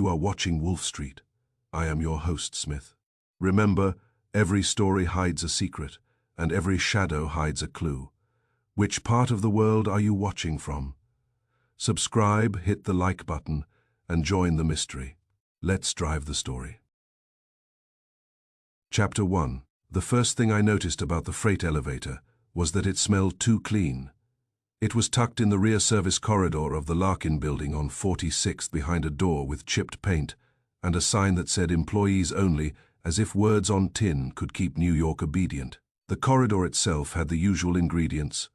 You are watching Wolf Street. I am your host, Smith. Remember, every story hides a secret, and every shadow hides a clue. Which part of the world are you watching from? Subscribe, hit the like button, and join the mystery. Let's drive the story. Chapter 1. The first thing I noticed about the freight elevator was that it smelled too clean. It was tucked in the rear service corridor of the Larkin building on 46th behind a door with chipped paint and a sign that said employees only, as if words on tin could keep New York obedient. The corridor itself had the usual ingredients: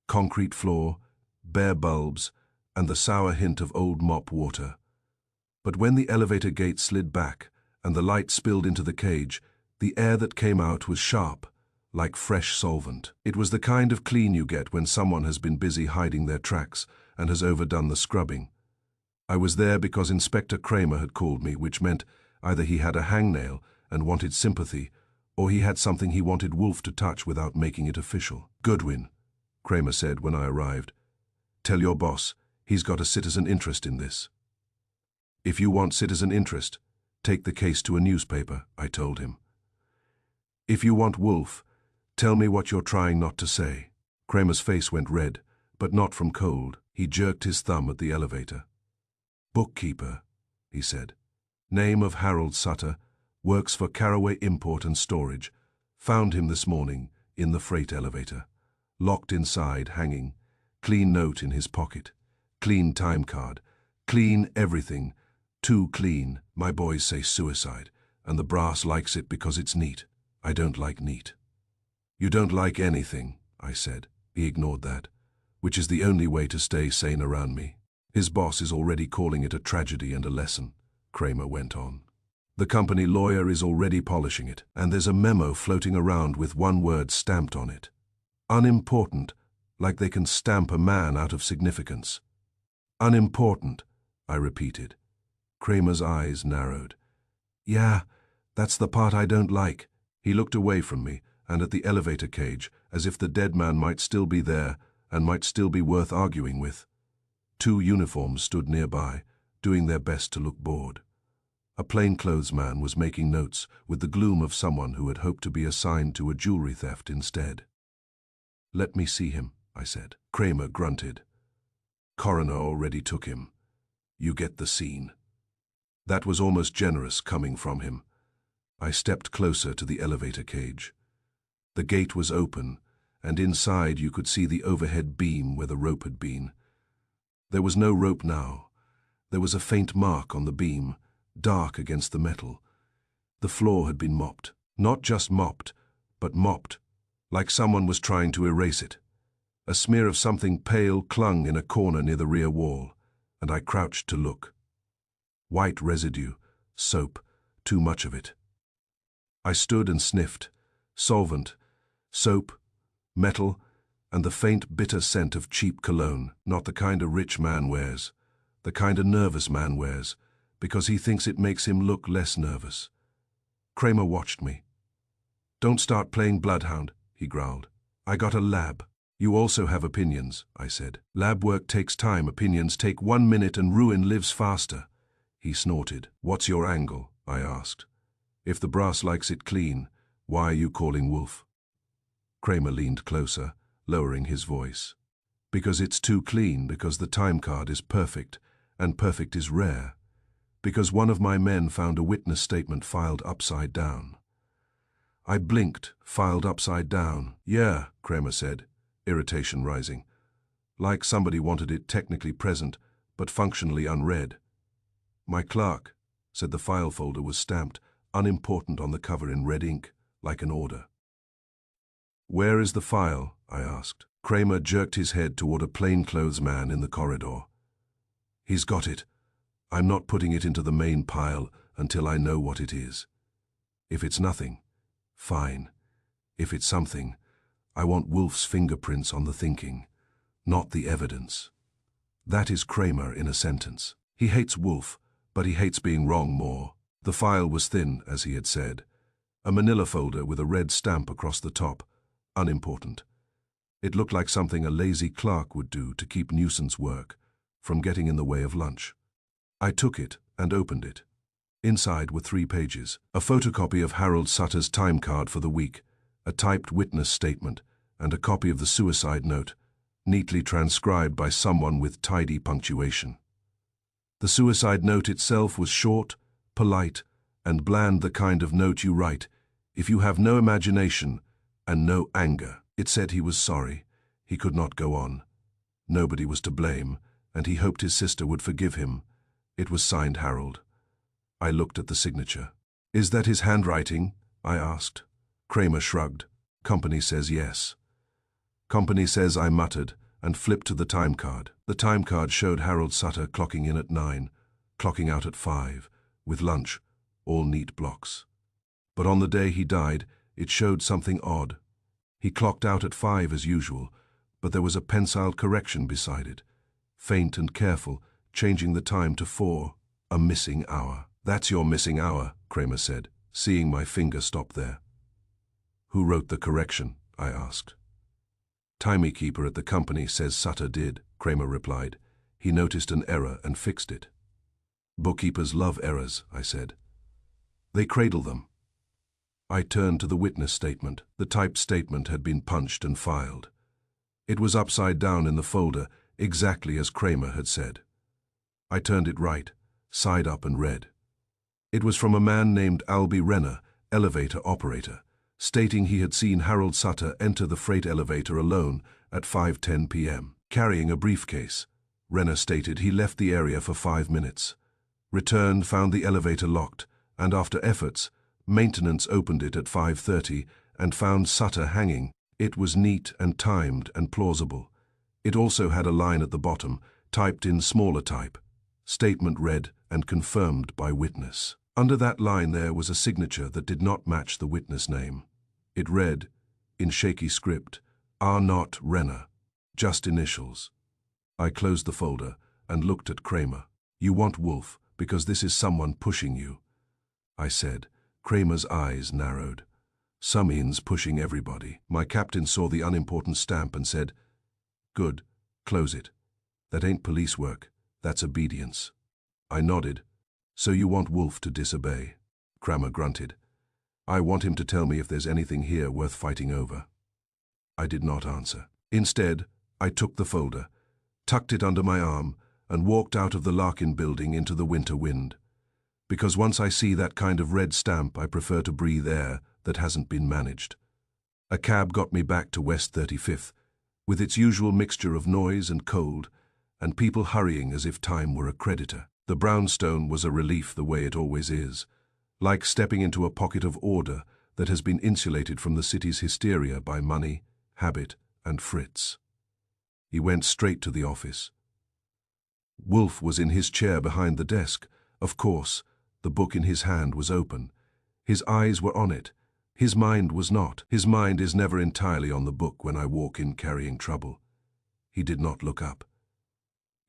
concrete floor, bare bulbs, and the sour hint of old mop water. But when the elevator gate slid back and the light spilled into the cage, the air that came out was sharp, like fresh solvent. It was the kind of clean you get when someone has been busy hiding their tracks and has overdone the scrubbing. I was there because Inspector Kramer had called me, which meant either he had a hangnail and wanted sympathy, or he had something he wanted Wolf to touch without making it official. "Goodwin," Kramer said when I arrived, "tell your boss he's got a citizen interest in this." "If you want citizen interest, take the case to a newspaper," I told him. "If you want Wolf, tell me what you're trying not to say." Kramer's face went red, but not from cold. He jerked his thumb at the elevator. "Bookkeeper," he said. "Name of Harold Sutter, works for Caraway Import and Storage. Found him this morning in the freight elevator. Locked inside, hanging. Clean note in his pocket. Clean time card. Clean everything. Too clean. My boys say suicide, and the brass likes it because it's neat. I don't like neat." "You don't like anything," I said. He ignored that, which is the only way to stay sane around me. "His boss is already calling it a tragedy and a lesson," Kramer went on. "The company lawyer is already polishing it, and there's a memo floating around with one word stamped on it. Unimportant, like they can stamp a man out of significance." "Unimportant," I repeated. Kramer's eyes narrowed. "Yeah, that's the part I don't like." He looked away from me and at the elevator cage, as if the dead man might still be there and might still be worth arguing with. Two uniforms stood nearby, doing their best to look bored. A plainclothes man was making notes with the gloom of someone who had hoped to be assigned to a jewelry theft instead. "Let me see him," I said. Kramer grunted. "Coroner already took him. You get the scene." That was almost generous coming from him. I stepped closer to the elevator cage. The gate was open, and inside you could see the overhead beam where the rope had been. There was no rope now. There was a faint mark on the beam, dark against the metal. The floor had been mopped. Not just mopped, but mopped, like someone was trying to erase it. A smear of something pale clung in a corner near the rear wall, and I crouched to look. White residue, soap, too much of it. I stood and sniffed. Solvent, soap, metal, and the faint bitter scent of cheap cologne, not the kind a rich man wears, the kind a nervous man wears, because he thinks it makes him look less nervous. Kramer watched me. "Don't start playing bloodhound," he growled. "I got a lab." "You also have opinions," I said. "Lab work takes time, opinions take 1 minute and ruin lives faster." He snorted. "What's your angle?" I asked. "If the brass likes it clean, why are you calling Wolf?" Kramer leaned closer, lowering his voice. "Because it's too clean, because the time card is perfect, and perfect is rare. Because one of my men found a witness statement filed upside down." I blinked. "Filed upside down?" "Yeah," Kramer said, irritation rising. "Like somebody wanted it technically present, but functionally unread." "My clerk," said the file folder was stamped, unimportant on the cover in red ink, like an order. "Where is the file?" I asked. Kramer jerked his head toward a plainclothes man in the corridor. "He's got it. I'm not putting it into the main pile until I know what it is. If it's nothing, fine. If it's something, I want Wolf's fingerprints on the thinking, not the evidence." That is Kramer in a sentence. He hates Wolf, but he hates being wrong more. The file was thin, as he had said. A manila folder with a red stamp across the top, unimportant. It looked like something a lazy clerk would do to keep nuisance work from getting in the way of lunch. I took it and opened it. Inside were 3 pages, a photocopy of Harold Sutter's time card for the week, a typed witness statement, and a copy of the suicide note, neatly transcribed by someone with tidy punctuation. The suicide note itself was short, polite, and bland, the kind of note you write if you have no imagination and no anger. It said he was sorry, he could not go on. Nobody was to blame, and he hoped his sister would forgive him. It was signed Harold. I looked at the signature. "Is that his handwriting?" I asked. Kramer shrugged. "Company says yes." "Company says," I muttered, and flipped to the time card. The time card showed Harold Sutter clocking in at 9, clocking out at 5, with lunch, all neat blocks. But on the day he died, it showed something odd. He clocked out at 5 as usual, but there was a penciled correction beside it, faint and careful, changing the time to 4, a missing hour. "That's your missing hour," Kramer said, seeing my finger stop there. "Who wrote the correction?" I asked. "Timekeeper at the company says Sutter did," Kramer replied. "He noticed an error and fixed it." "Bookkeepers love errors," I said. "They cradle them." I turned to the witness statement. The typed statement had been punched and filed. It was upside down in the folder, exactly as Kramer had said. I turned it right, side up, and read. It was from a man named Albie Renner, elevator operator, stating he had seen Harold Sutter enter the freight elevator alone at 5:10 p.m. Carrying a briefcase. Renner stated he left the area for 5 minutes. Returned, found the elevator locked, and after efforts, maintenance opened it at 5:30 and found Sutter hanging. It was neat and timed and plausible. It also had a line at the bottom, typed in smaller type. Statement read and confirmed by witness. Under that line there was a signature that did not match the witness name. It read, in shaky script, "R. Not Renner," just initials. I closed the folder and looked at Kramer. "You want Wolf because this is someone pushing you," I said. Kramer's eyes narrowed. "Some ins pushing everybody." My captain saw the unimportant stamp and said, "Good, close it. That ain't police work, that's obedience." I nodded. "So you want Wolf to disobey?" Kramer grunted. "I want him to tell me if there's anything here worth fighting over." I did not answer. Instead, I took the folder, tucked it under my arm, and walked out of the Larkin building into the winter wind. Because once I see that kind of red stamp, I prefer to breathe air that hasn't been managed. A cab got me back to West 35th, with its usual mixture of noise and cold, and people hurrying as if time were a creditor. The brownstone was a relief the way it always is, like stepping into a pocket of order that has been insulated from the city's hysteria by money, habit, and Fritz. He went straight to the office. Wolf was in his chair behind the desk. Of course, the book in his hand was open. His eyes were on it. His mind was not. His mind is never entirely on the book when I walk in carrying trouble. He did not look up.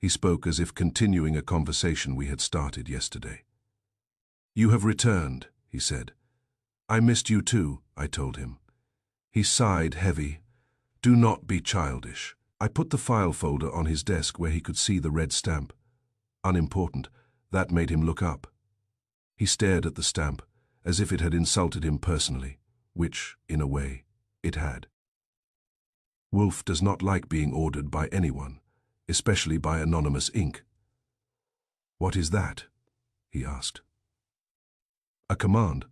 He spoke as if continuing a conversation we had started yesterday. "You have returned," he said. "I missed you too," I told him. He sighed heavy. "Do not be childish." I put the file folder on his desk where he could see the red stamp. Unimportant. That made him look up. He stared at the stamp, as if it had insulted him personally, which, in a way, it had. Wolf does not like being ordered by anyone, especially by anonymous ink. "What is that?" he asked. "A command,"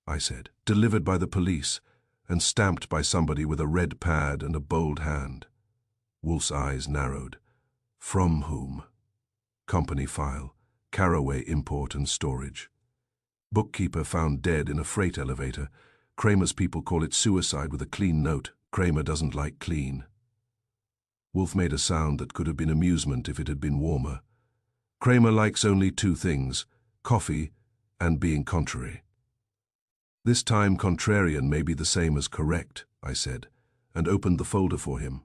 I said, "delivered by the police and stamped by somebody with a red pad and a bold hand." Wolf's eyes narrowed. "From whom?" "Company file. Caraway Import and Storage. Bookkeeper found dead in a freight elevator. Kramer's people call it suicide with a clean note. Kramer doesn't like clean." Wolf made a sound that could have been amusement if it had been warmer. "Kramer likes only 2 things, coffee and being contrary." "This time contrarian may be the same as correct," I said, and opened the folder for him.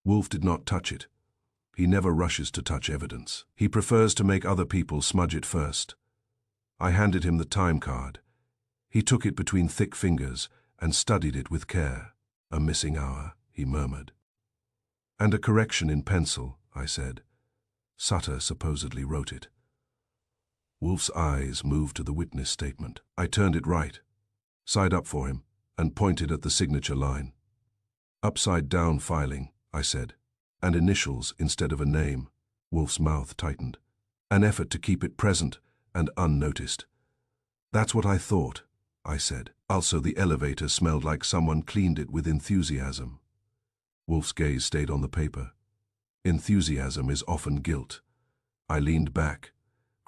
Wolf did not touch it. He never rushes to touch evidence. He prefers to make other people smudge it first. I handed him the time card. He took it between thick fingers and studied it with care. "A missing hour," he murmured. "And a correction in pencil," I said. "Sutter supposedly wrote it." Wolf's eyes moved to the witness statement. I turned it right, side up for him, and pointed at the signature line. Upside down filing, I said, and initials instead of a name. Wolf's mouth tightened. An effort to keep it present and unnoticed. That's what I thought, I said. Also, the elevator smelled like someone cleaned it with enthusiasm. Wolf's gaze stayed on the paper. Enthusiasm is often guilt. I leaned back.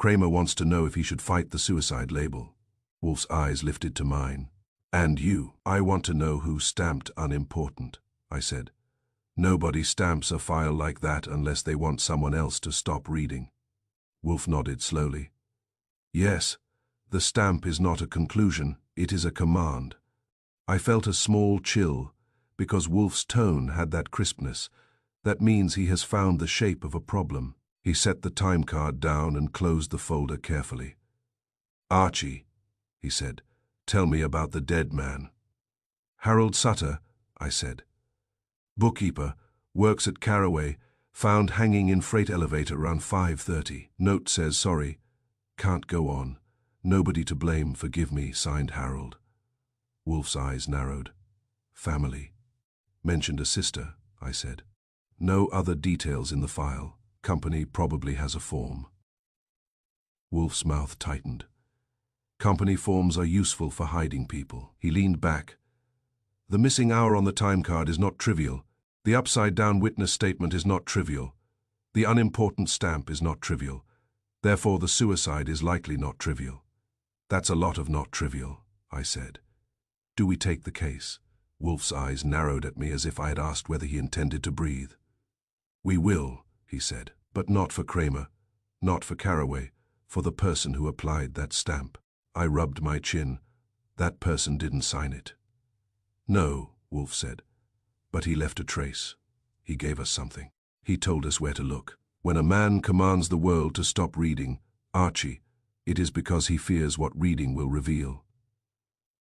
Kramer wants to know if he should fight the suicide label. Wolf's eyes lifted to mine. And you? I want to know who stamped unimportant, I said. Nobody stamps a file like that unless they want someone else to stop reading. Wolf nodded slowly. Yes, the stamp is not a conclusion, it is a command. I felt a small chill, because Wolf's tone had that crispness. That means he has found the shape of a problem. He set the time card down and closed the folder carefully. Archie, he said, tell me about the dead man. Harold Sutter, I said. Bookkeeper, works at Caraway, found hanging in freight elevator around 5:30. Note says sorry, can't go on. Nobody to blame, forgive me, signed Harold. Wolf's eyes narrowed. Family. Mentioned a sister, I said. No other details in the file. Company probably has a form. Wolf's mouth tightened. Company forms are useful for hiding people. He leaned back. The missing hour on the time card is not trivial. The upside-down witness statement is not trivial. The unimportant stamp is not trivial. Therefore, the suicide is likely not trivial. That's a lot of not trivial, I said. Do we take the case? Wolf's eyes narrowed at me as if I had asked whether he intended to breathe. We will, he said, but not for Kramer, not for Caraway, for the person who applied that stamp. I rubbed my chin. That person didn't sign it. No, Wolf said, but he left a trace. He gave us something. He told us where to look. When a man commands the world to stop reading, Archie, it is because he fears what reading will reveal.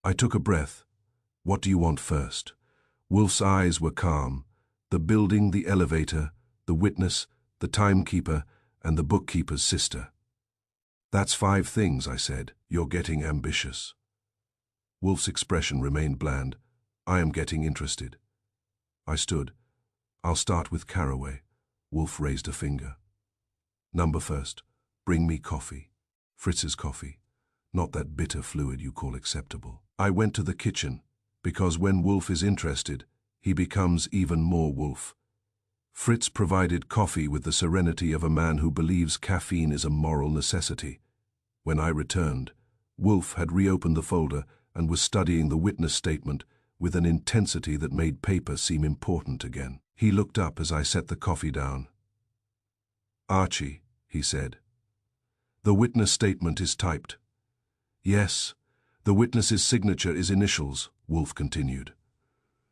I took a breath. What do you want first? Wolf's eyes were calm. The building, the elevator, the witness, the timekeeper, and the bookkeeper's sister. That's 5 things, I said. You're getting ambitious. Wolf's expression remained bland. I am getting interested. I stood. I'll start with Caraway. Wolf raised a finger. Number first, bring me coffee. Fritz's coffee. Not that bitter fluid you call acceptable. I went to the kitchen, because when Wolf is interested, he becomes even more Wolf. Fritz provided coffee with the serenity of a man who believes caffeine is a moral necessity. When I returned, Wolf had reopened the folder and was studying the witness statement with an intensity that made paper seem important again. He looked up as I set the coffee down. Archie, he said. The witness statement is typed. Yes, the witness's signature is initials, Wolf continued.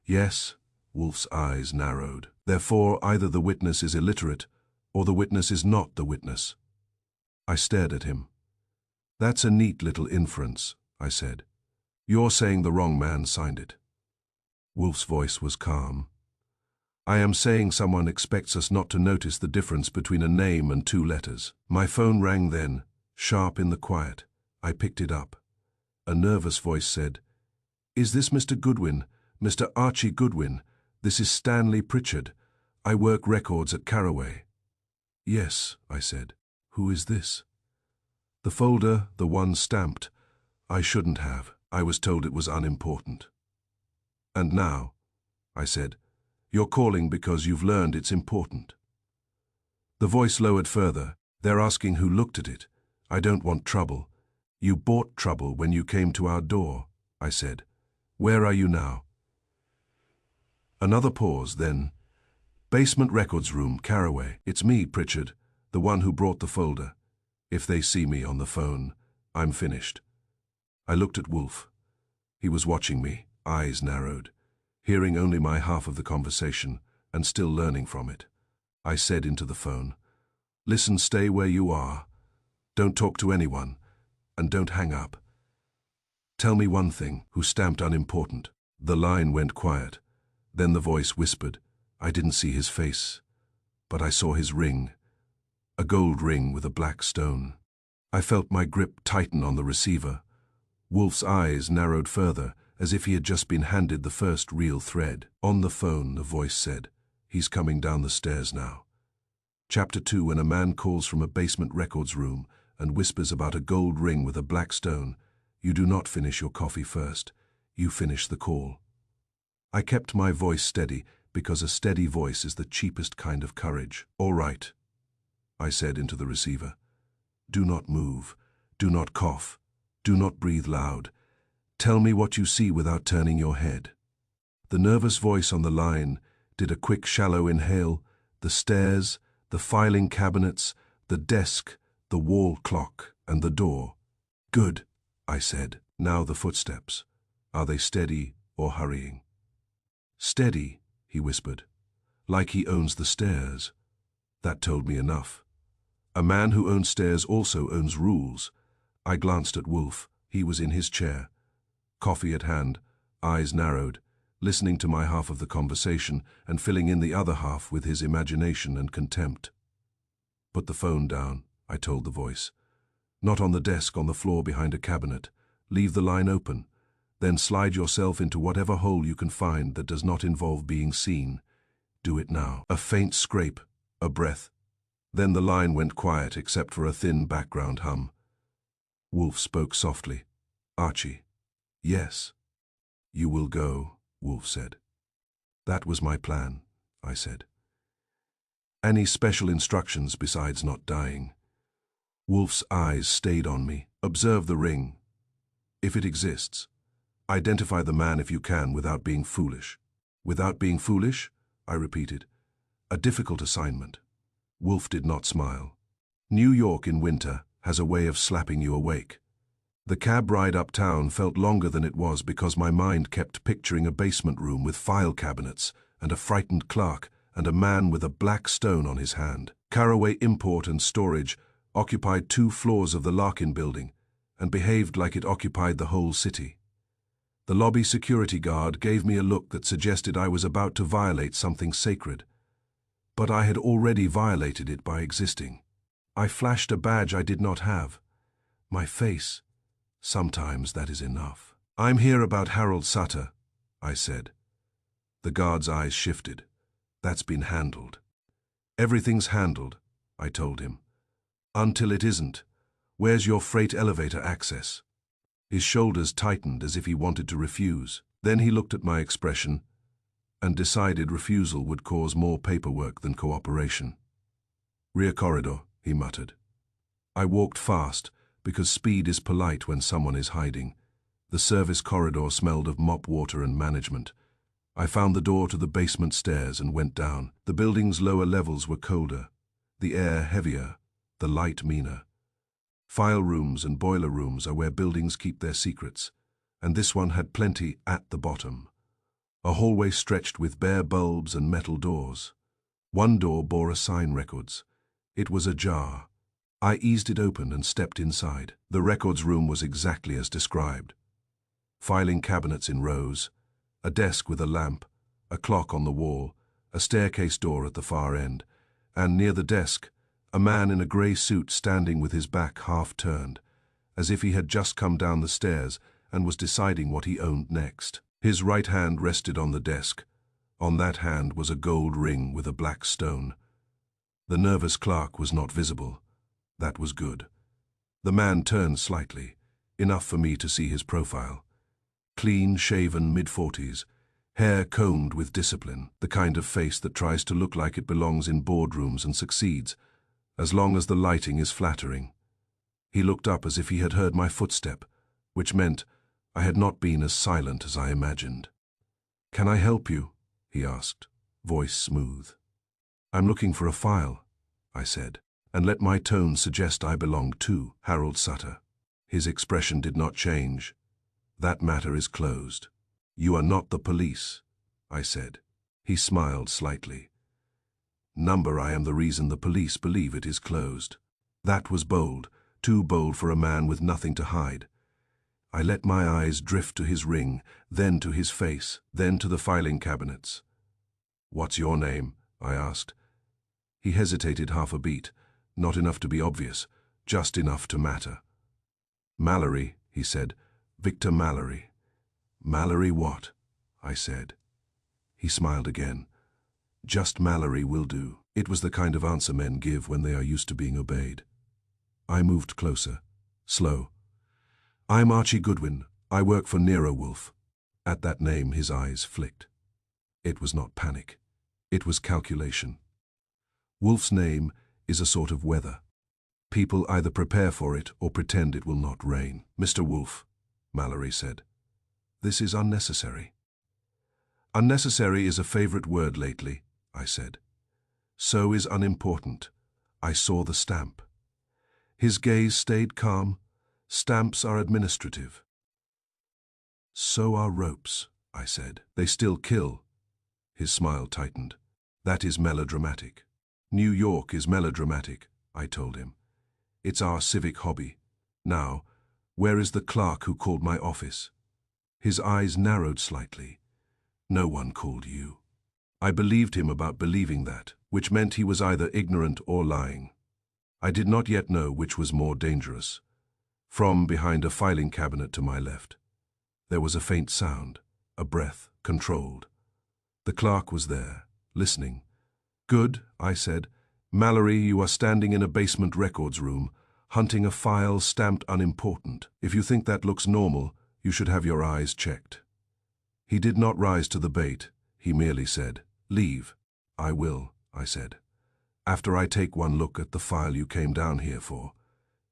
Yes, Wolf's eyes narrowed. Therefore, either the witness is illiterate, or the witness is not the witness. I stared at him. That's a neat little inference, I said. You're saying the wrong man signed it. Wolf's voice was calm. I am saying someone expects us not to notice the difference between a name and 2 letters. My phone rang then, sharp in the quiet. I picked it up. A nervous voice said, Is this Mr. Goodwin, Mr. Archie Goodwin? This is Stanley Pritchard. I work records at Caraway. Yes, I said. Who is this? The folder, the one stamped. I shouldn't have. I was told it was unimportant. And now, I said, you're calling because you've learned it's important. The voice lowered further. They're asking who looked at it. I don't want trouble. You bought trouble when you came to our door, I said. Where are you now? Another pause, then. Basement records room, Caraway. It's me, Pritchard, the one who brought the folder. If they see me on the phone, I'm finished. I looked at Wolf. He was watching me, eyes narrowed, hearing only my half of the conversation and still learning from it. I said into the phone, Listen, stay where you are. Don't talk to anyone, and don't hang up. Tell me one thing, who stamped unimportant? The line went quiet. Then the voice whispered. I didn't see his face, but I saw his ring, a gold ring with a black stone. I felt my grip tighten on the receiver. Wolf's eyes narrowed further, as if he had just been handed the first real thread. On the phone, the voice said, "He's coming down the stairs now." Chapter 2. When a man calls from a basement records room and whispers about a gold ring with a black stone, you do not finish your coffee first. You finish the call. I kept my voice steady because a steady voice is the cheapest kind of courage. "All right," I said into the receiver. "Do not move. Do not cough. Do not breathe loud. Tell me what you see without turning your head." The nervous voice on the line did a quick shallow inhale. The stairs, the filing cabinets, the desk, the wall clock, and the door. "Good," I said. "Now the footsteps. Are they steady or hurrying?" "Steady," he whispered. "Like he owns the stairs." That told me enough. A man who owns stairs also owns rules. I glanced at Wolf. He was in his chair, coffee at hand, eyes narrowed, listening to my half of the conversation and filling in the other half with his imagination and contempt. "Put the phone down," I told the voice. "Not on the desk, on the floor behind a cabinet. Leave the line open. Then slide yourself into whatever hole you can find that does not involve being seen. Do it now." A faint scrape, a breath. Then the line went quiet except for a thin background hum. Wolf spoke softly. "Archie." "Yes." "You will go," Wolf said. "That was my plan," I said. "Any special instructions besides not dying?" Wolf's eyes stayed on me. "Observe the ring. If it exists, identify the man if you can without being foolish." "Without being foolish?" I repeated. "A difficult assignment." Wolf did not smile. "New York in winter has a way of slapping you awake." The cab ride uptown felt longer than it was because my mind kept picturing a basement room with file cabinets and a frightened clerk and a man with a black stone on his hand. Caraway Import and Storage occupied 2 floors of the Larkin building and behaved like it occupied the whole city. The lobby security guard gave me a look that suggested I was about to violate something sacred. But I had already violated it by existing. I flashed a badge I did not have. My face. Sometimes that is enough. "I'm here about Harold Sutter," I said. The guard's eyes shifted. "That's been handled." "Everything's handled," I told him. "Until it isn't. Where's your freight elevator access?" His shoulders tightened as if he wanted to refuse. Then he looked at my expression and decided refusal would cause more paperwork than cooperation. "Rear corridor," he muttered. I walked fast, because speed is polite when someone is hiding. The service corridor smelled of mop water and management. I found the door to the basement stairs and went down. The building's lower levels were colder, the air heavier, the light meaner. File rooms and boiler rooms are where buildings keep their secrets, and this one had plenty at the bottom. A hallway stretched with bare bulbs and metal doors. One door bore a sign records. It was ajar. I eased it open and stepped inside. The records room was exactly as described. Filing cabinets in rows, a desk with a lamp, a clock on the wall, a staircase door at the far end, and near the desk, a man in a grey suit standing with his back half turned, as if he had just come down the stairs and was deciding what he owned next. His right hand rested on the desk. On that hand was a gold ring with a black stone. The nervous clerk was not visible. That was good. The man turned slightly, enough for me to see his profile. Clean-shaven mid-40s, hair combed with discipline, the kind of face that tries to look like it belongs in boardrooms and succeeds, as long as the lighting is flattering. He looked up as if he had heard my footstep, which meant I had not been as silent as I imagined. "Can I help you?" he asked, voice smooth. "I'm looking for a file," I said, and let my tone suggest I belonged to Harold Sutter. His expression did not change. "That matter is closed." "You are not the police," I said. He smiled slightly. "Number, I am the reason the police believe it is closed." That was bold, too bold for a man with nothing to hide. I let my eyes drift to his ring, then to his face, then to the filing cabinets. "What's your name?" I asked. He hesitated half a beat, not enough to be obvious, just enough to matter. "Mallory," he said. "Victor Mallory." "Mallory what?" I said. He smiled again. "Just Mallory will do." It was the kind of answer men give when they are used to being obeyed. I moved closer, slow. "I'm Archie Goodwin. I work for Nero Wolfe." At that name his eyes flicked. It was not panic. It was calculation. Wolfe's name is a sort of weather. People either prepare for it or pretend it will not rain. "Mr. Wolfe," Mallory said, "this is unnecessary." "Unnecessary is a favorite word lately," I said. "So is unimportant." I saw the stamp. His gaze stayed calm. "Stamps are administrative." "So are ropes," I said. "They still kill." His smile tightened. "That is melodramatic." "New York is melodramatic," I told him. "It's our civic hobby. Now, where is the clerk who called my office?" His eyes narrowed slightly. "No one called you." I believed him about believing that, which meant he was either ignorant or lying. I did not yet know which was more dangerous. From behind a filing cabinet to my left, there was a faint sound, a breath, controlled. The clerk was there, listening. "Good," I said. "Mallory, you are standing in a basement records room, hunting a file stamped unimportant. If you think that looks normal, you should have your eyes checked." He did not rise to the bait. He merely said, "Leave." "I will," I said. "After I take one look at the file you came down here for."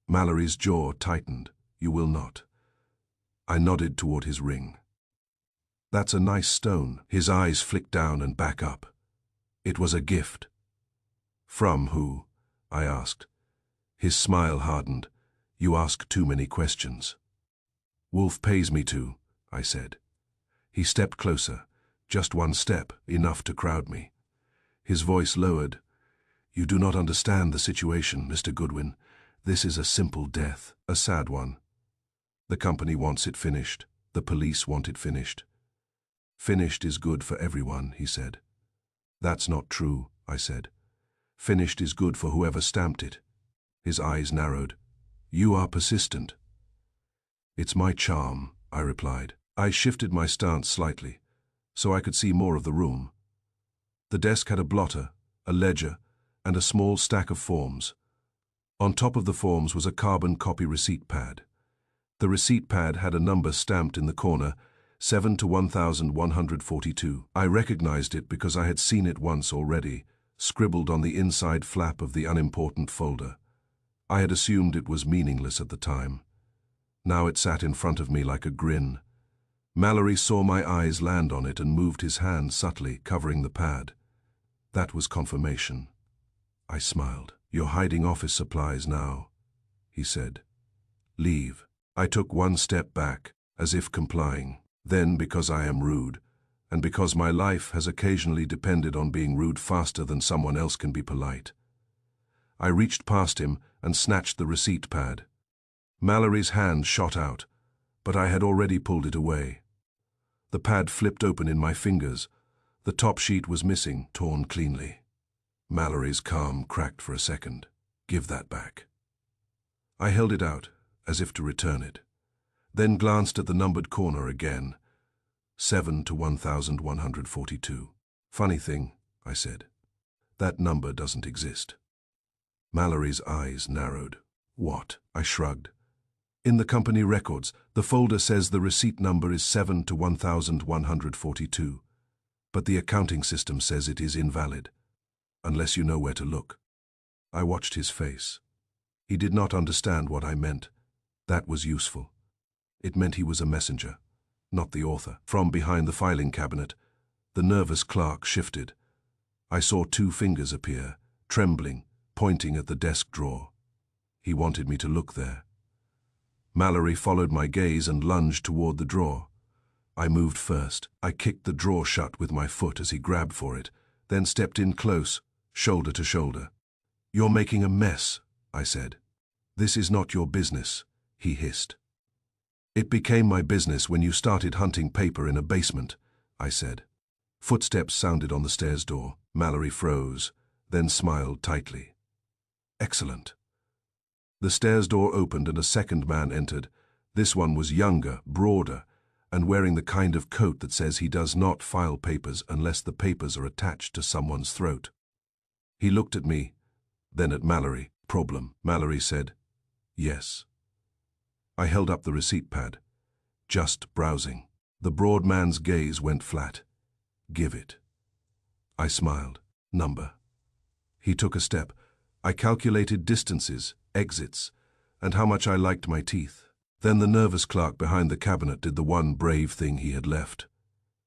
Mallory's jaw tightened. "You will not." I nodded toward his ring. "That's a nice stone." His eyes flicked down and back up. "It was a gift." "From who?" I asked. His smile hardened. "You ask too many questions." "Wolfe pays me to," I said. He stepped closer. Just one step, enough to crowd me. His voice lowered. "You do not understand the situation, Mr. Goodwin. This is a simple death, a sad one. The company wants it finished. The police want it finished." "Finished is good for everyone," he said. "That's not true," I said. "Finished is good for whoever stamped it." His eyes narrowed. "You are persistent." "It's my charm," I replied. I shifted my stance slightly, so I could see more of the room. The desk had a blotter, a ledger, and a small stack of forms. On top of the forms was a carbon copy receipt pad. The receipt pad had a number stamped in the corner, 7 to 1142. I recognized it because I had seen it once already, scribbled on the inside flap of the unimportant folder. I had assumed it was meaningless at the time. Now it sat in front of me like a grin. Mallory saw my eyes land on it and moved his hand subtly, covering the pad. That was confirmation. I smiled. "You're hiding office supplies now," he said. "Leave." I took one step back, as if complying. Then, because I am rude, and because my life has occasionally depended on being rude faster than someone else can be polite, I reached past him and snatched the receipt pad. Mallory's hand shot out, but I had already pulled it away. The pad flipped open in my fingers. The top sheet was missing, torn cleanly. Mallory's calm cracked for a second. "Give that back." I held it out, as if to return it, then glanced at the numbered corner again. 7 to 1142. "Funny thing," I said. "That number doesn't exist." Mallory's eyes narrowed. "What?" I shrugged. "In the company records, the folder says the receipt number is 7 to 1142, but the accounting system says it is invalid, unless you know where to look." I watched his face. He did not understand what I meant. That was useful. It meant he was a messenger, not the author. From behind the filing cabinet, the nervous clerk shifted. I saw 2 fingers appear, trembling, pointing at the desk drawer. He wanted me to look there. Mallory followed my gaze and lunged toward the drawer. I moved first. I kicked the drawer shut with my foot as he grabbed for it, then stepped in close, shoulder to shoulder. "You're making a mess," I said. "This is not your business," he hissed. "It became my business when you started hunting paper in a basement," I said. Footsteps sounded on the stairs door. Mallory froze, then smiled tightly. "Excellent." The stairs door opened and a second man entered. This one was younger, broader, and wearing the kind of coat that says he does not file papers unless the papers are attached to someone's throat. He looked at me, then at Mallory. "Problem," Mallory said. "Yes." I held up the receipt pad. "Just browsing." The broad man's gaze went flat. "Give it." I smiled. "Number." He took a step. I calculated distances, exits, and how much I liked my teeth. Then the nervous clerk behind the cabinet did the one brave thing he had left.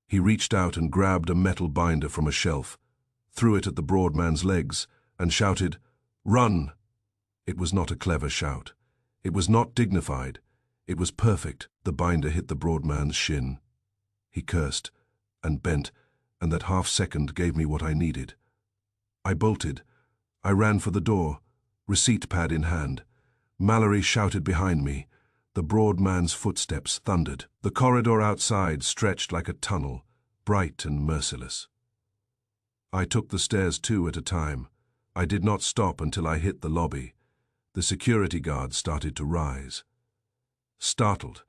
He reached out and grabbed a metal binder from a shelf, threw it at the broad man's legs, and shouted, "Run!" It was not a clever shout. It was not dignified. It was perfect. The binder hit the broad man's shin. He cursed and bent, and that half-second gave me what I needed. I bolted. I ran for the door, receipt pad in hand. Mallory shouted behind me. The broad man's footsteps thundered. The corridor outside stretched like a tunnel, bright and merciless. I took the stairs two at a time. I did not stop until I hit the lobby. The security guard started to rise. Startled,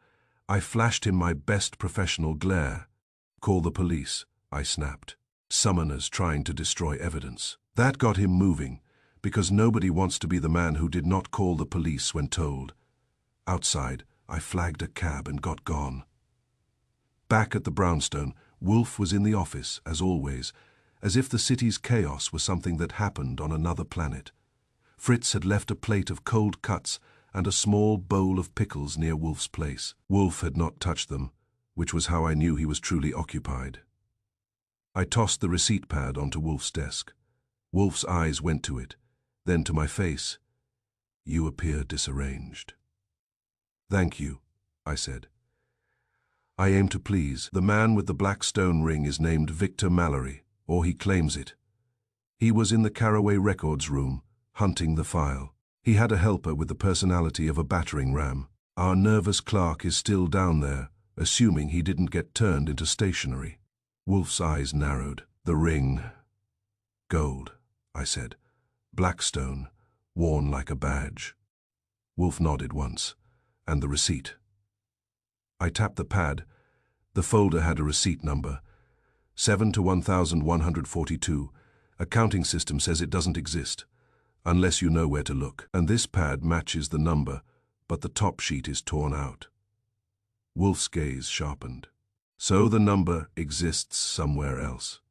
I flashed him my best professional glare. "Call the police," I snapped. "Summoners trying to destroy evidence." That got him moving, because nobody wants to be the man who did not call the police when told. Outside, I flagged a cab and got gone. Back at the brownstone, Wolf was in the office, as always, as if the city's chaos was something that happened on another planet. Fritz had left a plate of cold cuts and a small bowl of pickles near Wolf's place. Wolf had not touched them, which was how I knew he was truly occupied. I tossed the receipt pad onto Wolf's desk. Wolf's eyes went to it, then to my face. "You appear disarranged." "Thank you," I said. "I aim to please. The man with the black stone ring is named Victor Mallory, or he claims it. He was in the Caraway Records room, hunting the file. He had a helper with the personality of a battering ram. Our nervous clerk is still down there, assuming he didn't get turned into stationery." Wolf's eyes narrowed. "The ring." "Gold," I said. "Blackstone, worn like a badge." Wolf nodded once. "And the receipt." I tapped the pad. The folder had a receipt number. 7 to 1142. Accounting system says it doesn't exist, unless you know where to look. And this pad matches the number, but the top sheet is torn out. Wolf's gaze sharpened. "So the number exists somewhere else."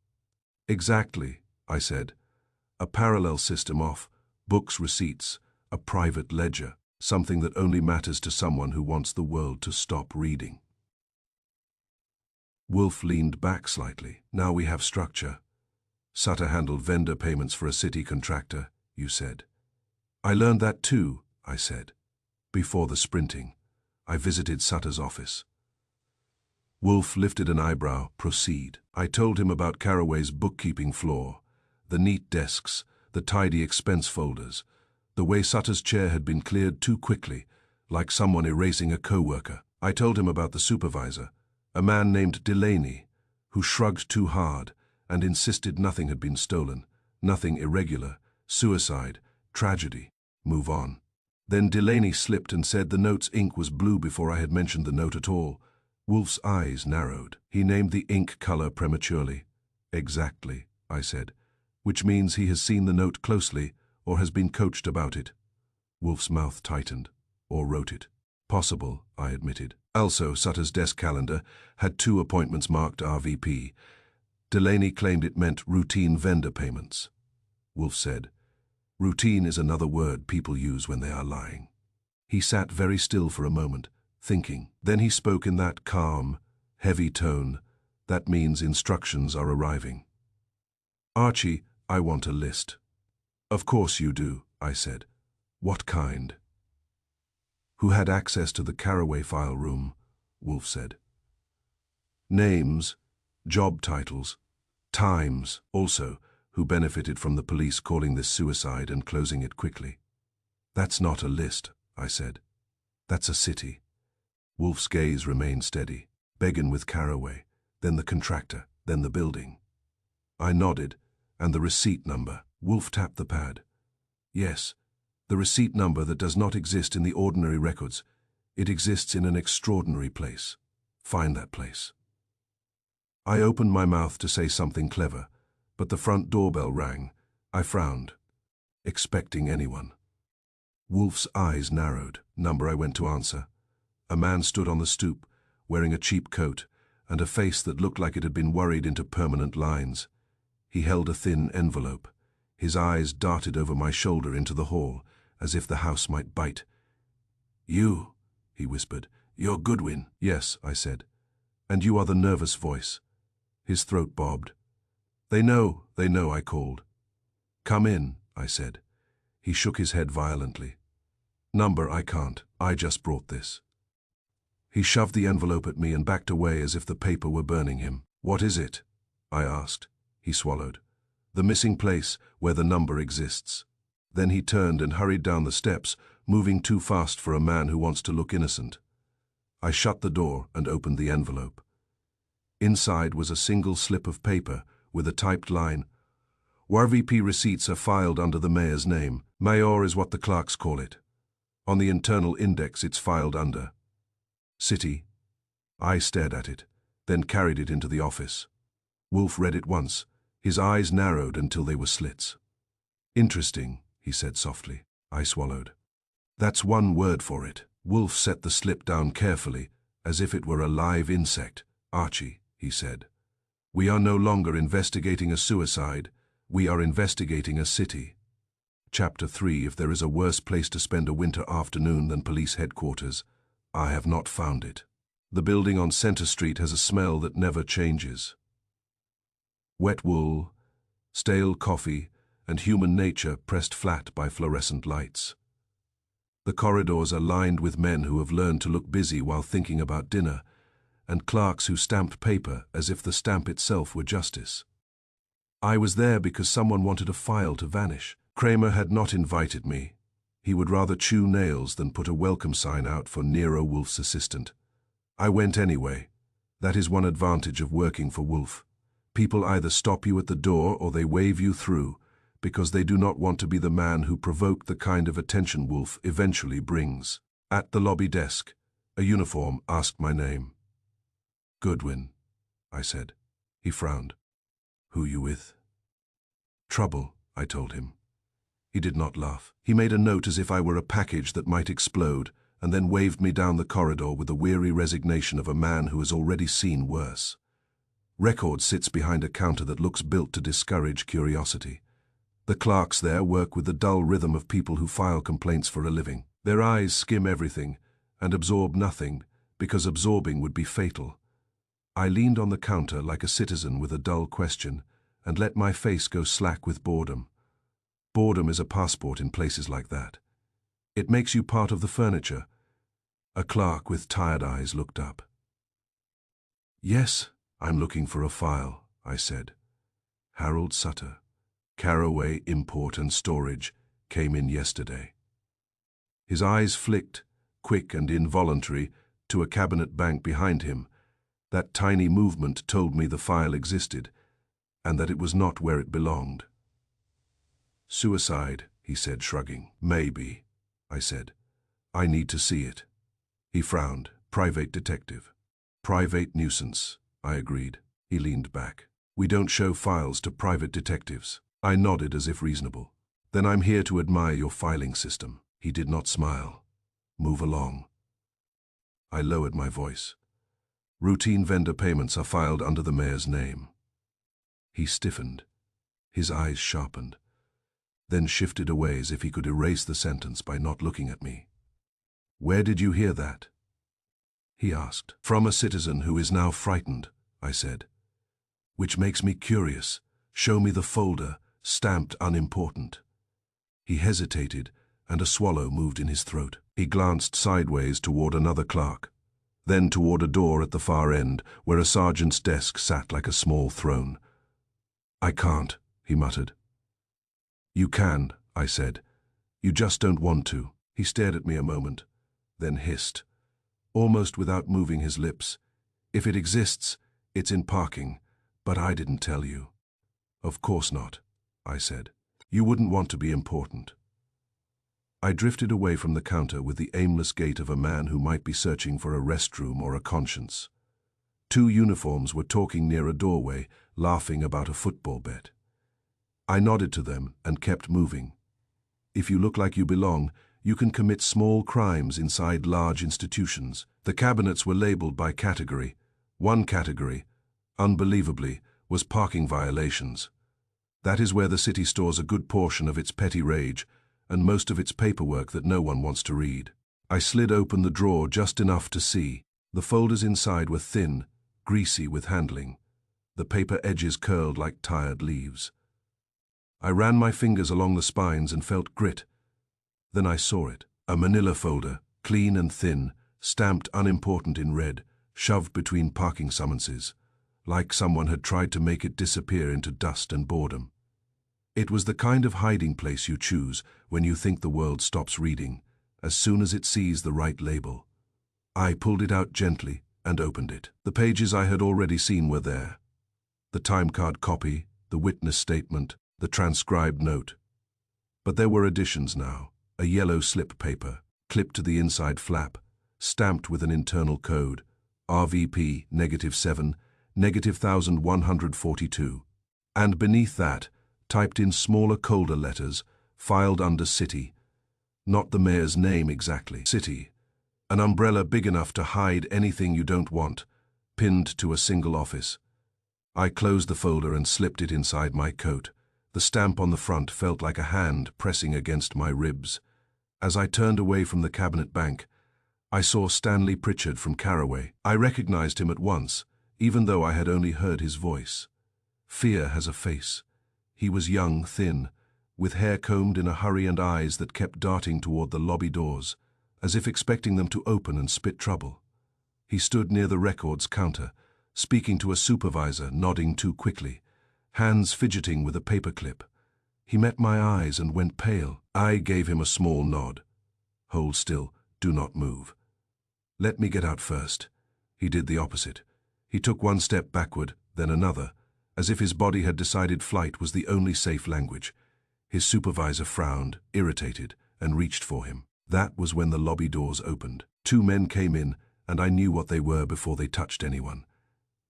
"Exactly," I said. "A parallel system off, books, receipts, a private ledger, something that only matters to someone who wants the world to stop reading." Wolf leaned back slightly. "Now we have structure. Sutter handled vendor payments for a city contractor, you said." "I learned that too," I said. "Before the sprinting, I visited Sutter's office." Wolf lifted an eyebrow. "Proceed." I told him about Caraway's bookkeeping floor, the neat desks, the tidy expense folders, the way Sutter's chair had been cleared too quickly, like someone erasing a co-worker. I told him about the supervisor, a man named Delaney, who shrugged too hard and insisted nothing had been stolen, nothing irregular, suicide, tragedy, move on. Then Delaney slipped and said the note's ink was blue before I had mentioned the note at all. Wolf's eyes narrowed. He named the ink color prematurely. "Exactly," I said, "which means he has seen the note closely or has been coached about it." Wolf's mouth tightened. "Or wrote it." "Possible," I admitted. Also, Sutter's desk calendar had 2 appointments marked RVP. Delaney claimed it meant routine vendor payments. Wolf said, "Routine is another word people use when they are lying." He sat very still for a moment, thinking. Then he spoke in that calm, heavy tone that means instructions are arriving. "Archie, I want a list." "Of course you do," I said. "What kind?" "Who had access to the Caraway file room?" Wolf said. "Names, job titles, times, also, who benefited from the police calling this suicide and closing it quickly." "That's not a list," I said. "That's a city." Wolf's gaze remained steady. "Begin with Caraway, then the contractor, then the building." I nodded, "And the receipt number." Wolf tapped the pad. "Yes, The receipt number that does not exist in the ordinary records. It exists in an extraordinary place. Find that place. I opened my mouth to say something clever, but the front doorbell rang. I frowned, expecting anyone. Wolf's eyes narrowed. Number I went to answer. A man stood on the stoop, wearing a cheap coat and a face that looked like it had been worried into permanent lines. He held a thin envelope. His eyes darted over my shoulder into the hall, as if the house might bite. "You," he whispered. "You're Goodwin." "Yes," I said. "And you are the nervous voice." His throat bobbed. They know, I called. "Come in," I said. He shook his head violently. "Number, I can't. I just brought this." He shoved the envelope at me and backed away as if the paper were burning him. "What is it?" I asked. He swallowed. "The missing place where the number exists." Then he turned and hurried down the steps, moving too fast for a man who wants to look innocent. I shut the door and opened the envelope. Inside was a single slip of paper with a typed line. "WRVP receipts are filed under the mayor's name. Mayor is what the clerks call it. On the internal index it's filed under City." I stared at it, then carried it into the office. Wolf read it once. His eyes narrowed until they were slits. "Interesting," he said softly. I swallowed. "That's one word for it." Wolf set the slip down carefully, as if it were a live insect. "Archie," he said, "we are no longer investigating a suicide. We are investigating a city." Chapter 3. If there is a worse place to spend a winter afternoon than police headquarters, I have not found it. The building on Center Street has a smell that never changes. Wet wool, stale coffee, and human nature pressed flat by fluorescent lights. The corridors are lined with men who have learned to look busy while thinking about dinner, and clerks who stamp paper as if the stamp itself were justice. I was there because someone wanted a file to vanish. Kramer had not invited me. He would rather chew nails than put a welcome sign out for Nero Wolf's assistant. I went anyway. That is one advantage of working for Wolf. People either stop you at the door or they wave you through, because they do not want to be the man who provoked the kind of attention Wolf eventually brings. At the lobby desk, a uniform asked my name. "Goodwin," I said. He frowned. "Who you with?" "Trouble," I told him. He did not laugh. He made a note as if I were a package that might explode, and then waved me down the corridor with the weary resignation of a man who has already seen worse. Record sits behind a counter that looks built to discourage curiosity. The clerks there work with the dull rhythm of people who file complaints for a living. Their eyes skim everything and absorb nothing, because absorbing would be fatal. I leaned on the counter like a citizen with a dull question and let my face go slack with boredom. Boredom is a passport in places like that. It makes you part of the furniture. A clerk with tired eyes looked up. "Yes, I'm looking for a file," I said. "Harold Sutter, Caraway Import and Storage, came in yesterday." His eyes flicked, quick and involuntary, to a cabinet bank behind him. That tiny movement told me the file existed, and that it was not where it belonged. "Suicide," he said, shrugging. "Maybe," I said. "I need to see it." He frowned. "Private detective." "Private nuisance," I agreed. He leaned back. "We don't show files to private detectives." I nodded as if reasonable. "Then I'm here to admire your filing system." He did not smile. "Move along." I lowered my voice. "Routine vendor payments are filed under the mayor's name." He stiffened. His eyes sharpened, then shifted away as if he could erase the sentence by not looking at me. "Where did you hear that?" he asked. "From a citizen who is now frightened," I said. "Which makes me curious. Show me the folder, stamped unimportant." He hesitated, and a swallow moved in his throat. He glanced sideways toward another clerk, then toward a door at the far end, where a sergeant's desk sat like a small throne. "I can't," he muttered. "You can," I said. "You just don't want to." He stared at me a moment, then hissed, almost without moving his lips. "If it exists, it's in parking, but I didn't tell you." "Of course not," I said. "You wouldn't want to be important." I drifted away from the counter with the aimless gait of a man who might be searching for a restroom or a conscience. Two uniforms were talking near a doorway, laughing about a football bet. I nodded to them and kept moving. If you look like you belong, you can commit small crimes inside large institutions. The cabinets were labeled by category. One category, unbelievably, was parking violations. That is where the city stores a good portion of its petty rage and most of its paperwork that no one wants to read. I slid open the drawer just enough to see. The folders inside were thin, greasy with handling. The paper edges curled like tired leaves. I ran my fingers along the spines and felt grit. Then I saw it. A manila folder, clean and thin, stamped unimportant in red, shoved between parking summonses, like someone had tried to make it disappear into dust and boredom. It was the kind of hiding place you choose when you think the world stops reading, as soon as it sees the right label. I pulled it out gently and opened it. The pages I had already seen were there. The time card copy, the witness statement, the transcribed note. But there were additions now. A yellow slip paper, clipped to the inside flap, stamped with an internal code, RVP -7, -1142. And beneath that, typed in smaller, colder letters, filed under City. Not the mayor's name exactly. City. An umbrella big enough to hide anything you don't want, pinned to a single office. I closed the folder and slipped it inside my coat. The stamp on the front felt like a hand pressing against my ribs. As I turned away from the cabinet bank, I saw Stanley Pritchard from Caraway. I recognized him at once, even though I had only heard his voice. Fear has a face. He was young, thin, with hair combed in a hurry and eyes that kept darting toward the lobby doors, as if expecting them to open and spit trouble. He stood near the records counter, speaking to a supervisor, nodding too quickly, hands fidgeting with a paperclip. He met my eyes and went pale. I gave him a small nod. Hold still, do not move. Let me get out first. He did the opposite. He took one step backward, then another, as if his body had decided flight was the only safe language. His supervisor frowned, irritated, and reached for him. That was when the lobby doors opened. Two men came in, and I knew what they were before they touched anyone.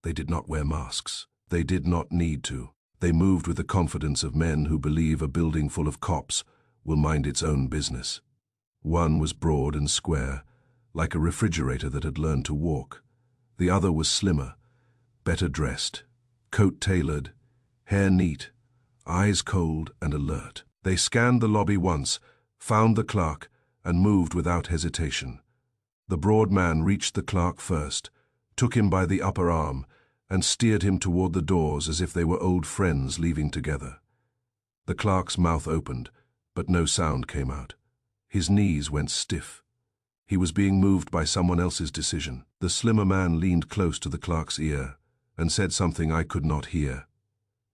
They did not wear masks. They did not need to. They moved with the confidence of men who believe a building full of cops will mind its own business. One was broad and square, like a refrigerator that had learned to walk. The other was slimmer, better dressed, coat tailored, hair neat, eyes cold and alert. They scanned the lobby once, found the clerk, and moved without hesitation. The broad man reached the clerk first, took him by the upper arm, and steered him toward the doors as if they were old friends leaving together. The clerk's mouth opened, but no sound came out. His knees went stiff. He was being moved by someone else's decision. The slimmer man leaned close to the clerk's ear and said something I could not hear.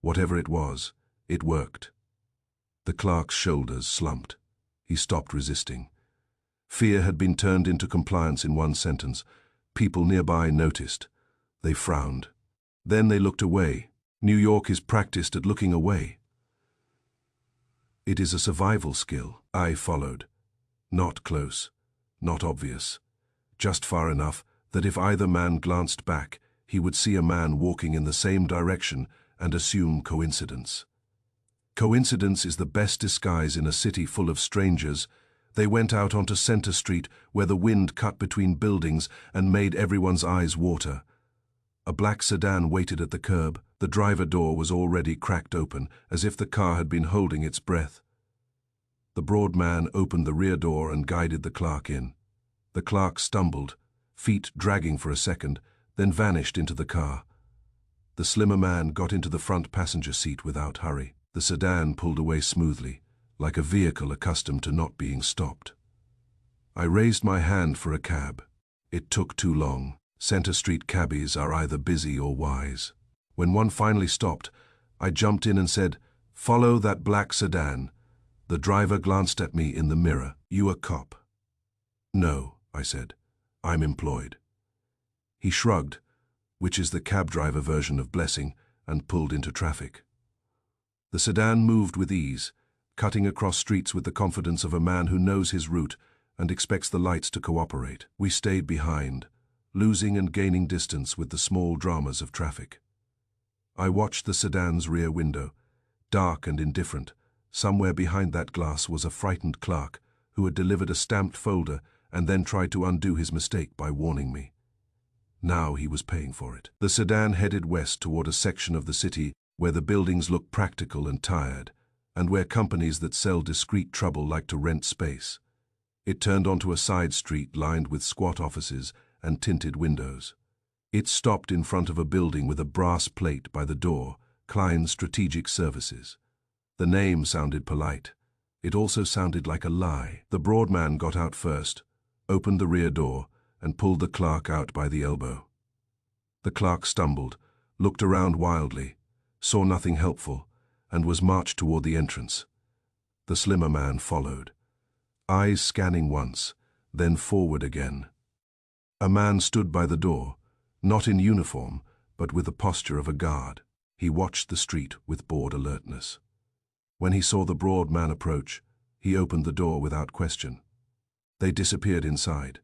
Whatever it was, it worked. The clerk's shoulders slumped. He stopped resisting. Fear had been turned into compliance in one sentence. People nearby noticed. They frowned. Then they looked away. New York is practiced at looking away. It is a survival skill. I followed. Not close, not obvious. Just far enough that if either man glanced back, he would see a man walking in the same direction and assume coincidence. Coincidence is the best disguise in a city full of strangers. They went out onto Center Street where the wind cut between buildings and made everyone's eyes water. A black sedan waited at the curb. The driver door was already cracked open, as if the car had been holding its breath. The broad man opened the rear door and guided the clerk in. The clerk stumbled, feet dragging for a second, then vanished into the car. The slimmer man got into the front passenger seat without hurry. The sedan pulled away smoothly, like a vehicle accustomed to not being stopped. I raised my hand for a cab. It took too long. Center Street cabbies are either busy or wise. When one finally stopped, I jumped in and said, "Follow that black sedan." The driver glanced at me in the mirror. "You a cop?" "No," I said. "I'm employed." He shrugged, which is the cab driver version of blessing, and pulled into traffic. The sedan moved with ease, cutting across streets with the confidence of a man who knows his route and expects the lights to cooperate. We stayed behind, losing and gaining distance with the small dramas of traffic. I watched the sedan's rear window, dark and indifferent. Somewhere behind that glass was a frightened clerk who had delivered a stamped folder and then tried to undo his mistake by warning me. Now he was paying for it. The sedan headed west toward a section of the city where the buildings look practical and tired, and where companies that sell discreet trouble like to rent space. It turned onto a side street lined with squat offices and tinted windows. It stopped in front of a building with a brass plate by the door, Klein's Strategic Services. The name sounded polite. It also sounded like a lie. The broad man got out first, opened the rear door, and pulled the clerk out by the elbow. The clerk stumbled, looked around wildly, saw nothing helpful, and was marched toward the entrance. The slimmer man followed, eyes scanning once, then forward again. A man stood by the door, not in uniform, but with the posture of a guard. He watched the street with bored alertness. When he saw the broad man approach, he opened the door without question. They disappeared inside.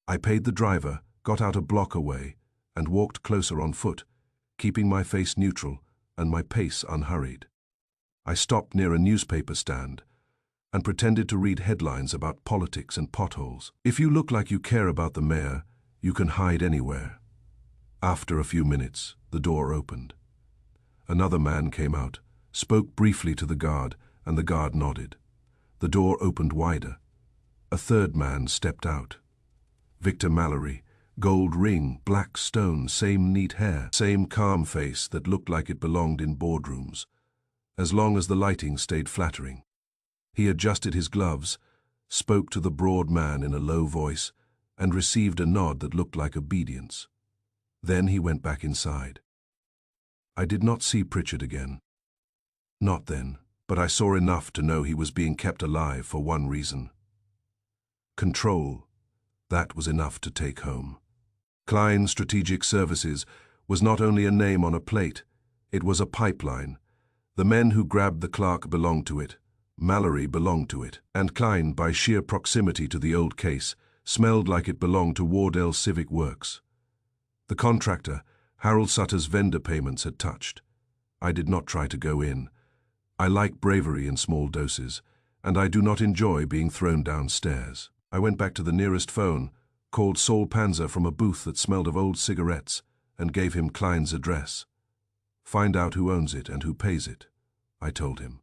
I paid the driver, got out a block away, and walked closer on foot, keeping my face neutral and my pace unhurried. I stopped near a newspaper stand and pretended to read headlines about politics and potholes. If you look like you care about the mayor, you can hide anywhere. After a few minutes, the door opened. Another man came out, spoke briefly to the guard, and the guard nodded. The door opened wider. A third man stepped out. Victor Mallory, gold ring, black stone, same neat hair, same calm face that looked like it belonged in boardrooms, as long as the lighting stayed flattering. He adjusted his gloves, spoke to the broad man in a low voice, and received a nod that looked like obedience. Then he went back inside. I did not see Pritchard again. Not then, but I saw enough to know he was being kept alive for one reason. Control. That was enough to take home. Klein's Strategic Services was not only a name on a plate, it was a pipeline. The men who grabbed the clerk belonged to it. Mallory belonged to it. And Klein, by sheer proximity to the old case, smelled like it belonged to Wardell Civic Works. The contractor, Harold Sutter's vendor payments had touched. I did not try to go in. I like bravery in small doses, and I do not enjoy being thrown downstairs. I went back to the nearest phone, called Saul Panzer from a booth that smelled of old cigarettes, and gave him Klein's address. Find out who owns it and who pays it, I told him.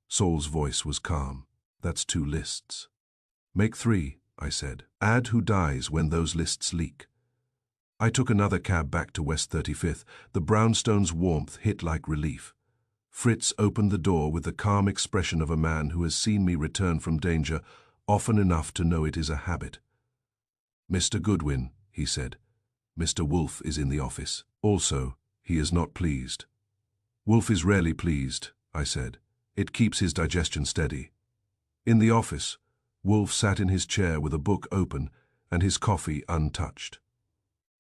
Saul's voice was calm. That's 2 lists. Make 3, I said. Add who dies when those lists leak. I took another cab back to West 35th. The brownstone's warmth hit like relief. Fritz opened the door with the calm expression of a man who has seen me return from danger often enough to know it is a habit. Mr. Goodwin, he said. Mr. Wolfe is in the office. Also, he is not pleased. Wolfe is rarely pleased, I said. It keeps his digestion steady. In the office, Wolfe sat in his chair with a book open and his coffee untouched.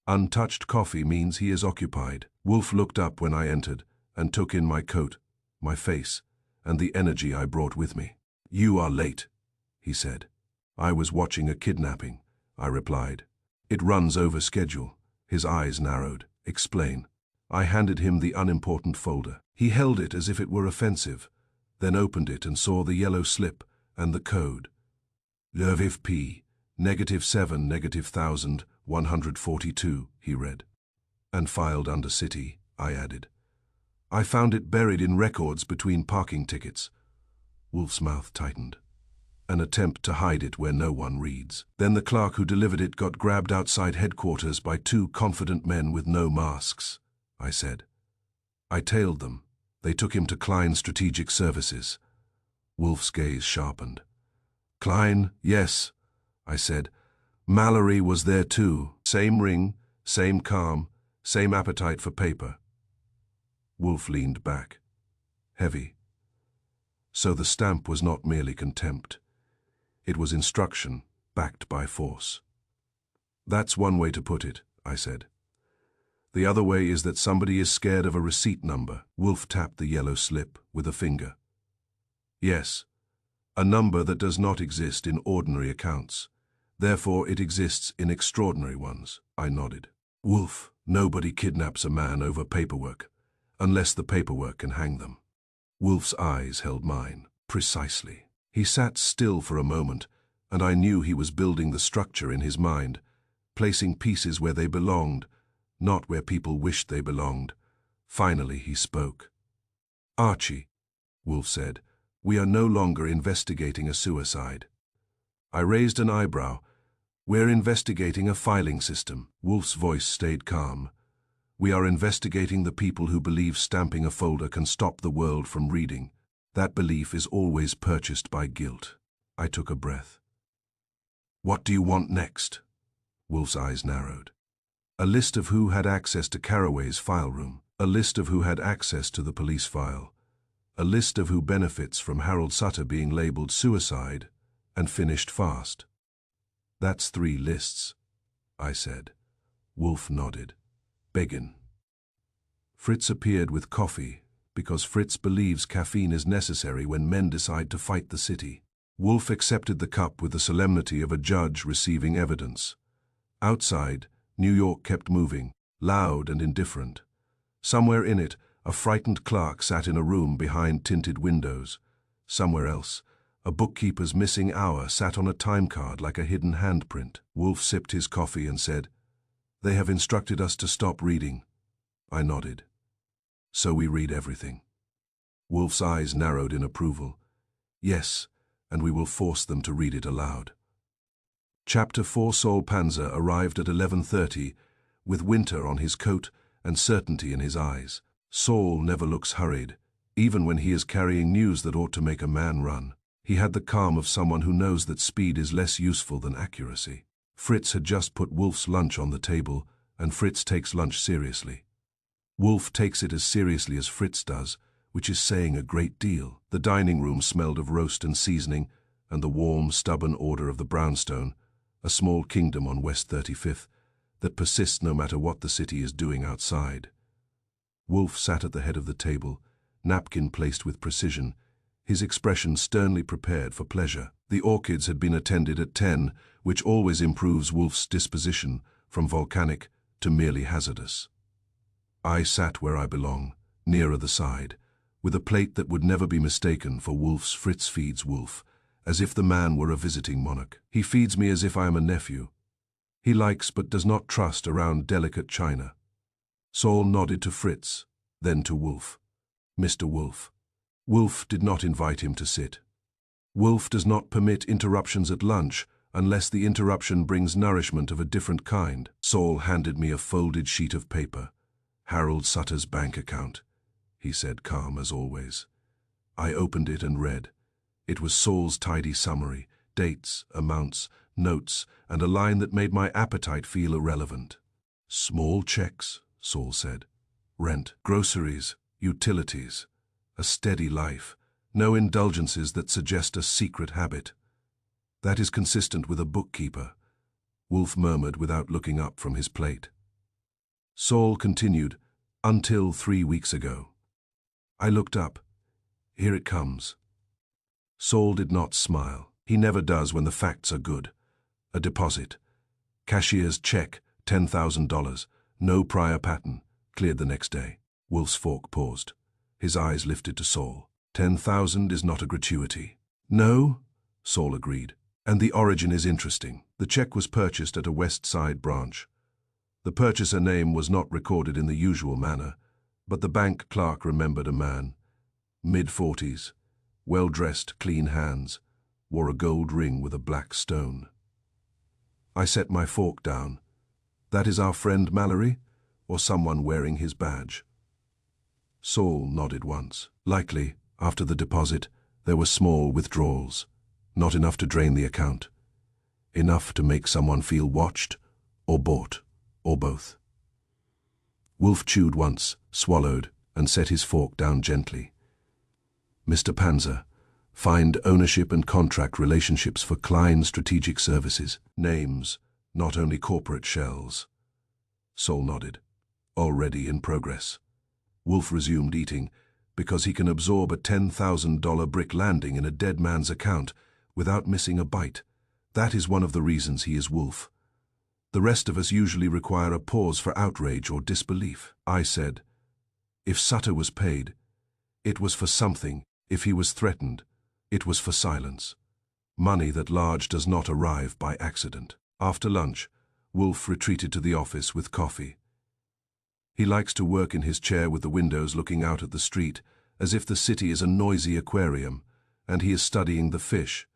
Untouched coffee means he is occupied. Wolfe looked up when I entered and took in my coat, my face, and the energy I brought with me. You are late, he said. I was watching a kidnapping, I replied. It runs over schedule. His eyes narrowed. Explain. I handed him the unimportant folder. He held it as if it were offensive, then opened it and saw the yellow slip and the code. Lviv P, -7, -1000, 142, he read. And filed under city, I added. I found it buried in records between parking tickets. Wolfe's mouth tightened. An attempt to hide it where no one reads. Then the clerk who delivered it got grabbed outside headquarters by 2 confident men with no masks, I said. I tailed them. They took him to Klein's Strategic Services. Wolfe's gaze sharpened. Klein, yes, I said. Mallory was there too. Same ring, same calm, same appetite for paper. Wolfe leaned back. Heavy. So the stamp was not merely contempt. It was instruction, backed by force. That's one way to put it, I said. The other way is that somebody is scared of a receipt number. Wolfe tapped the yellow slip with a finger. Yes, a number that does not exist in ordinary accounts. Therefore it exists in extraordinary ones. I nodded. Wolf, nobody kidnaps a man over paperwork, unless the paperwork can hang them. Wolf's eyes held mine. Precisely. He sat still for a moment, and I knew he was building the structure in his mind, placing pieces where they belonged, not where people wished they belonged. Finally he spoke. Archie, Wolf said, we are no longer investigating a suicide. I raised an eyebrow. We're investigating a filing system. Wolf's voice stayed calm. We are investigating the people who believe stamping a folder can stop the world from reading. That belief is always purchased by guilt. I took a breath. What do you want next? Wolf's eyes narrowed. A list of who had access to Carraway's file room. A list of who had access to the police file. A list of who benefits from Harold Sutter being labeled suicide and finished fast. That's 3 lists, I said. Wolf nodded. Begin. Fritz appeared with coffee, because Fritz believes caffeine is necessary when men decide to fight the city. Wolf accepted the cup with the solemnity of a judge receiving evidence. Outside, New York kept moving, loud and indifferent. Somewhere in it, a frightened clerk sat in a room behind tinted windows. Somewhere else, a bookkeeper's missing hour sat on a time card like a hidden handprint. Wolf sipped his coffee and said, "They have instructed us to stop reading." I nodded. "So we read everything." Wolf's eyes narrowed in approval. "Yes, and we will force them to read it aloud." Chapter 4. Saul Panzer arrived at 11:30, with winter on his coat and certainty in his eyes. Saul never looks hurried, even when he is carrying news that ought to make a man run. He had the calm of someone who knows that speed is less useful than accuracy. Fritz had just put Wolf's lunch on the table, and Fritz takes lunch seriously. Wolf takes it as seriously as Fritz does, which is saying a great deal. The dining room smelled of roast and seasoning, and the warm, stubborn order of the brownstone, a small kingdom on West 35th, that persists no matter what the city is doing outside. Wolf sat at the head of the table, napkin placed with precision, his expression sternly prepared for pleasure. The orchids had been attended at 10, which always improves Wolf's disposition from volcanic to merely hazardous. I sat where I belong, nearer the side, with a plate that would never be mistaken for Wolf's. Fritz feeds Wolf, as if the man were a visiting monarch. He feeds me as if I am a nephew. He likes but does not trust around delicate china. Saul nodded to Fritz, then to Wolf. "Mr. Wolf." Wolf did not invite him to sit. Wolf does not permit interruptions at lunch unless the interruption brings nourishment of a different kind. Saul handed me a folded sheet of paper. "Harold Sutter's bank account," he said, calm as always. I opened it and read. It was Saul's tidy summary, dates, amounts, notes, and a line that made my appetite feel irrelevant. "Small checks," Saul said. "Rent, groceries, utilities. A steady life. No indulgences that suggest a secret habit. That is consistent with a bookkeeper," Wolf murmured without looking up from his plate. Saul continued, "Until 3 weeks ago." I looked up. "Here it comes." Saul did not smile. He never does when the facts are good. A deposit. Cashier's check, $10,000. No prior pattern. Cleared the next day. Wolf's fork paused. His eyes lifted to Saul. 10,000 is not a gratuity." "No," Saul agreed. "And the origin is interesting. The check was purchased at a West Side branch. The purchaser name was not recorded in the usual manner, but the bank clerk remembered a man. Mid-40s, well-dressed, clean hands, wore a gold ring with a black stone." I set my fork down. "That is our friend Mallory, or someone wearing his badge?" Saul nodded once. "Likely, after the deposit, there were small withdrawals. Not enough to drain the account. Enough to make someone feel watched, or bought, or both." Wolf chewed once, swallowed, and set his fork down gently. "Mr. Panzer, find ownership and contract relationships for Klein Strategic Services. Names, not only corporate shells." Saul nodded. "Already in progress." Wolf resumed eating, because he can absorb a $10,000 brick landing in a dead man's account without missing a bite. That is one of the reasons he is Wolf. The rest of us usually require a pause for outrage or disbelief. I said, if Sutter was paid, it was for something. If he was threatened, it was for silence. Money that large does not arrive by accident. After lunch, Wolf retreated to the office with coffee. He likes to work in his chair with the windows looking out at the street, as if the city is a noisy aquarium, and he is studying the fish.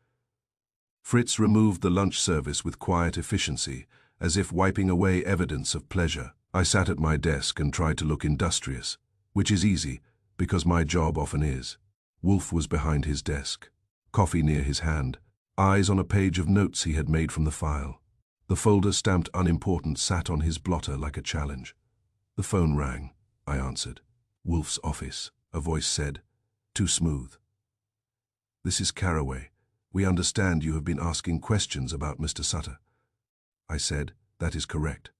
Fritz removed the lunch service with quiet efficiency, as if wiping away evidence of pleasure. I sat at my desk and tried to look industrious, which is easy, because my job often is. Wolf was behind his desk, coffee near his hand, eyes on a page of notes he had made from the file. The folder stamped unimportant sat on his blotter like a challenge. The phone rang. I answered. Wolf's office, a voice said, too smooth. This is Carraway. We understand you have been asking questions about Mr. Sutter. I said, that is correct.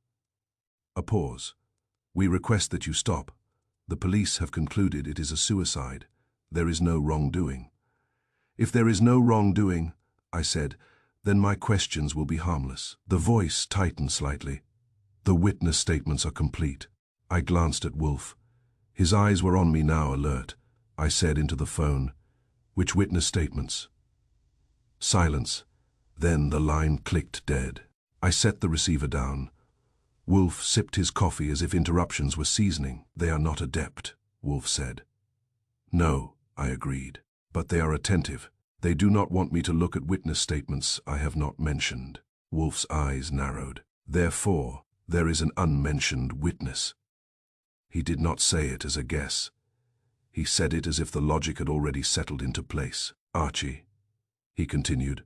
A pause. We request that you stop. The police have concluded it is a suicide. There is no wrongdoing. If there is no wrongdoing, I said, then my questions will be harmless. The voice tightened slightly. The witness statements are complete. I glanced at Wolf. His eyes were on me now, alert. I said into the phone, which witness statements? Silence. Then the line clicked dead. I set the receiver down. Wolf sipped his coffee as if interruptions were seasoning. They are not adept, Wolf said. No, I agreed, but they are attentive. They do not want me to look at witness statements I have not mentioned. Wolf's eyes narrowed. Therefore, there is an unmentioned witness. He did not say it as a guess. He said it as if the logic had already settled into place. Archie, he continued,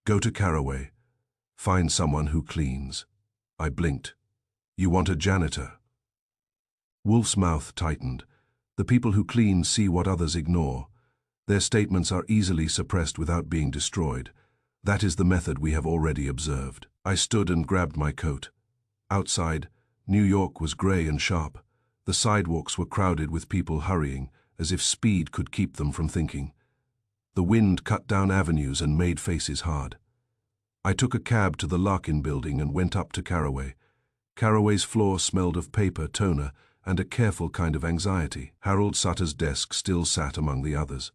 go to Carraway. Find someone who cleans. I blinked. You want a janitor? Wolf's mouth tightened. The people who clean see what others ignore. Their statements are easily suppressed without being destroyed. That is the method we have already observed. I stood and grabbed my coat. Outside, New York was gray and sharp. The sidewalks were crowded with people hurrying, as if speed could keep them from thinking. The wind cut down avenues and made faces hard. I took a cab to the Larkin building and went up to Carraway. Carraway's floor smelled of paper, toner, and a careful kind of anxiety. Harold Sutter's desk still sat among the others,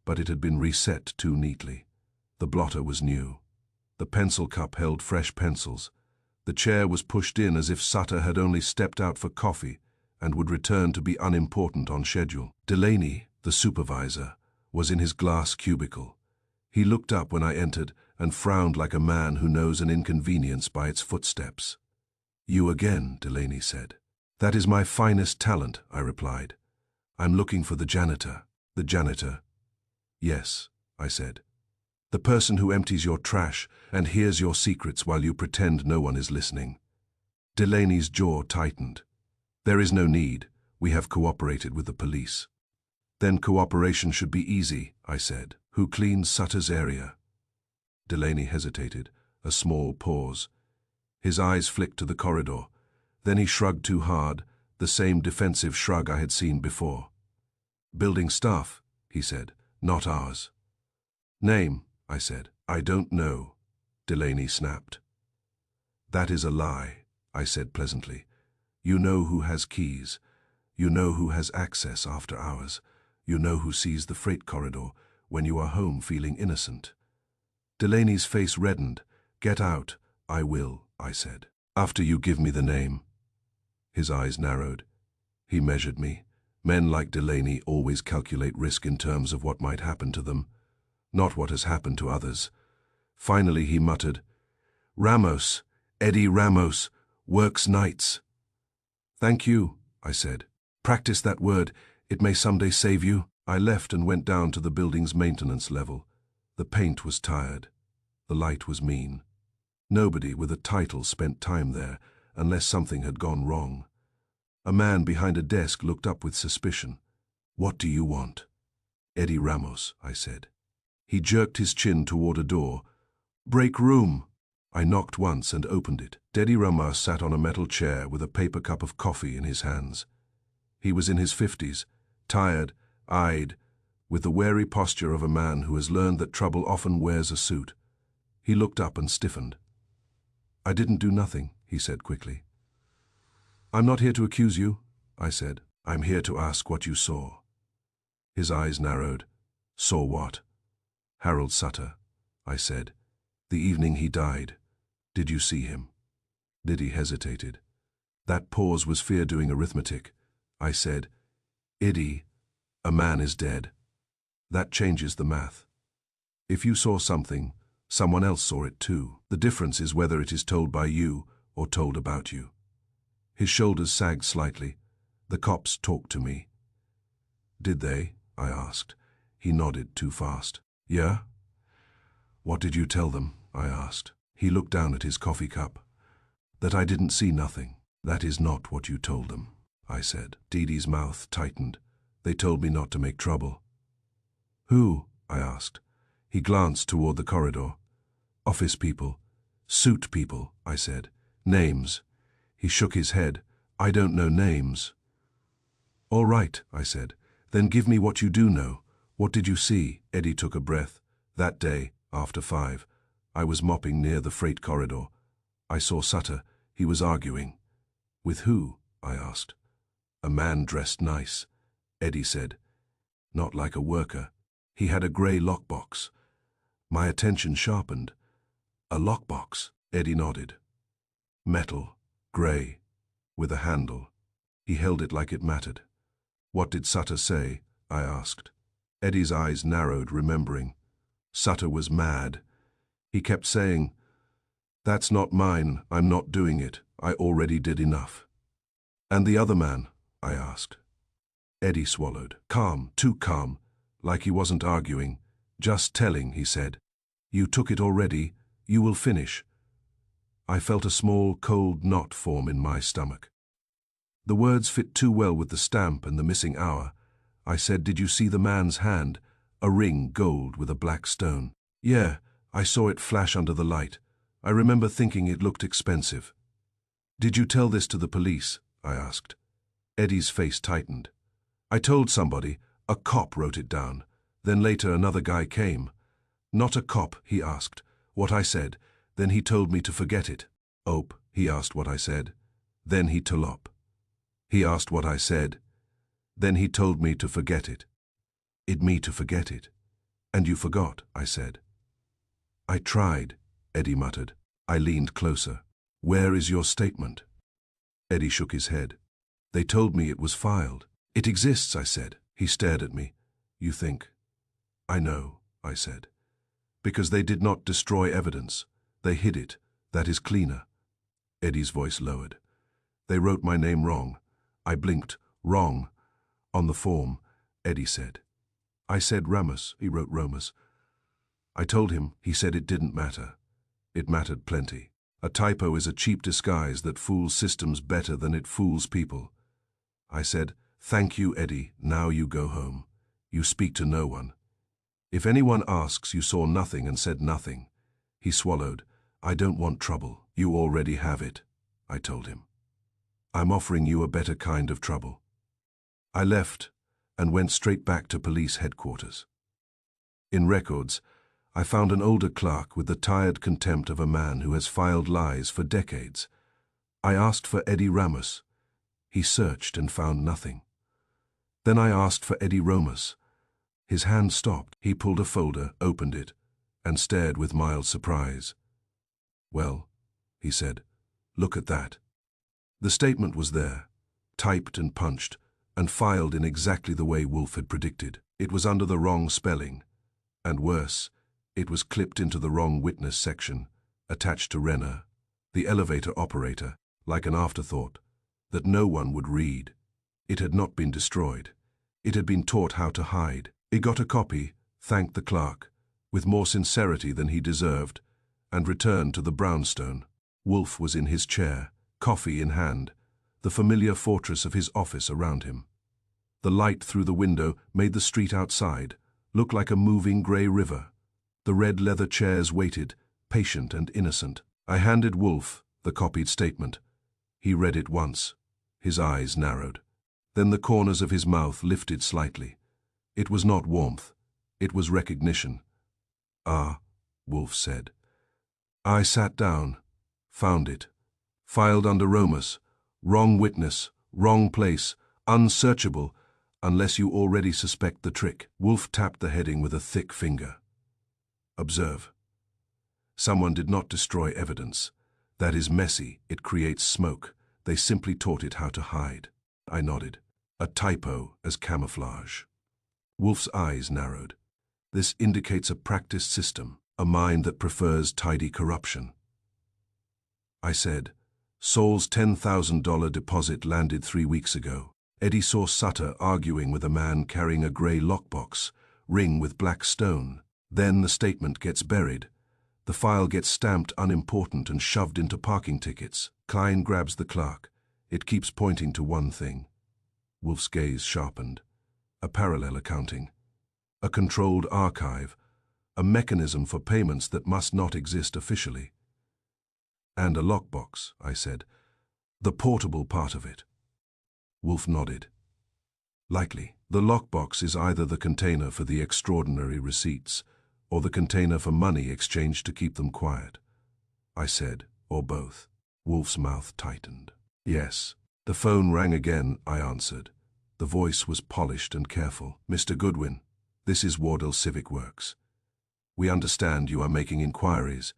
but it had been reset too neatly. The blotter was new. The pencil cup held fresh pencils. The chair was pushed in as if Sutter had only stepped out for coffee and would return to be unimportant on schedule. Delaney, the supervisor, was in his glass cubicle. He looked up when I entered and frowned like a man who knows an inconvenience by its footsteps. You again, Delaney said. That is my finest talent, I replied. I'm looking for the janitor. The janitor? Yes, I said. The person who empties your trash and hears your secrets while you pretend no one is listening. Delaney's jaw tightened. There is no need. We have cooperated with the police. Then cooperation should be easy, I said. Who cleans Sutter's area? Delaney hesitated, a small pause. His eyes flicked to the corridor. Then he shrugged too hard, the same defensive shrug I had seen before. Building staff, he said, not ours. Name, I said. I don't know, Delaney snapped. That is a lie, I said pleasantly. You know who has keys. You know who has access after hours. You know who sees the freight corridor when you are home feeling innocent. Delaney's face reddened. Get out. I will, I said. After you give me the name. His eyes narrowed. He measured me. Men like Delaney always calculate risk in terms of what might happen to them, not what has happened to others. Finally he muttered, Ramos, Eddie Ramos, works nights. Thank you, I said. Practice that word. It may someday save you. I left and went down to the building's maintenance level. The paint was tired. The light was mean. Nobody with a title spent time there unless something had gone wrong. A man behind a desk looked up with suspicion. What do you want? Eddie Ramos, I said. He jerked his chin toward a door. Break room. I knocked once and opened it. Eddie Ramos sat on a metal chair with a paper cup of coffee in his hands. He was in his 50s, tired, eyed, with the wary posture of a man who has learned that trouble often wears a suit. He looked up and stiffened. "I didn't do nothing," he said quickly. "I'm not here to accuse you," I said. "I'm here to ask what you saw." His eyes narrowed. "Saw what?" "Harold Sutter," I said. "The evening he died. Did you see him?" Diddy hesitated. That pause was fear doing arithmetic. I said, "Iddy, a man is dead. That changes the math. If you saw something, someone else saw it too. The difference is whether it is told by you or told about you." His shoulders sagged slightly. "The cops talked to me." "Did they?" I asked. He nodded too fast. "Yeah?" "What did you tell them?" I asked. He looked down at his coffee cup. "That I didn't see nothing." "That is not what you told them," I said. Dee Dee's mouth tightened. "They told me not to make trouble." "Who?" I asked. He glanced toward the corridor. "Office people. Suit people," I said. "Names." He shook his head. "I don't know names." "All right," I said. "Then give me what you do know. What did you see?" Eddie took a breath. "That day, after 5, I was mopping near the freight corridor. I saw Sutter. He was arguing." "With who?" I asked. "A man dressed nice," Eddie said. "Not like a worker. He had a grey lockbox." My attention sharpened. "A lockbox?" Eddie nodded. "Metal, grey, with a handle." He held it like it mattered. "What did Sutter say?" I asked. Eddie's eyes narrowed, remembering. "Sutter was mad. He kept saying, 'That's not mine, I'm not doing it, I already did enough.'" "And the other man?" I asked. Eddie swallowed. Calm, too calm, like he wasn't arguing. "Just telling," he said. "You took it already, you will finish." I felt a small, cold knot form in my stomach. The words fit too well with the stamp and the missing hour. I said, "Did you see the man's hand? A ring, gold, with a black stone." "Yeah, I saw it flash under the light. I remember thinking it looked expensive." "Did you tell this to the police?" I asked. Eddie's face tightened. "I told somebody. A cop wrote it down. Then later another guy came." "Not a cop," he asked. What I said. Then he told me to forget it. "Ope," he asked what I said. Then he tulop. He asked what I said. Then he told me to forget it. "Id me to forget it." "And you forgot," I said. "I tried," Eddie muttered. I leaned closer. "Where is your statement?" Eddie shook his head. "They told me it was filed." "It exists," I said. He stared at me. "You think?" "I know," I said. "Because they did not destroy evidence. They hid it. That is cleaner." Eddie's voice lowered. "They wrote my name wrong." I blinked. "Wrong." "On the form," Eddie said. I said Ramos. He wrote Romas. I told him. He said it didn't matter. It mattered plenty. A typo is a cheap disguise that fools systems better than it fools people. I said, "Thank you, Eddie. Now you go home. You speak to no one. If anyone asks, you saw nothing and said nothing." He swallowed. "I don't want trouble. You already have it," I told him. "I'm offering you a better kind of trouble." I left and went straight back to police headquarters. In records, I found an older clerk with the tired contempt of a man who has filed lies for decades. I asked for Eddie Ramos. He searched and found nothing. Then I asked for Eddie Romas. His hand stopped. He pulled a folder, opened it, and stared with mild surprise. "Well," he said, "look at that." The statement was there, typed and punched, and filed in exactly the way Wolf had predicted. It was under the wrong spelling, and worse, it was clipped into the wrong witness section, attached to Renner, the elevator operator, like an afterthought, that no one would read. It had not been destroyed. It had been taught how to hide. He got a copy, thanked the clerk, with more sincerity than he deserved, and returned to the brownstone. Wolf was in his chair, coffee in hand, the familiar fortress of his office around him. The light through the window made the street outside look like a moving grey river. The red leather chairs waited, patient and innocent. I handed Wolf the copied statement. He read it once. His eyes narrowed. Then the corners of his mouth lifted slightly. It was not warmth. It was recognition. "Ah," Wolf said. I sat down, found it. Filed under Romus. Wrong witness, wrong place, unsearchable, unless you already suspect the trick. Wolf tapped the heading with a thick finger. "Observe. Someone did not destroy evidence. That is messy, it creates smoke. They simply taught it how to hide." I nodded. "A typo as camouflage." Wolf's eyes narrowed. "This indicates a practiced system, a mind that prefers tidy corruption." I said, "Saul's $10,000 deposit landed 3 weeks ago. Eddie saw Sutter arguing with a man carrying a grey lockbox, ring with black stone. Then the statement gets buried. The file gets stamped unimportant and shoved into parking tickets." Klein grabs the clerk. "It keeps pointing to one thing." Wolf's gaze sharpened. "A parallel accounting. A controlled archive. A mechanism for payments that must not exist officially." "And a lockbox," I said. "The portable part of it." Wolf nodded. "Likely. The lockbox is either the container for the extraordinary receipts, or the container for money exchanged to keep them quiet." I said, "Or both." Wolf's mouth tightened. "Yes." The phone rang again, I answered. The voice was polished and careful. "Mr. Goodwin, this is Wardell Civic Works. We understand you are making inquiries.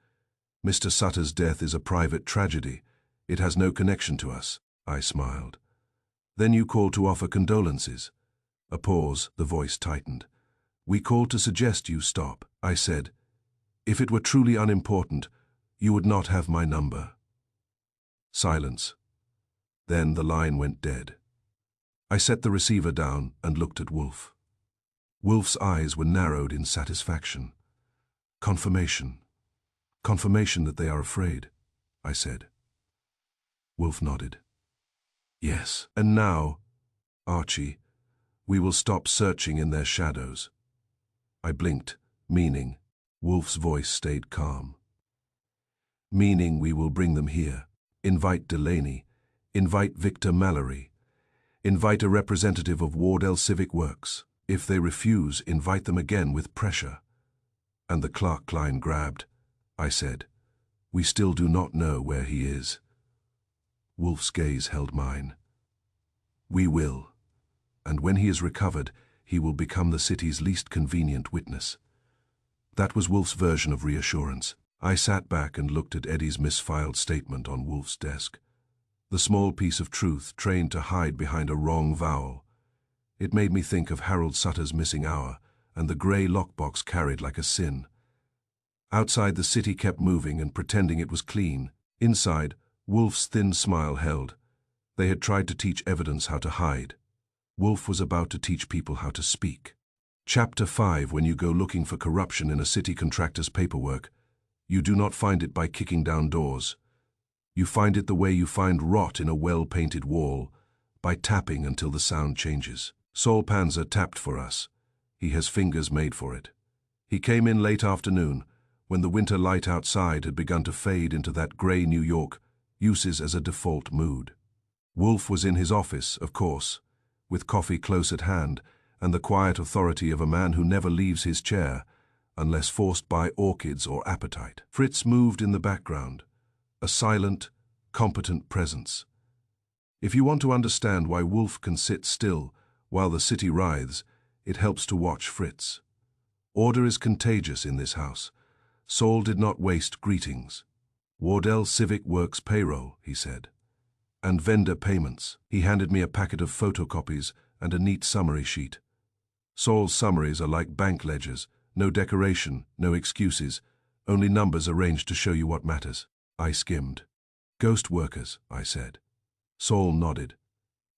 Mr. Sutter's death is a private tragedy. It has no connection to us." I smiled. "Then you called to offer condolences." A pause, the voice tightened. "We called to suggest you stop." I said, "If it were truly unimportant, you would not have my number." Silence. Then the line went dead. I set the receiver down and looked at Wolf. Wolf's eyes were narrowed in satisfaction. "Confirmation. Confirmation that they are afraid," I said. Wolf nodded. "Yes. And now, Archie, we will stop searching in their shadows." I blinked, meaning. Wolf's voice stayed calm. "Meaning we will bring them here. Invite Delaney. Invite Victor Mallory. Invite a representative of Wardell Civic Works. If they refuse, invite them again with pressure." "And the clerk Klein grabbed," I said. "We still do not know where he is." Wolf's gaze held mine. "We will. And when he is recovered, he will become the city's least convenient witness." That was Wolf's version of reassurance. I sat back and looked at Eddie's misfiled statement on Wolf's desk. The small piece of truth trained to hide behind a wrong vowel. It made me think of Harold Sutter's missing hour and the grey lockbox carried like a sin. Outside, the city kept moving and pretending it was clean. Inside, Wolf's thin smile held. They had tried to teach evidence how to hide. Wolf was about to teach people how to speak. Chapter 5. When you go looking for corruption in a city contractor's paperwork, you do not find it by kicking down doors. You find it the way you find rot in a well-painted wall, by tapping until the sound changes. Saul Panzer tapped for us. He has fingers made for it. He came in late afternoon, when the winter light outside had begun to fade into that grey New York, uses as a default mood. Wolf was in his office, of course, with coffee close at hand and the quiet authority of a man who never leaves his chair, unless forced by orchids or appetite. Fritz moved in the background, a silent, competent presence. If you want to understand why Wolf can sit still while the city writhes, it helps to watch Fritz. Order is contagious in this house. Saul did not waste greetings. "Wardell Civic Works payroll," he said. "And vendor payments." He handed me a packet of photocopies and a neat summary sheet. Saul's summaries are like bank ledgers, no decoration, no excuses, only numbers arranged to show you what matters. I skimmed. "Ghost workers," I said. Saul nodded.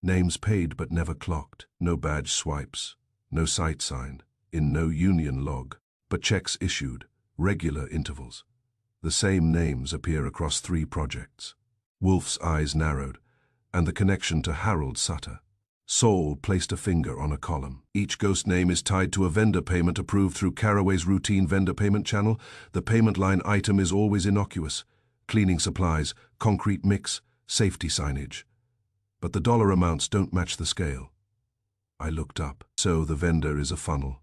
"Names paid but never clocked. No badge swipes. No site signed. In no union log. But checks issued. Regular intervals. The same names appear across 3 projects." Wolf's eyes narrowed, and the connection to Harold Sutter. Saul placed a finger on a column. "Each ghost name is tied to a vendor payment approved through Caraway's routine vendor payment channel. The payment line item is always innocuous. Cleaning supplies, concrete mix, safety signage. But the dollar amounts don't match the scale." I looked up. So the vendor is a funnel,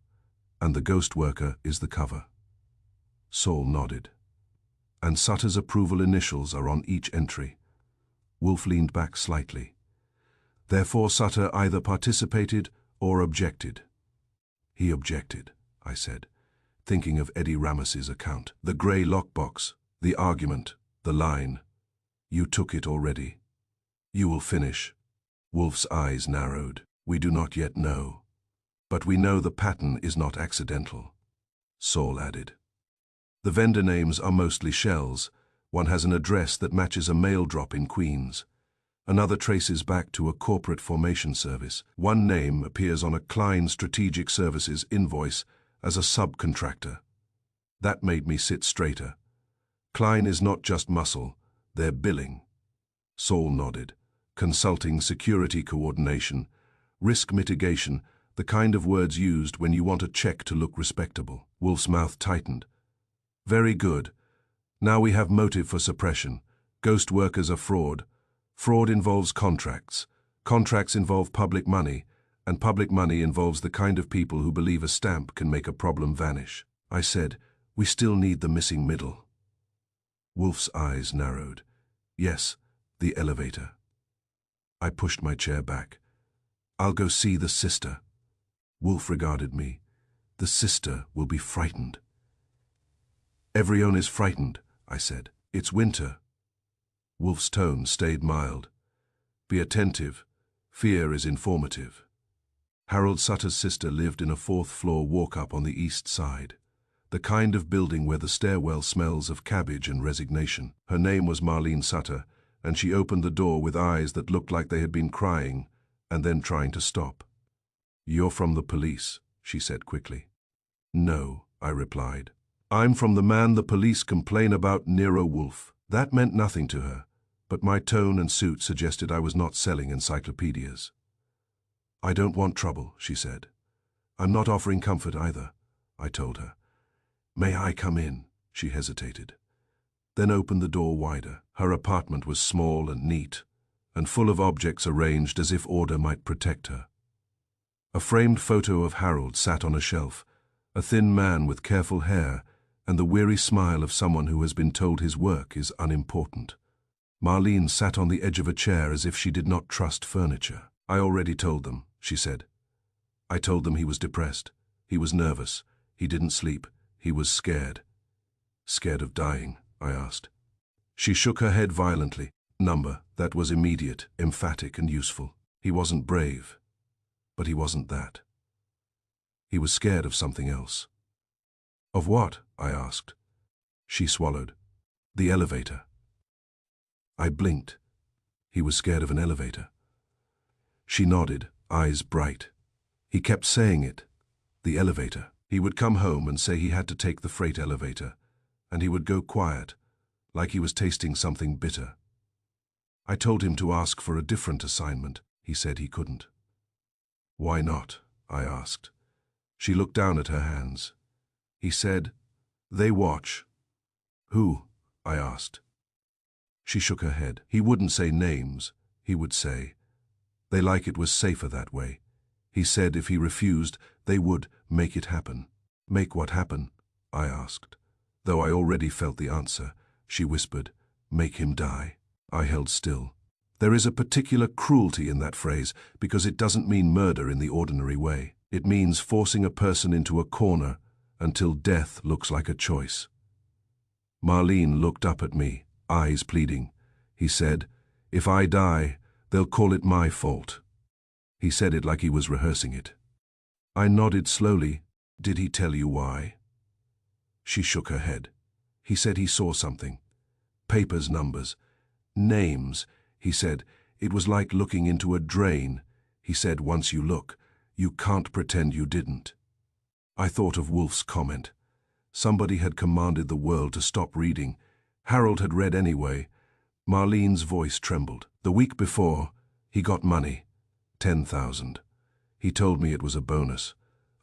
and the ghost worker is the cover. Saul nodded. And Sutter's approval initials are on each entry. Wolf leaned back slightly. Therefore Sutter either participated or objected. He objected, I said, thinking of Eddie Ramos's account. The grey lockbox, the argument, the line. You took it already. You will finish. Wolf's eyes narrowed. We do not yet know. But we know the pattern is not accidental. Saul added. The vendor names are mostly shells. One has an address that matches a mail drop in Queens. Another traces back to a corporate formation service. One name appears on a Klein Strategic Services invoice as a subcontractor. That made me sit straighter. Klein is not just muscle, they're billing. Saul nodded. Consulting, security coordination, risk mitigation, the kind of words used when you want a check to look respectable. Wolf's mouth tightened. Very good. Now we have motive for suppression. Ghost workers are fraud. Fraud involves contracts. Contracts involve public money, and public money involves the kind of people who believe a stamp can make a problem vanish. I said, we still need the missing middle. Wolf's eyes narrowed. Yes, the elevator. I pushed my chair back. I'll go see the sister. Wolf regarded me. The sister will be frightened. Everyone is frightened, I said. It's winter. Wolf's tone stayed mild. Be attentive. Fear is informative. Harold Sutter's sister lived in a fourth-floor walk-up on the east side, the kind of building where the stairwell smells of cabbage and resignation. Her name was Marlene Sutter, and she opened the door with eyes that looked like they had been crying and then trying to stop. You're from the police, she said quickly. No, I replied. I'm from the man the police complain about, Nero Wolfe. That meant nothing to her, but my tone and suit suggested I was not selling encyclopedias. I don't want trouble, she said. I'm not offering comfort either, I told her. May I come in? She hesitated. Then opened the door wider. Her apartment was small and neat, and full of objects arranged as if order might protect her. A framed photo of Harold sat on a shelf, a thin man with careful hair and the weary smile of someone who has been told his work is unimportant. Marlene sat on the edge of a chair as if she did not trust furniture. I already told them, she said. I told them he was depressed. He was nervous. He didn't sleep. He was scared. Scared of dying, I asked. She shook her head violently. Number, that was immediate, emphatic and useful. He wasn't brave, but he wasn't that. He was scared of something else. Of what? I asked. She swallowed. The elevator. I blinked. He was scared of an elevator. She nodded, eyes bright. He kept saying it. The elevator. He would come home and say he had to take the freight elevator, and he would go quiet, like he was tasting something bitter. I told him to ask for a different assignment. He said he couldn't. Why not? I asked. She looked down at her hands. He said, they watch. Who? I asked. She shook her head. He wouldn't say names. He would say, they like it was safer that way. He said if he refused, they would make it happen. Make what happen? I asked. Though I already felt the answer, she whispered, make him die. I held still. There is a particular cruelty in that phrase because it doesn't mean murder in the ordinary way. It means forcing a person into a corner until death looks like a choice. Marlene looked up at me, eyes pleading. He said, if I die, they'll call it my fault. He said it like he was rehearsing it. I nodded slowly. Did he tell you why? She shook her head. He said he saw something. Papers, numbers, names. He said, it was like looking into a drain. He said, once you look, you can't pretend you didn't. I thought of Wolf's comment. Somebody had commanded the world to stop reading. Harold had read anyway. Marlene's voice trembled. The week before, he got money. 10,000. He told me it was a bonus.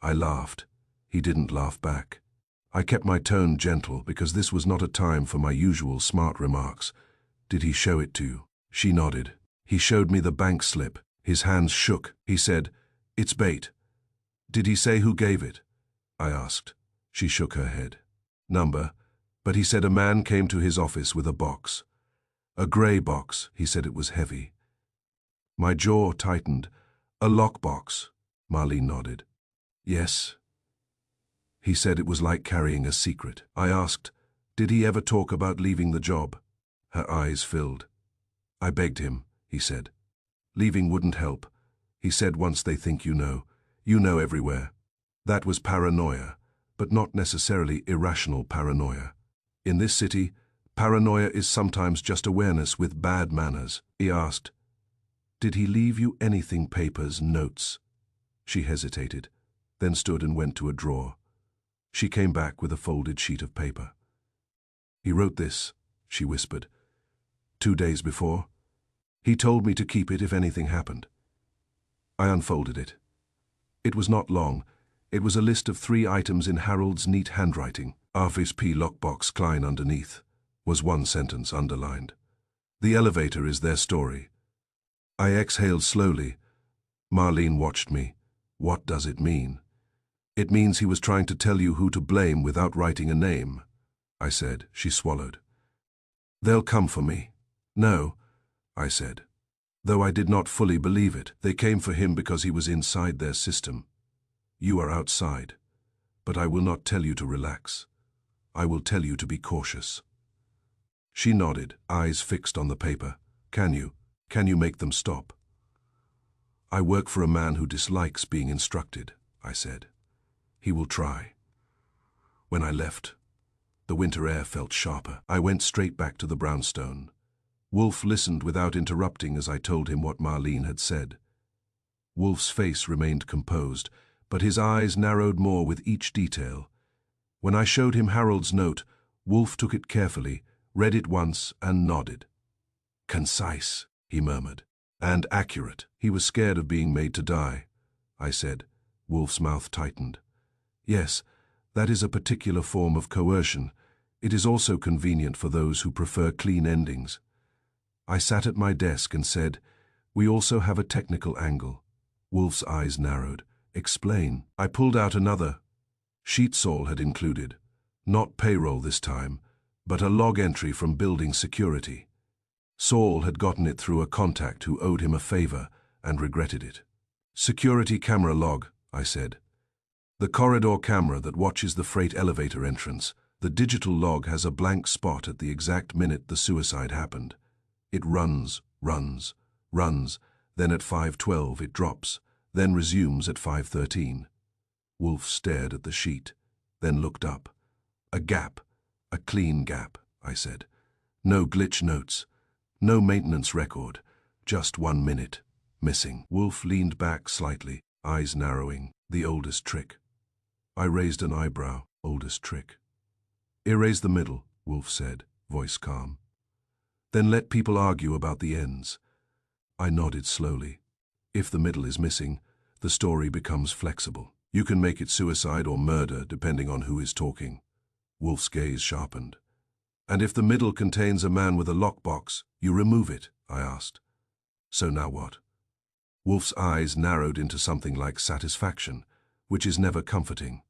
I laughed. He didn't laugh back. I kept my tone gentle because this was not a time for my usual smart remarks. Did he show it to you? She nodded. He showed me the bank slip. His hands shook. He said, It's bait. Did he say who gave it? I asked. She shook her head. Number, but he said a man came to his office with a box. A grey box, he said it was heavy. My jaw tightened. A lockbox. Marlene nodded. Yes. He said it was like carrying a secret. I asked, did he ever talk about leaving the job? Her eyes filled. I begged him, he said. Leaving wouldn't help. He said once they think you know everywhere. That was paranoia, but not necessarily irrational paranoia. In this city, paranoia is sometimes just awareness with bad manners. He asked, did he leave you anything, papers, notes? She hesitated, then stood and went to a drawer. She came back with a folded sheet of paper. He wrote this, she whispered. 2 days before. He told me to keep it if anything happened. I unfolded it. It was not long. It was a list of 3 items in Harold's neat handwriting. Arvis P. Lockbox Klein underneath was 1 sentence underlined. The elevator is their story. I exhaled slowly. Marlene watched me. What does it mean? It means he was trying to tell you who to blame without writing a name, I said. She swallowed. They'll come for me. No, I said. Though I did not fully believe it, they came for him because he was inside their system. You are outside, but I will not tell you to relax. I will tell you to be cautious. She nodded, eyes fixed on the paper. Can you make them stop? I work for a man who dislikes being instructed, I said. He will try. When I left, the winter air felt sharper. I went straight back to the brownstone. Wolf listened without interrupting as I told him what Marlene had said. Wolf's face remained composed, but his eyes narrowed more with each detail. When I showed him Harold's note, Wolf took it carefully, read it once, and nodded. Concise, he murmured, and accurate. He was scared of being made to die, I said. Wolf's mouth tightened. Yes, that is a particular form of coercion. It is also convenient for those who prefer clean endings. I sat at my desk and said, we also have a technical angle. Wolf's eyes narrowed. Explain. I pulled out another sheet Saul had included. Not payroll this time, but a log entry from building security. Saul had gotten it through a contact who owed him a favor and regretted it. Security camera log, I said. The corridor camera that watches the freight elevator entrance. The digital log has a blank spot at the exact minute the suicide happened. It runs, then at 5:12 it drops, then resumes at 5:13. Wolf stared at the sheet, then looked up. A gap, a clean gap, I said. No glitch notes, no maintenance record, just 1 minute, missing. Wolf leaned back slightly, eyes narrowing. The oldest trick. I raised an eyebrow. Oldest trick. Erase the middle, Wolf said, voice calm. Then let people argue about the ends. I nodded slowly. If the middle is missing, the story becomes flexible. You can make it suicide or murder depending on who is talking. Wolf's gaze sharpened. And if the middle contains a man with a lockbox, you remove it, I asked. So now what? Wolf's eyes narrowed into something like satisfaction, which is never comforting.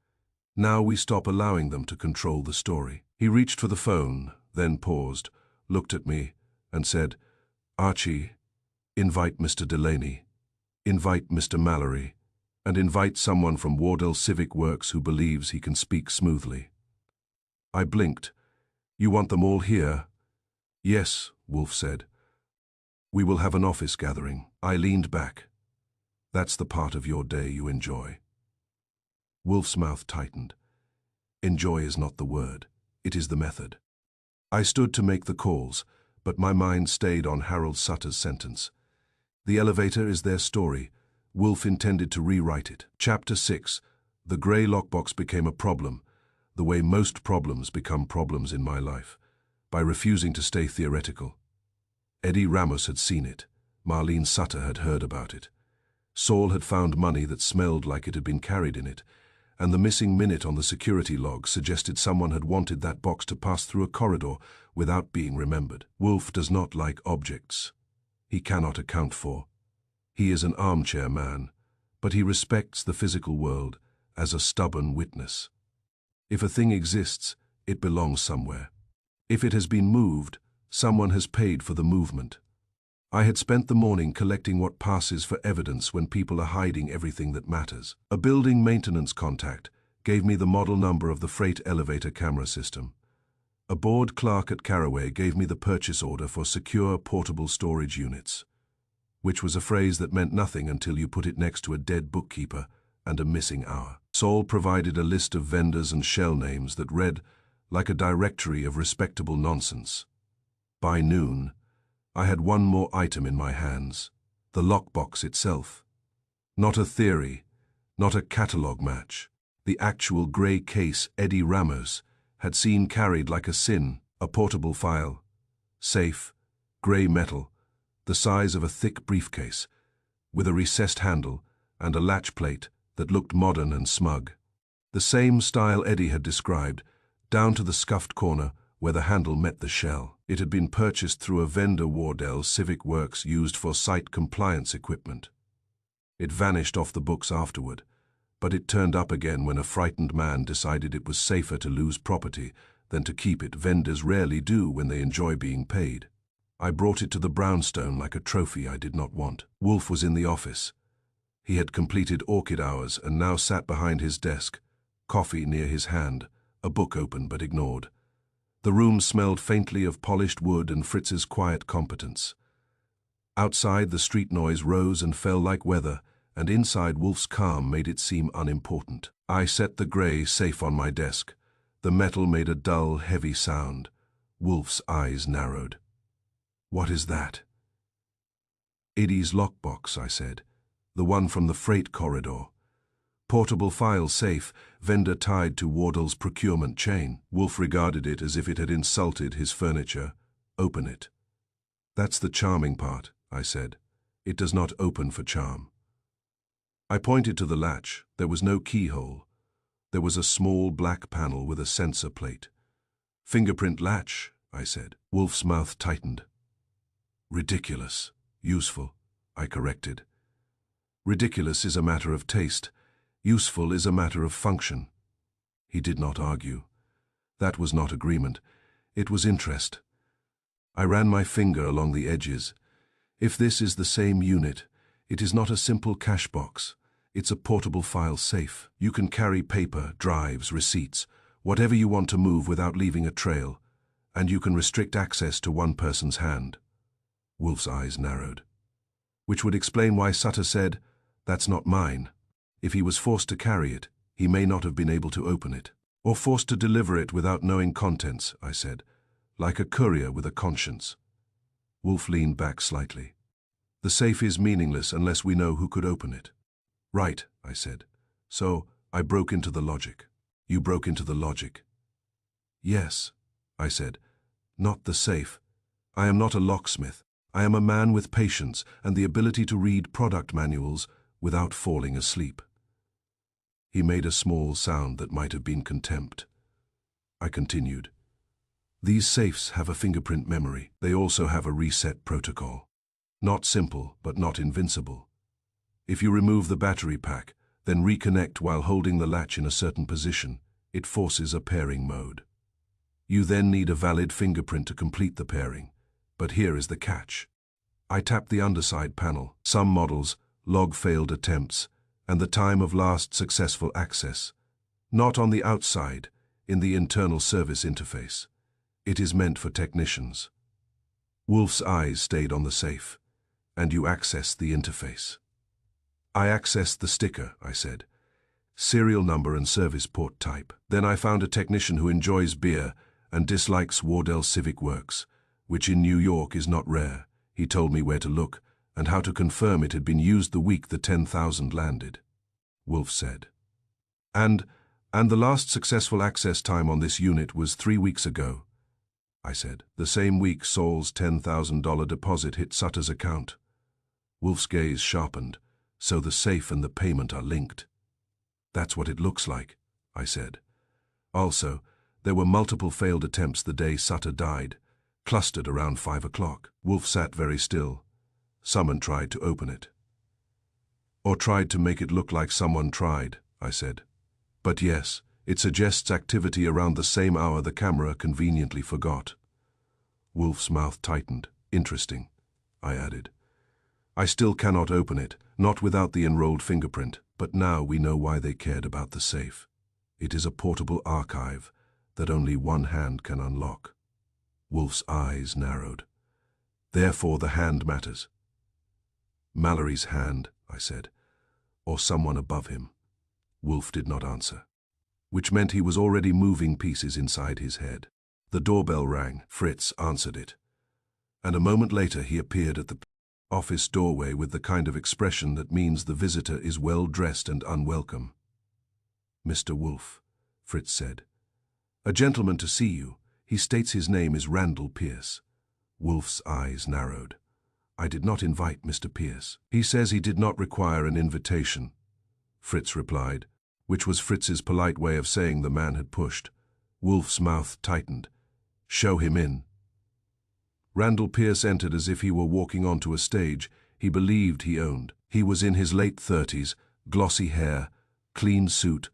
Now we stop allowing them to control the story. He reached for the phone, then paused, looked at me, and said, Archie, invite Mr. Delaney, invite Mr. Mallory, and invite someone from Wardell Civic Works who believes he can speak smoothly. I blinked. You want them all here? Yes, Wolf said. We will have an office gathering. I leaned back. That's the part of your day you enjoy. Wolf's mouth tightened. Enjoy is not the word, it is the method. I stood to make the calls, but my mind stayed on Harold Sutter's sentence. The elevator is their story. Wolf intended to rewrite it. Chapter 6. The grey lockbox became a problem, the way most problems become problems in my life, by refusing to stay theoretical. Eddie Ramos had seen it. Marlene Sutter had heard about it. Saul had found money that smelled like it had been carried in it, and the missing minute on the security log suggested someone had wanted that box to pass through a corridor without being remembered. Wolf does not like objects. He cannot account for. He is an armchair man, but he respects the physical world as a stubborn witness. If a thing exists, it belongs somewhere. If it has been moved, someone has paid for the movement. I had spent the morning collecting what passes for evidence when people are hiding everything that matters. A building maintenance contact gave me the model number of the freight elevator camera system. A bored clerk at Caraway gave me the purchase order for secure portable storage units, which was a phrase that meant nothing until you put it next to a dead bookkeeper and a missing hour. Saul provided a list of vendors and shell names that read like a directory of respectable nonsense. By noon, I had one more item in my hands, the lockbox itself. Not a theory, not a catalogue match. The actual grey case Eddie Ramos had seen carried like a sin, a portable file, safe, grey metal, the size of a thick briefcase, with a recessed handle and a latch plate that looked modern and smug. The same style Eddie had described, down to the scuffed corner where the handle met the shell. It had been purchased through a vendor Wardell Civic Works used for site compliance equipment. It vanished off the books afterward, but it turned up again when a frightened man decided it was safer to lose property than to keep it. Vendors rarely do when they enjoy being paid. I brought it to the brownstone like a trophy I did not want. Wolf was in the office. He had completed orchid hours and now sat behind his desk, coffee near his hand, a book open but ignored. The room smelled faintly of polished wood and Fritz's quiet competence. Outside, the street noise rose and fell like weather, and inside, Wolf's calm made it seem unimportant. I set the grey safe on my desk. The metal made a dull, heavy sound. Wolf's eyes narrowed. "What is that?" "Eddie's lockbox," I said. "The one from the freight corridor. Portable file safe, vendor tied to Wardell's procurement chain." Wolf regarded it as if it had insulted his furniture. "Open it." "That's the charming part," I said. "It does not open for charm." I pointed to the latch. There was no keyhole. There was a small black panel with a sensor plate. "Fingerprint latch," I said. Wolf's mouth tightened. "Ridiculous. Useful," I corrected. "Ridiculous is a matter of taste. Useful is a matter of function." He did not argue. That was not agreement. It was interest. I ran my finger along the edges. If this is the same unit, it is not a simple cash box. It's a portable file safe. You can carry paper, drives, receipts, whatever you want to move without leaving a trail, and you can restrict access to one person's hand. Wolf's eyes narrowed. Which would explain why Sutter said, "That's not mine." If he was forced to carry it, he may not have been able to open it. "Or forced to deliver it without knowing contents," I said, "like a courier with a conscience." Wolf leaned back slightly. "The safe is meaningless unless we know who could open it." "Right," I said. "So, I broke into the logic." "You broke into the logic?" "Yes," I said. "Not the safe. I am not a locksmith. I am a man with patience and the ability to read product manuals without falling asleep." He made a small sound that might have been contempt. I continued. "These safes have a fingerprint memory. They also have a reset protocol. Not simple, but not invincible. If you remove the battery pack, then reconnect while holding the latch in a certain position, it forces a pairing mode. You then need a valid fingerprint to complete the pairing. But here is the catch." I tapped the underside panel. Some models log failed attempts and the time of last successful access. Not on the outside, in the internal service interface. It is meant for technicians. Wolf's eyes stayed on the safe. "And you accessed the interface." "I accessed the sticker," I said. "Serial number and service port type. Then I found a technician who enjoys beer and dislikes Wardell Civic Works, which in New York is not rare. He told me where to look and how to confirm it had been used the week the 10,000 landed." Wolf said. And the last successful access time on this unit was 3 weeks ago," I said. "The same week Saul's $10,000 deposit hit Sutter's account." Wolf's gaze sharpened. "So the safe and the payment are linked." "That's what it looks like," I said. "Also, there were multiple failed attempts the day Sutter died, clustered around 5 o'clock. Wolf sat very still. Someone tried to open it. Or tried to make it look like someone tried, I said. But yes, it suggests activity around the same hour the camera conveniently forgot. Wolf's mouth tightened. Interesting, I added. I still cannot open it, not without the enrolled fingerprint, but now we know why they cared about the safe. It is a portable archive that only one hand can unlock. Wolf's eyes narrowed. Therefore the hand matters. Mallory's hand, I said, or someone above him. Wolf did not answer, which meant he was already moving pieces inside his head. The doorbell rang. Fritz answered it, and a moment later he appeared at the office doorway with the kind of expression that means the visitor is well-dressed and unwelcome. Mr. Wolf, Fritz said. A gentleman to see you. He states his name is Randall Pierce. Wolf's eyes narrowed. I did not invite Mr. Pierce. He says he did not require an invitation, Fritz replied, which was Fritz's polite way of saying the man had pushed. Wolf's mouth tightened. Show him in. Randall Pierce entered as if he were walking onto a stage he believed he owned. He was in his late 30s, glossy hair, clean suit,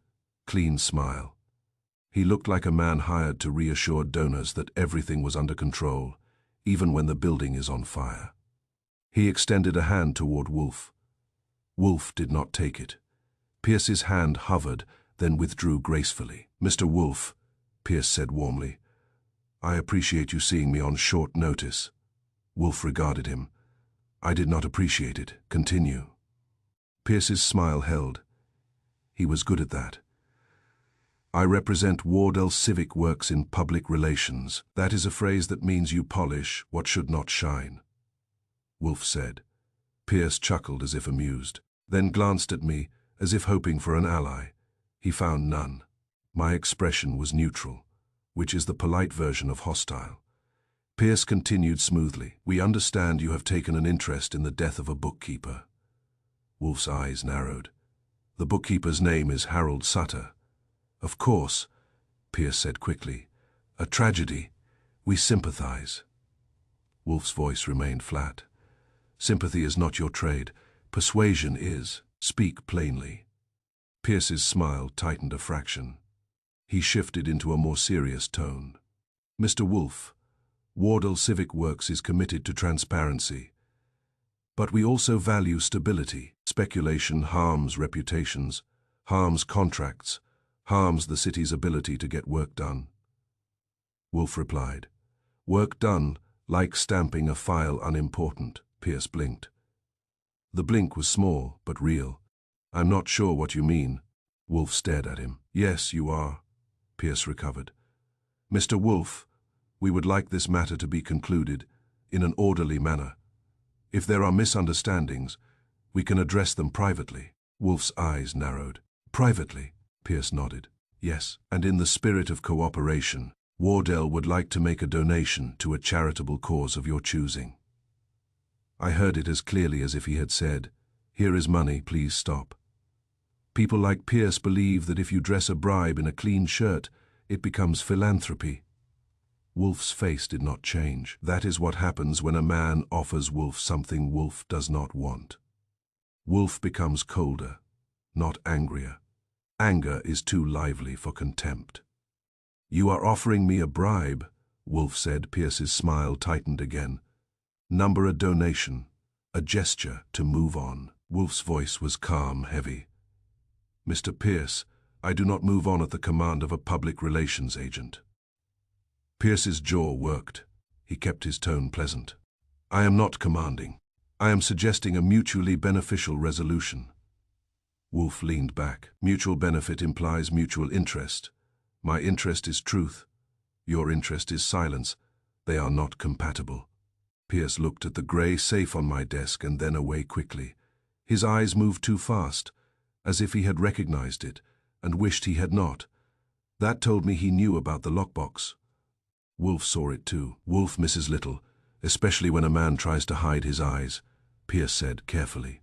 clean smile. He looked like a man hired to reassure donors that everything was under control, even when the building is on fire. He extended a hand toward Wolf. Wolf did not take it. Pierce's hand hovered, then withdrew gracefully. Mr. Wolf, Pierce said warmly, I appreciate you seeing me on short notice. Wolf regarded him. I did not appreciate it. Continue. Pierce's smile held. He was good at that. I represent Wardell Civic Works in public relations. That is a phrase that means you polish what should not shine. Wolf said. Pierce chuckled as if amused, then glanced at me as if hoping for an ally. He found none. My expression was neutral, which is the polite version of hostile. Pierce continued smoothly. We understand you have taken an interest in the death of a bookkeeper. Wolf's eyes narrowed. The bookkeeper's name is Harold Sutter. Of course, Pierce said quickly. A tragedy. We sympathize. Wolf's voice remained flat. Sympathy is not your trade. Persuasion is. Speak plainly. Pierce's smile tightened a fraction. He shifted into a more serious tone. Mr. Wolf, Wardell Civic Works is committed to transparency. But we also value stability. Speculation harms reputations, harms contracts, harms the city's ability to get work done. Wolf replied. Work done, like stamping a file unimportant. Pierce blinked. The blink was small, but real. I'm not sure what you mean. Wolf stared at him. Yes, you are. Pierce recovered. Mr. Wolf, we would like this matter to be concluded in an orderly manner. If there are misunderstandings, we can address them privately. Wolf's eyes narrowed. Privately? Pierce nodded. Yes, and in the spirit of cooperation, Wardell would like to make a donation to a charitable cause of your choosing. I heard it as clearly as if he had said, Here is money, please stop. People like Pierce believe that if you dress a bribe in a clean shirt, it becomes philanthropy. Wolf's face did not change. That is what happens when a man offers Wolf something Wolf does not want. Wolf becomes colder, not angrier. Anger is too lively for contempt. You are offering me a bribe, Wolf said. Pierce's smile tightened again. Number a donation, a gesture to move on. Wolf's voice was calm, heavy. Mr. Pierce, I do not move on at the command of a public relations agent. Pierce's jaw worked. He kept his tone pleasant. I am not commanding. I am suggesting a mutually beneficial resolution. Wolf leaned back. Mutual benefit implies mutual interest. My interest is truth. Your interest is silence. They are not compatible. Pierce looked at the grey safe on my desk and then away quickly. His eyes moved too fast, as if he had recognized it, and wished he had not. That told me he knew about the lockbox. Wolf saw it too. Wolf misses little, especially when a man tries to hide his eyes, Pierce said carefully.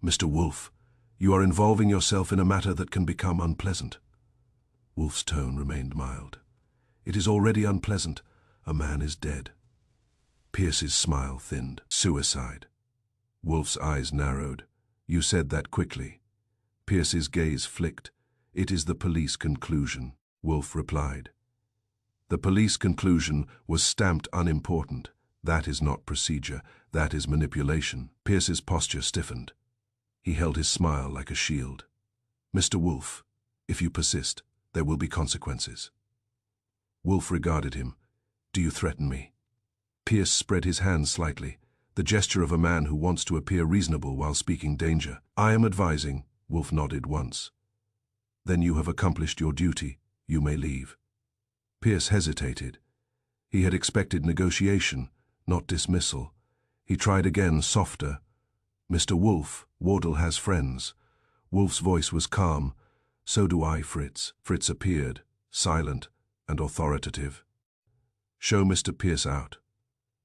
Mr. Wolf, you are involving yourself in a matter that can become unpleasant. Wolf's tone remained mild. It is already unpleasant. A man is dead. Pierce's smile thinned. Suicide. Wolf's eyes narrowed. You said that quickly. Pierce's gaze flicked. It is the police conclusion, Wolf replied. The police conclusion was stamped unimportant. That is not procedure, that is manipulation. Pierce's posture stiffened. He held his smile like a shield. Mr. Wolf, if you persist, there will be consequences. Wolf regarded him. Do you threaten me? Pierce spread his hands slightly, the gesture of a man who wants to appear reasonable while speaking danger. I am advising, Wolf nodded once. Then you have accomplished your duty. You may leave. Pierce hesitated. He had expected negotiation, not dismissal. He tried again, softer. Mr. Wolf, Wardle has friends. Wolf's voice was calm. So do I, Fritz. Fritz appeared, silent and authoritative. Show Mr. Pierce out,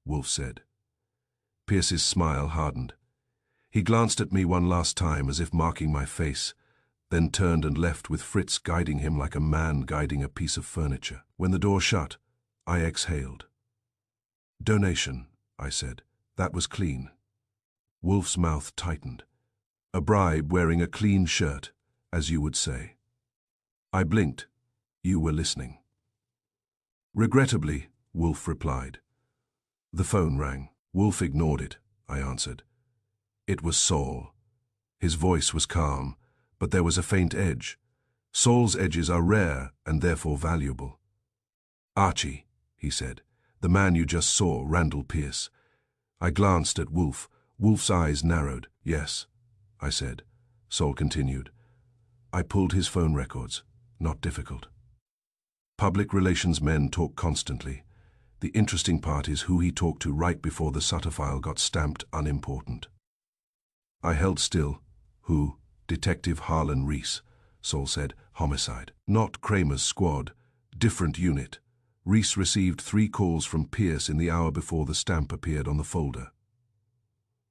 Wolf said. Pierce's smile hardened. He glanced at me one last time as if marking my face, then turned and left with Fritz guiding him like a man guiding a piece of furniture. When the door shut, I exhaled. Donation, I said. That was clean. Wolf's mouth tightened. A bribe wearing a clean shirt, as you would say. I blinked. You were listening. Regrettably, Wolf replied. The phone rang. Wolf ignored it, I answered. It was Saul. His voice was calm, but there was a faint edge. Saul's edges are rare and therefore valuable. Archie, he said, the man you just saw, Randall Pierce. I glanced at Wolf. Wolf's eyes narrowed. Yes, I said. Saul continued. I pulled his phone records. Not difficult. Public relations men talk constantly. The interesting part is who he talked to right before the Sutter file got stamped unimportant. I held still. Who? Detective Harlan Reese, Saul said. Homicide. Not Kramer's squad. Different unit. Reese received 3 calls from Pierce in the hour before the stamp appeared on the folder.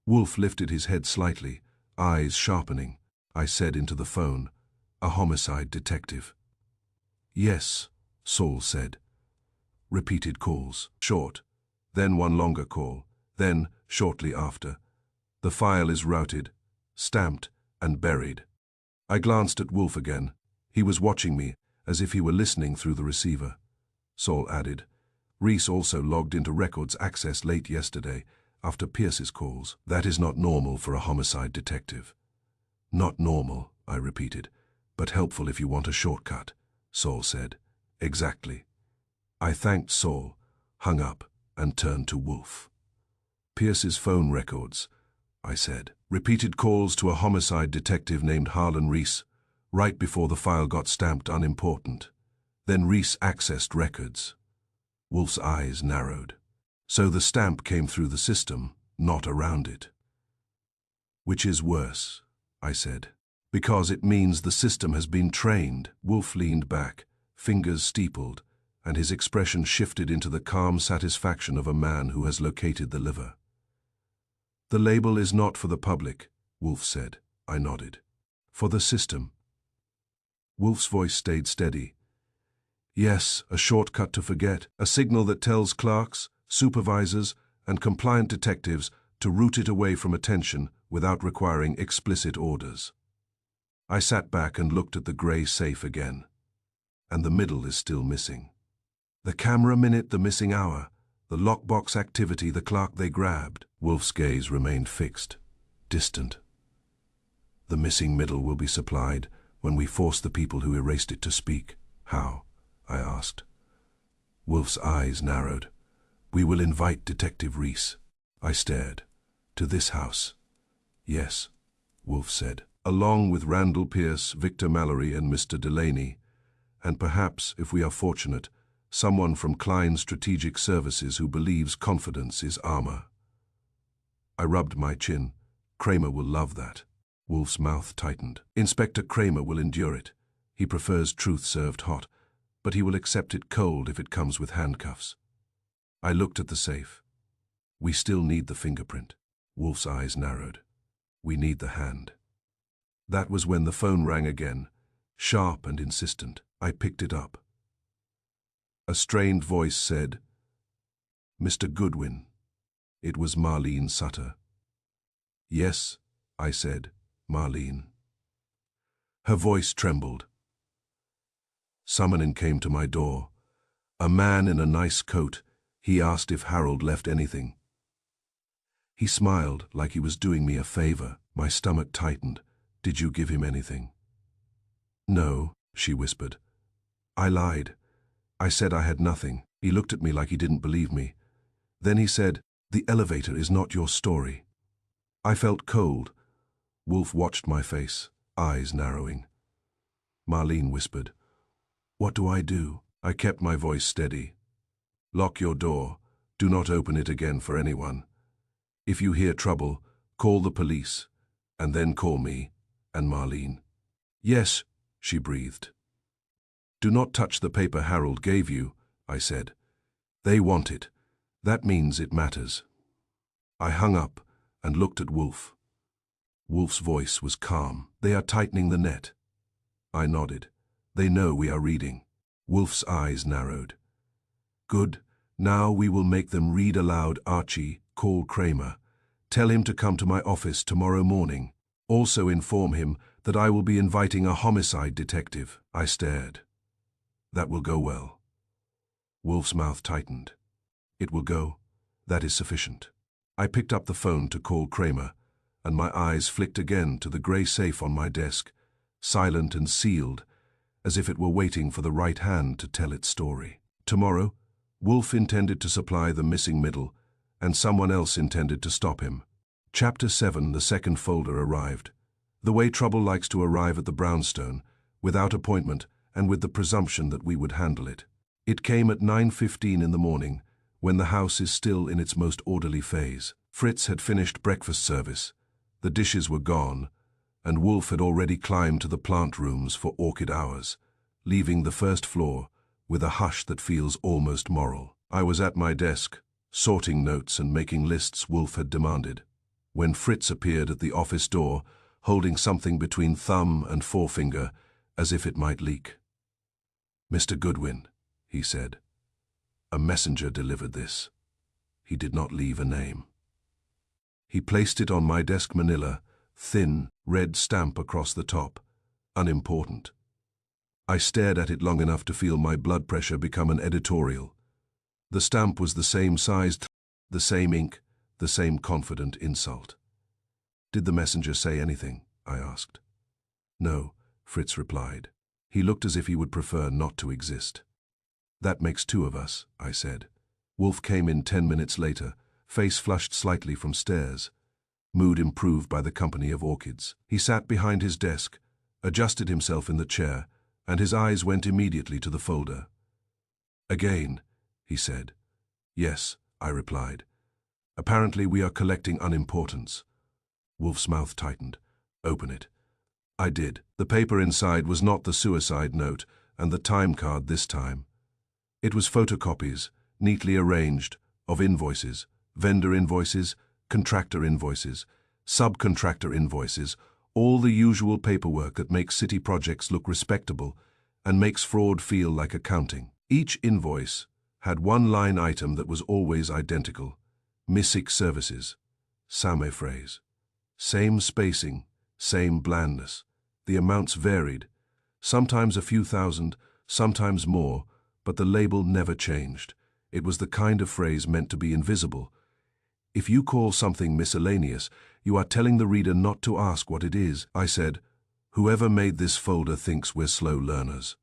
Wolf lifted his head slightly, eyes sharpening. I said into the phone, a homicide detective. Yes, Saul said. Repeated calls. Short. Then one longer call. Then, shortly after. The file is routed, stamped, and buried. I glanced at Wolf again. He was watching me, as if he were listening through the receiver. Saul added. Reese also logged into records access late yesterday, after Pierce's calls. That is not normal for a homicide detective. Not normal, I repeated, but helpful if you want a shortcut, Saul said. Exactly. I thanked Saul, hung up, and turned to Wolf. Pierce's phone records, I said. Repeated calls to a homicide detective named Harlan Reese, right before the file got stamped unimportant. Then Reese accessed records. Wolf's eyes narrowed. So the stamp came through the system, not around it. Which is worse, I said. Because it means the system has been trained. Wolf leaned back, fingers steepled, and his expression shifted into the calm satisfaction of a man who has located the liver. The label is not for the public, Wolf said. I nodded. For the system. Wolf's voice stayed steady. Yes, a shortcut to forget, a signal that tells clerks, supervisors, and compliant detectives to route it away from attention without requiring explicit orders. I sat back and looked at the grey safe again. And the middle is still missing. The camera minute, the missing hour, the lockbox activity, the clerk they grabbed. Wolf's gaze remained fixed, distant. The missing middle will be supplied when we force the people who erased it to speak. How? I asked. Wolf's eyes narrowed. We will invite Detective Reese. I stared. To this house. Yes, Wolf said. Along with Randall Pierce, Victor Mallory, and Mr. Delaney, and perhaps, if we are fortunate, someone from Klein's Strategic Services who believes confidence is armor. I rubbed my chin. Kramer will love that. Wolf's mouth tightened. Inspector Kramer will endure it. He prefers truth served hot, but he will accept it cold if it comes with handcuffs. I looked at the safe. We still need the fingerprint. Wolf's eyes narrowed. We need the hand. That was when the phone rang again, sharp and insistent. I picked it up. A strained voice said, Mr. Goodwin. It was Marlene Sutter. Yes, I said, Marlene. Her voice trembled. Someone came to my door. A man in a nice coat. He asked if Harold left anything. He smiled like he was doing me a favor. My stomach tightened. Did you give him anything? No, she whispered. I lied. I said I had nothing. He looked at me like he didn't believe me. Then he said, "The elevator is not your story." I felt cold. Wolf watched my face, eyes narrowing. Marlene whispered, "What do I do?" I kept my voice steady. "Lock your door. Do not open it again for anyone. If you hear trouble, call the police, and then call me and Marlene." "Yes," she breathed. "Do not touch the paper Harold gave you," I said. "They want it. That means it matters." I hung up and looked at Wolf. Wolf's voice was calm. "They are tightening the net." I nodded. "They know we are reading." Wolf's eyes narrowed. "Good. Now we will make them read aloud. Archie, call Kramer. Tell him to come to my office tomorrow morning. Also inform him that I will be inviting a homicide detective." I stared. "That will go well." Wolf's mouth tightened. "It will go. That is sufficient." I picked up the phone to call Kramer, and my eyes flicked again to the grey safe on my desk, silent and sealed, as if it were waiting for the right hand to tell its story. Tomorrow, Wolf intended to supply the missing middle, and someone else intended to stop him. Chapter 7, the second folder arrived. The way trouble likes to arrive at the brownstone, without appointment and with the presumption that we would handle it. It came at 9:15 in the morning, when the house is still in its most orderly phase. Fritz had finished breakfast service, the dishes were gone, and Wolf had already climbed to the plant rooms for orchid hours, leaving the first floor with a hush that feels almost moral. I was at my desk, sorting notes and making lists Wolf had demanded, when Fritz appeared at the office door, holding something between thumb and forefinger, as if it might leak. "Mr. Goodwin," he said. "A messenger delivered this." He did not leave a name. He placed it on my desk manila, thin, red stamp across the top, unimportant. I stared at it long enough to feel my blood pressure become an editorial. The stamp was the same size, the same ink, the same confident insult. "Did the messenger say anything?" I asked. "No," Fritz replied. He looked as if he would prefer not to exist. "That makes two of us," I said. Wolf came in 10 minutes later, face flushed slightly from stares, mood improved by the company of orchids. He sat behind his desk, adjusted himself in the chair, and his eyes went immediately to the folder. "Again," he said. "Yes," I replied. "Apparently we are collecting unimportants." Wolf's mouth tightened. "Open it." I did. The paper inside was not the suicide note and the time card this time. It was photocopies, neatly arranged, of invoices, vendor invoices, contractor invoices, subcontractor invoices, all the usual paperwork that makes city projects look respectable and makes fraud feel like accounting. Each invoice had one line item that was always identical: Missing Services, Same phrase. Same spacing, same blandness. The amounts varied, sometimes a few thousand, sometimes more, but the label never changed. It was the kind of phrase meant to be invisible. If you call something miscellaneous, you are telling the reader not to ask what it is. I said, "Whoever made this folder thinks we're slow learners."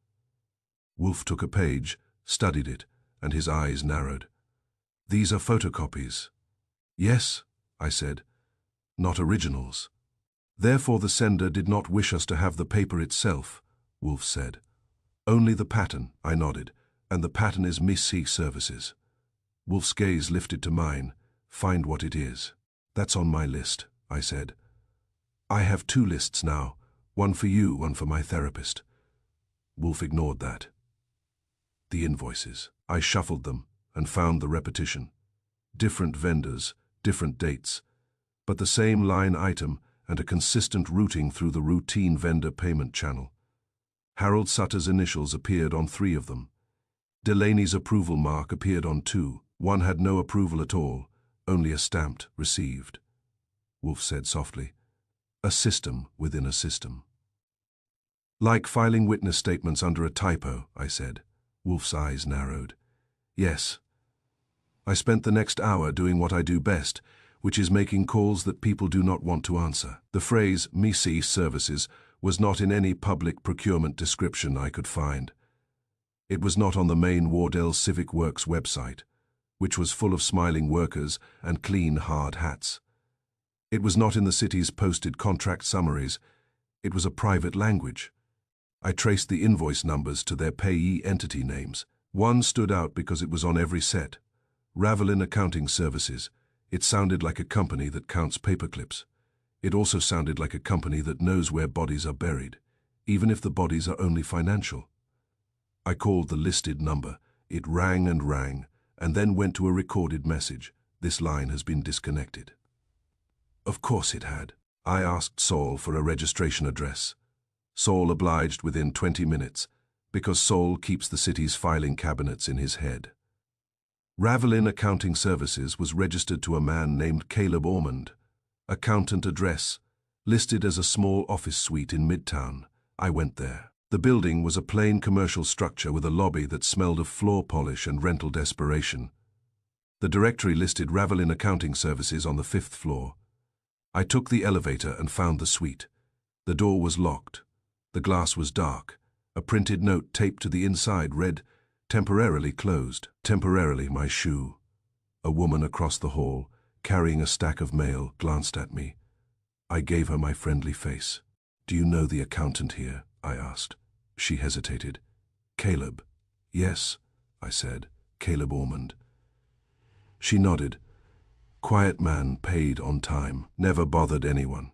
Wolf took a page, studied it, and his eyes narrowed. "These are photocopies." "Yes," I said, "not originals." "Therefore the sender did not wish us to have the paper itself," Wolf said. "Only the pattern," I nodded, "and the pattern is Missing Services." Wolf's gaze lifted to mine. "Find what it is." "That's on my list," I said. "I have 2 lists now, one for you, one for my therapist." Wolf ignored that. The invoices. I shuffled them and found the repetition. Different vendors, different dates, but the same line item and a consistent routing through the routine vendor payment channel. Harold Sutter's initials appeared on 3 of them. Delaney's approval mark appeared on 2. One had no approval at all, only a stamped "Received." Wolf said softly, A system within a system. Like filing witness statements under a typo, I said. Wolf's eyes narrowed. Yes. I spent the next hour doing what I do best, which is making calls that people do not want to answer. The phrase "MEC services" was not in any public procurement description I could find. It was not on the main Wardell Civic Works website, which was full of smiling workers and clean, hard hats. It was not in the city's posted contract summaries. It was a private language. I traced the invoice numbers to their payee entity names. One stood out because it was on every set. Ravelin Accounting Services. It sounded like a company that counts paperclips. It also sounded like a company that knows where bodies are buried, even if the bodies are only financial. I called the listed number. It rang, and then went to a recorded message. This line has been disconnected. Of course it had. I asked Saul for a registration address. Saul obliged within 20 minutes, because Saul keeps the city's filing cabinets in his head. Ravelin Accounting Services was registered to a man named Caleb Ormond. Accountant address, listed as a small office suite in Midtown. I went there. The building was a plain commercial structure with a lobby that smelled of floor polish and rental desperation. The directory listed Ravelin Accounting Services on the 5th floor. I took the elevator and found the suite. The door was locked. The glass was dark. A printed note taped to the inside read, "Temporarily closed." Temporarily, my shoe. A woman across the hall, carrying a stack of mail, glanced at me. I gave her my friendly face. "Do you know the accountant here?" I asked. She hesitated. "Caleb." "Yes," I said. "Caleb Ormond." She nodded. "Quiet man, paid on time, never bothered anyone."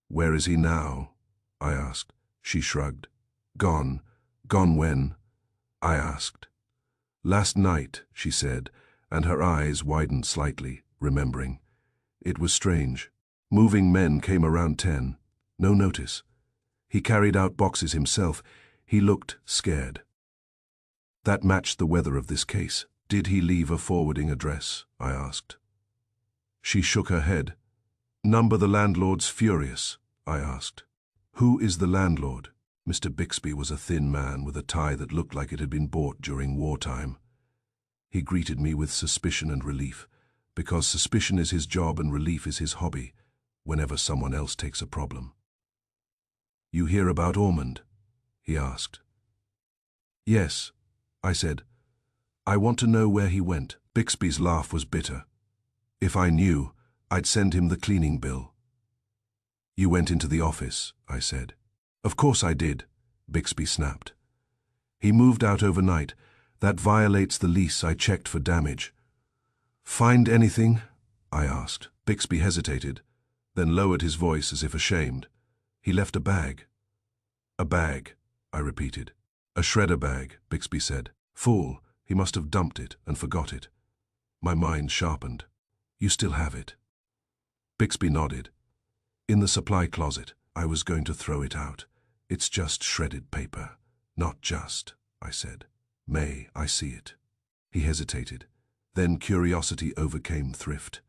"Where is he now?" I asked. She shrugged. "Gone." "Gone when?" I asked. "Last night," she said, and her eyes widened slightly, remembering. It was strange. Moving men came around 10. No notice. He carried out boxes himself. He looked scared. That matched the weather of this case. "Did he leave a forwarding address?" I asked. She shook her head. "Number the landlord's furious," I asked. "Who is the landlord?" Mr. Bixby was a thin man with a tie that looked like it had been bought during wartime. He greeted me with suspicion and relief, because suspicion is his job and relief is his hobby, whenever someone else takes a problem. "You hear about Ormond?" he asked. "Yes," I said. "I want to know where he went." Bixby's laugh was bitter. "If I knew, I'd send him the cleaning bill." "You went into the office," I said. "Of course I did," Bixby snapped. "He moved out overnight. That violates the lease. I checked for damage." "Find anything?" I asked. Bixby hesitated, then lowered his voice as if ashamed. "He left a bag." "A bag," I repeated. "A shredder bag," Bixby said. "Fool, he must have dumped it and forgot it." My mind sharpened. "You still have it?" Bixby nodded. "In the supply closet. I was going to throw it out. It's just shredded paper." "Not just," I said. "May I see it?" He hesitated. Then curiosity overcame thrift.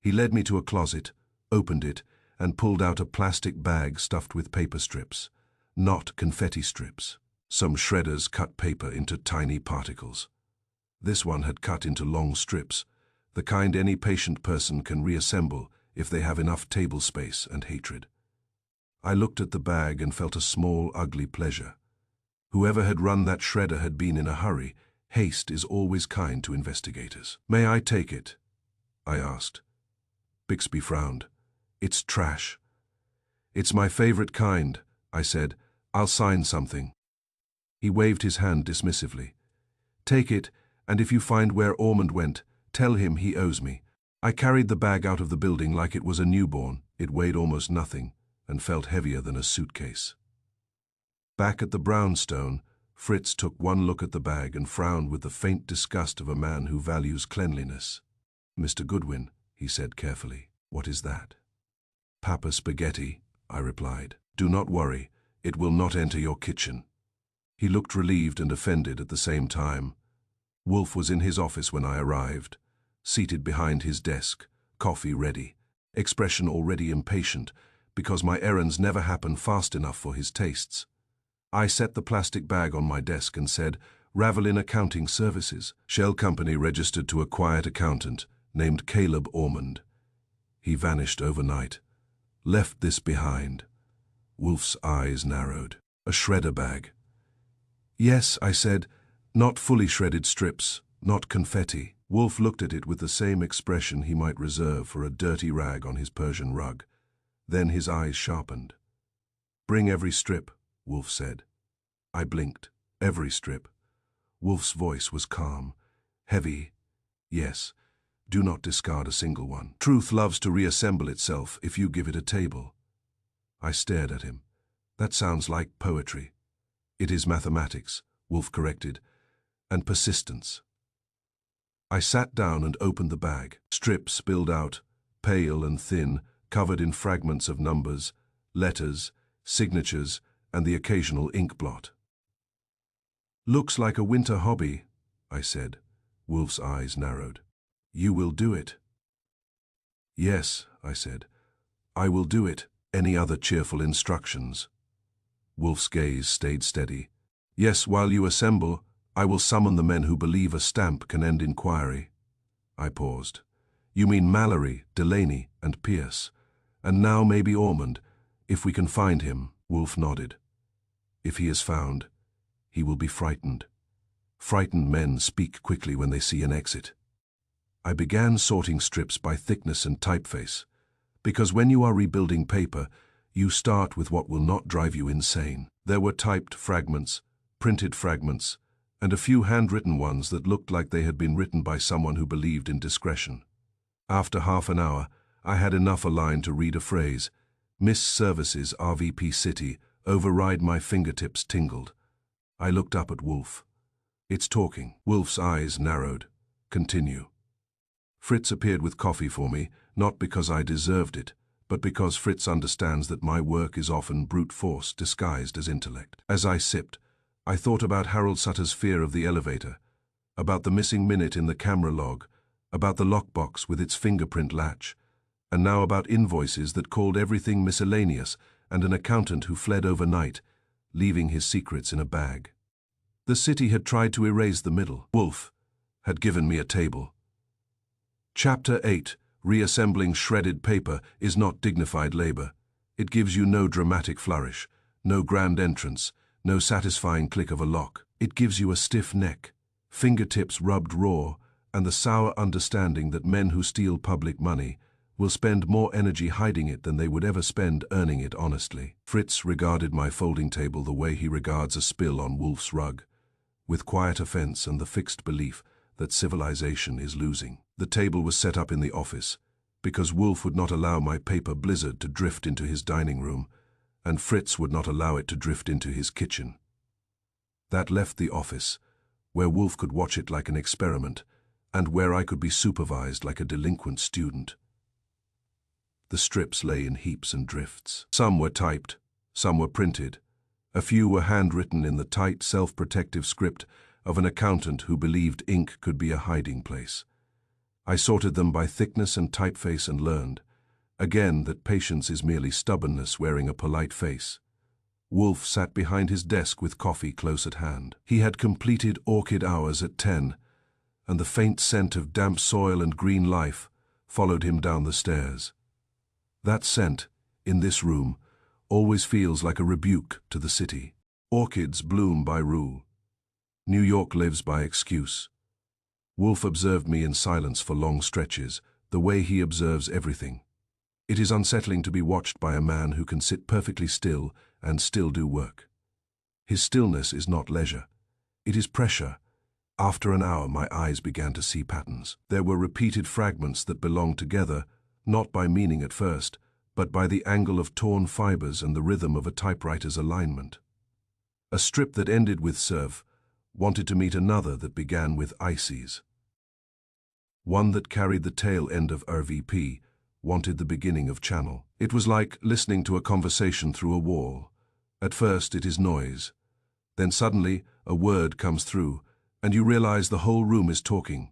He led me to a closet, opened it, and pulled out a plastic bag stuffed with paper strips. Not confetti strips. Some shredders cut paper into tiny particles. This one had cut into long strips, the kind any patient person can reassemble if they have enough table space and hatred. I looked at the bag and felt a small, ugly pleasure. Whoever had run that shredder had been in a hurry. Haste is always kind to investigators. "May I take it?" I asked. Bixby frowned. "It's trash." "It's my favorite kind," I said. "I'll sign something." He waved his hand dismissively. "Take it, and if you find where Ormond went, tell him he owes me." I carried the bag out of the building like it was a newborn. It weighed almost nothing and felt heavier than a suitcase. Back at the brownstone, Fritz took one look at the bag and frowned with the faint disgust of a man who values cleanliness. "Mr. Goodwin," he said carefully, "what is that?" "Papa spaghetti," I replied. "Do not worry, it will not enter your kitchen." He looked relieved and offended at the same time. Wolf was in his office when I arrived, seated behind his desk, coffee ready, expression already impatient, because my errands never happen fast enough for his tastes. I set the plastic bag on my desk and said, "Ravelin Accounting Services, Shell Company registered to a quiet accountant named Caleb Ormond." He vanished overnight. Left this behind. Wolf's eyes narrowed. A shredder bag. "Yes," I said, "not fully shredded strips, not confetti." Wolf looked at it with the same expression he might reserve for a dirty rag on his Persian rug. Then his eyes sharpened. "Bring every strip," Wolf said. I blinked. Every strip. Wolf's voice was calm, heavy. "Yes, do not discard a single one. Truth loves to reassemble itself if you give it a table." I stared at him. "That sounds like poetry." "It is mathematics," Wolf corrected, "and persistence." I sat down and opened the bag. Strips spilled out, pale and thin, covered in fragments of numbers, letters, signatures, and the occasional ink blot. "Looks like a winter hobby," I said. Wolf's eyes narrowed. "You will do it?" "Yes," I said. "I will do it." Any other cheerful instructions? Wolf's gaze stayed steady. "Yes, while you assemble, I will summon the men who believe a stamp can end inquiry." I paused. "You mean Mallory, Delaney, and Pierce, and now maybe Ormond, if we can find him?" Wolf nodded. "If he is found, he will be frightened. Frightened men speak quickly when they see an exit." I began sorting strips by thickness and typeface, because when you are rebuilding paper, you start with what will not drive you insane. There were typed fragments, printed fragments, and a few handwritten ones that looked like they had been written by someone who believed in discretion. After half an hour, I had enough aligned to read a phrase, "Miss Services, RVP City," override. My fingertips tingled. I looked up at Wolf. "It's talking." Wolf's eyes narrowed. "Continue." Fritz appeared with coffee for me, not because I deserved it, but because Fritz understands that my work is often brute force disguised as intellect. As I sipped, I thought about Harold Sutter's fear of the elevator, about the missing minute in the camera log, about the lockbox with its fingerprint latch, and now about invoices that called everything miscellaneous and an accountant who fled overnight, leaving his secrets in a bag. The city had tried to erase the middle. Wolf had given me a table. Chapter 8. Reassembling shredded paper is not dignified labor. It gives you no dramatic flourish, no grand entrance, no satisfying click of a lock. It gives you a stiff neck, fingertips rubbed raw, and the sour understanding that men who steal public money will spend more energy hiding it than they would ever spend earning it honestly. Fritz regarded my folding table the way he regards a spill on Wolf's rug, with quiet offense and the fixed belief that civilization is losing. The table was set up in the office, because Wolf would not allow my paper blizzard to drift into his dining room, and Fritz would not allow it to drift into his kitchen. That left the office, where Wolf could watch it like an experiment, and where I could be supervised like a delinquent student. The strips lay in heaps and drifts. Some were typed, some were printed. A few were handwritten in the tight, self-protective script of an accountant who believed ink could be a hiding place. I sorted them by thickness and typeface and learned, again, that patience is merely stubbornness wearing a polite face. Wolf sat behind his desk with coffee close at hand. He had completed orchid hours at 10, and the faint scent of damp soil and green life followed him down the stairs. That scent, in this room, always feels like a rebuke to the city. Orchids bloom by rule. New York lives by excuse. Wolf observed me in silence for long stretches, the way he observes everything. It is unsettling to be watched by a man who can sit perfectly still and still do work. His stillness is not leisure. It is pressure. After an hour, my eyes began to see patterns. There were repeated fragments that belonged together, not by meaning at first, but by the angle of torn fibers and the rhythm of a typewriter's alignment. A strip that ended with "serve" wanted to meet another that began with "ICs." One that carried the tail end of RVP wanted the beginning of channel. It was like listening to a conversation through a wall. At first it is noise. Then suddenly a word comes through, and you realize the whole room is talking.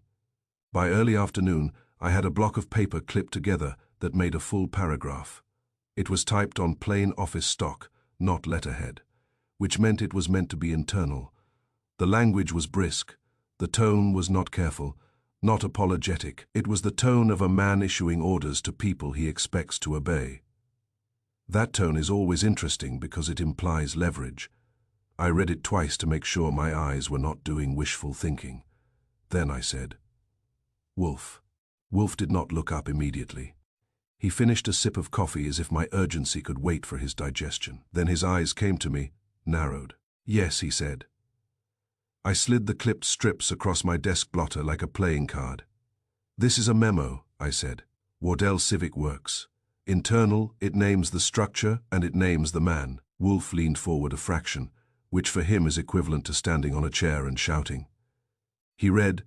By early afternoon, I had a block of paper clipped together that made a full paragraph. It was typed on plain office stock, not letterhead, which meant it was meant to be internal. The language was brisk. The tone was not careful, not apologetic. It was the tone of a man issuing orders to people he expects to obey. That tone is always interesting because it implies leverage. I read it twice to make sure my eyes were not doing wishful thinking. Then I said, "Wolf." Wolf did not look up immediately. He finished a sip of coffee as if my urgency could wait for his digestion. Then his eyes came to me, narrowed. "Yes," he said. I slid the clipped strips across my desk blotter like a playing card. "This is a memo," I said. "Wardell Civic Works. Internal, it names the structure and it names the man." Wolf leaned forward a fraction, which for him is equivalent to standing on a chair and shouting. He read,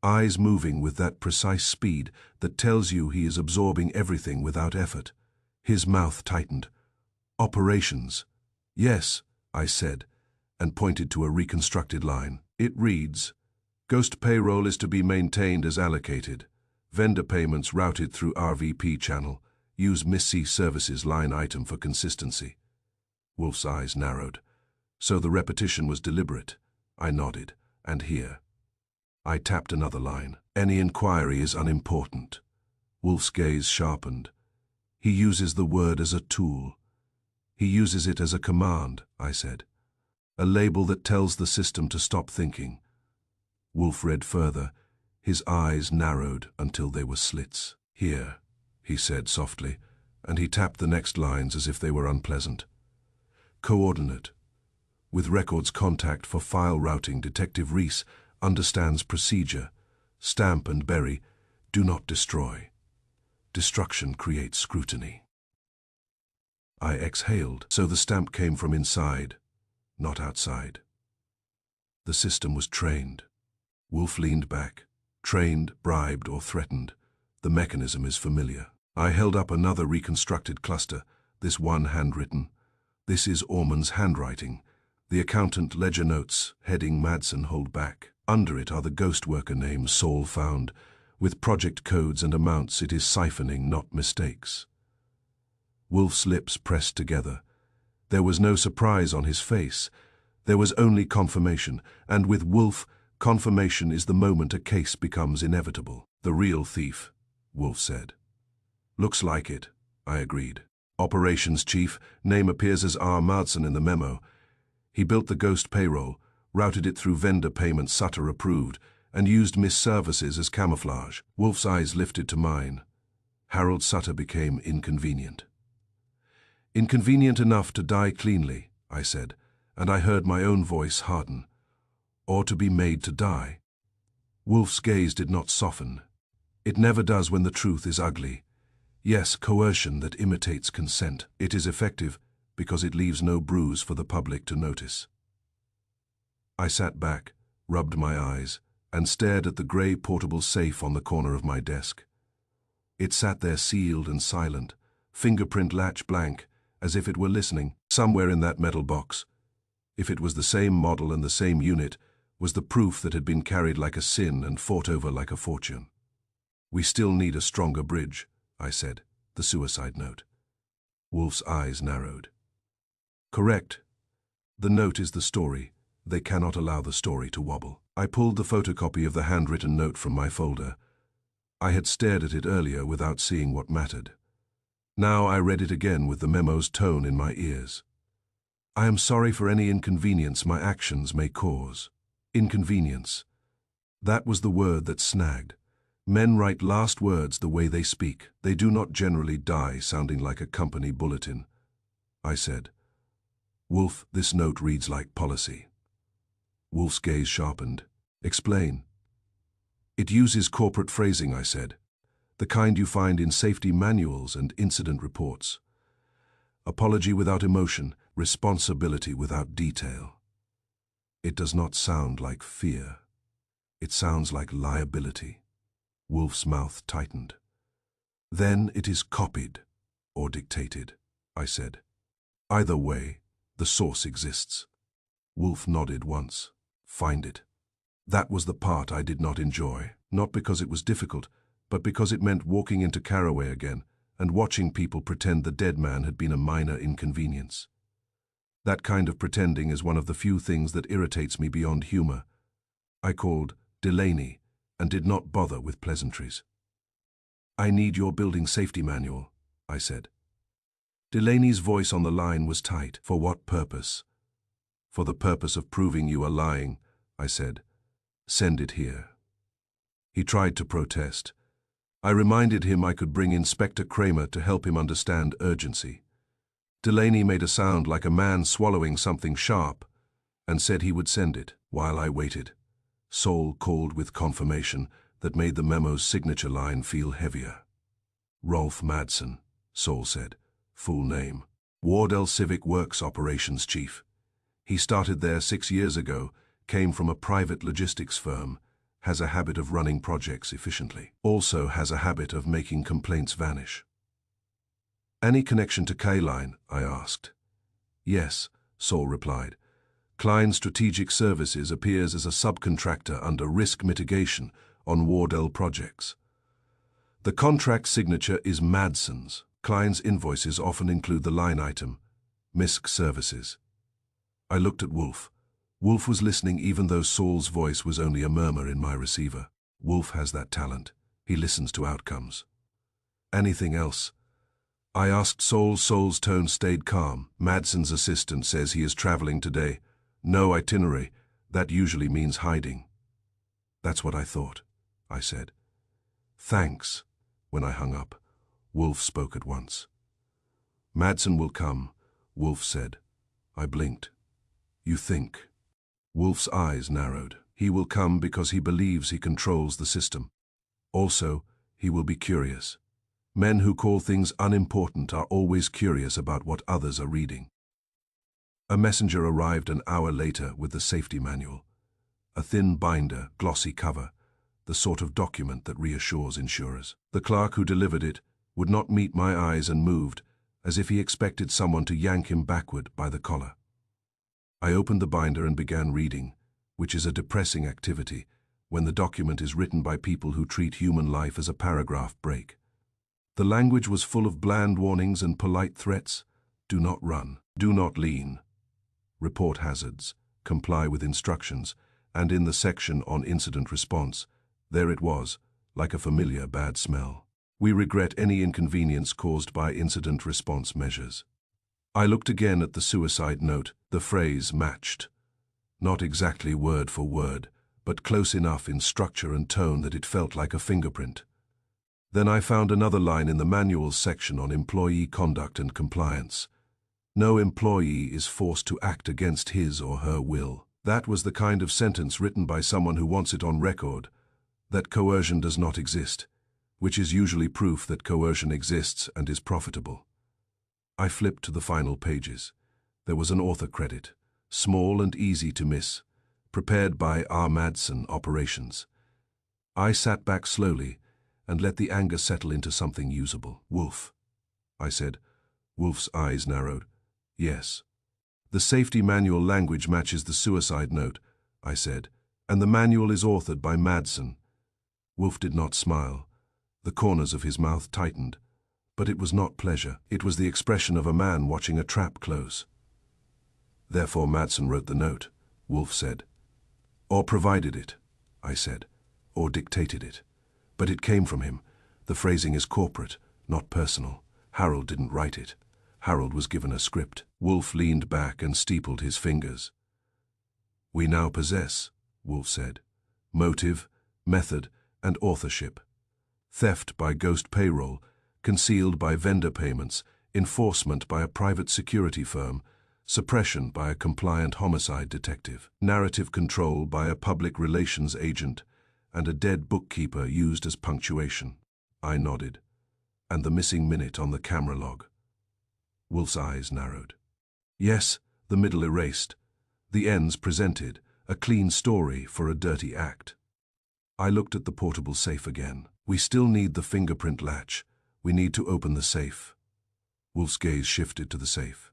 eyes moving with that precise speed that tells you he is absorbing everything without effort. His mouth tightened. "Operations." "Yes," I said, and pointed to a reconstructed line. It reads, "Ghost payroll is to be maintained as allocated. Vendor payments routed through RVP channel. Use MISC services line item for consistency." Wolf's eyes narrowed. So the repetition was deliberate. I nodded. "And here." I tapped another line. "Any inquiry is unimportant." Wolf's gaze sharpened. "He uses the word as a tool." "He uses it as a command," I said. "A label that tells the system to stop thinking." Wolf read further. His eyes narrowed until they were slits. "Here," he said softly, and he tapped the next lines as if they were unpleasant. "Coordinate. With records contact for file routing, Detective Reese understands procedure. Stamp and bury. Do not destroy. Destruction creates scrutiny." I exhaled, so the stamp came from inside, not outside. The system was trained. Wolf leaned back. Trained, bribed, or threatened. The mechanism is familiar. I held up another reconstructed cluster, this one handwritten. This is Orman's handwriting. The accountant ledger notes, heading Madsen hold back. Under it are the ghost worker names Saul found. With project codes and amounts, it is siphoning, not mistakes. Wolf's lips pressed together. There was no surprise on his face. There was only confirmation, and with Wolf, confirmation is the moment a case becomes inevitable. "The real thief," Wolf said. "Looks like it," I agreed. "Operations Chief, name appears as R. Madsen in the memo. He built the ghost payroll, routed it through vendor payment Sutter approved, and used Miss Services as camouflage." Wolf's eyes lifted to mine. Harold Sutter became inconvenient. "Inconvenient enough to die cleanly," I said, and I heard my own voice harden. "Or to be made to die." Wolf's gaze did not soften. "It never does when the truth is ugly. Yes, coercion that imitates consent. It is effective because it leaves no bruise for the public to notice." I sat back, rubbed my eyes, and stared at the grey portable safe on the corner of my desk. It sat there sealed and silent, fingerprint latch blank, as if it were listening. Somewhere in that metal box, if it was the same model and the same unit, was the proof that had been carried like a sin and fought over like a fortune. "We still need a stronger bridge," I said, "the suicide note." Wolf's eyes narrowed. "Correct. The note is the story. They cannot allow the story to wobble." I pulled the photocopy of the handwritten note from my folder. I had stared at it earlier without seeing what mattered. Now I read it again with the memo's tone in my ears. "I am sorry for any inconvenience my actions may cause." Inconvenience. That was the word that snagged. Men write last words the way they speak. They do not generally die sounding like a company bulletin. I said, "Wolf, this note reads like policy." Wolf's gaze sharpened. "Explain." "It uses corporate phrasing," I said. "The kind you find in safety manuals and incident reports. Apology without emotion, responsibility without detail. It does not sound like fear. It sounds like liability." Wolf's mouth tightened. "Then it is copied or dictated," I said. "Either way, the source exists." Wolf nodded once. "Find it." That was the part I did not enjoy, not because it was difficult, but because it meant walking into Caraway again, and watching people pretend the dead man had been a minor inconvenience. That kind of pretending is one of the few things that irritates me beyond humor. I called Delaney and did not bother with pleasantries. "I need your building safety manual," I said. Delaney's voice on the line was tight. "For what purpose?" "For the purpose of proving you are lying," I said. "Send it here." He tried to protest. I reminded him I could bring Inspector Kramer to help him understand urgency. Delaney made a sound like a man swallowing something sharp and said he would send it. While I waited, Saul called with confirmation that made the memo's signature line feel heavier. "Rolf Madsen," Saul said. Full name: Wardell Civic Works Operations Chief. He started there 6 years ago, came from a private logistics firm, has a habit of running projects efficiently. Also has a habit of making complaints vanish. "Any connection to K-Line?" I asked. "Yes," Saul replied. Klein Strategic Services appears as a subcontractor under risk mitigation on Wardell projects. The contract signature is Madsen's. Klein's invoices often include the line item, MISC Services. I looked at Wolf. Wolf was listening even though Saul's voice was only a murmur in my receiver. Wolf has that talent. He listens to outcomes. "Anything else?" I asked Saul. Saul's tone stayed calm. "Madsen's assistant says he is traveling today. No itinerary. That usually means hiding." "That's what I thought," I said. "Thanks." When I hung up, Wolf spoke at once. "Madsen will come," Wolf said. I blinked. "You think?" Wolf's eyes narrowed. "He will come because he believes he controls the system. Also, he will be curious. Men who call things unimportant are always curious about what others are reading." A messenger arrived an hour later with the safety manual. A thin binder, glossy cover, the sort of document that reassures insurers. The clerk who delivered it would not meet my eyes and moved, as if he expected someone to yank him backward by the collar. I opened the binder and began reading, which is a depressing activity when the document is written by people who treat human life as a paragraph break. The language was full of bland warnings and polite threats. Do not run. Do not lean. Report hazards. Comply with instructions. And in the section on incident response, there it was, like a familiar bad smell. "We regret any inconvenience caused by incident response measures." I looked again at the suicide note. The phrase matched. Not exactly word for word, but close enough in structure and tone that it felt like a fingerprint. Then I found another line in the manuals section on employee conduct and compliance. No employee is forced to act against his or her will. That was the kind of sentence written by someone who wants it on record, that coercion does not exist, which is usually proof that coercion exists and is profitable. I flipped to the final pages. There was an author credit, small and easy to miss, prepared by R. Madsen Operations. I sat back slowly and let the anger settle into something usable. "Wolf," I said. Wolf's eyes narrowed. "Yes." "The safety manual language matches the suicide note," I said, "and the manual is authored by Madsen." Wolf did not smile. The corners of his mouth tightened, but it was not pleasure. It was the expression of a man watching a trap close. "Therefore Madsen wrote the note," Wolf said. "Or provided it," I said, "or dictated it. But it came from him. The phrasing is corporate, not personal. Harold didn't write it. Harold was given a script." Wolf leaned back and steepled his fingers. "We now possess," Wolf said, "motive, method, and authorship. Theft by ghost payroll, concealed by vendor payments, enforcement by a private security firm, suppression by a compliant homicide detective, narrative control by a public relations agent, and a dead bookkeeper used as punctuation." I nodded. "And the missing minute on the camera log." Wolf's eyes narrowed. "Yes, the middle erased. The ends presented, a clean story for a dirty act." I looked at the portable safe again. "We still need the fingerprint latch. We need to open the safe." Wolf's gaze shifted to the safe.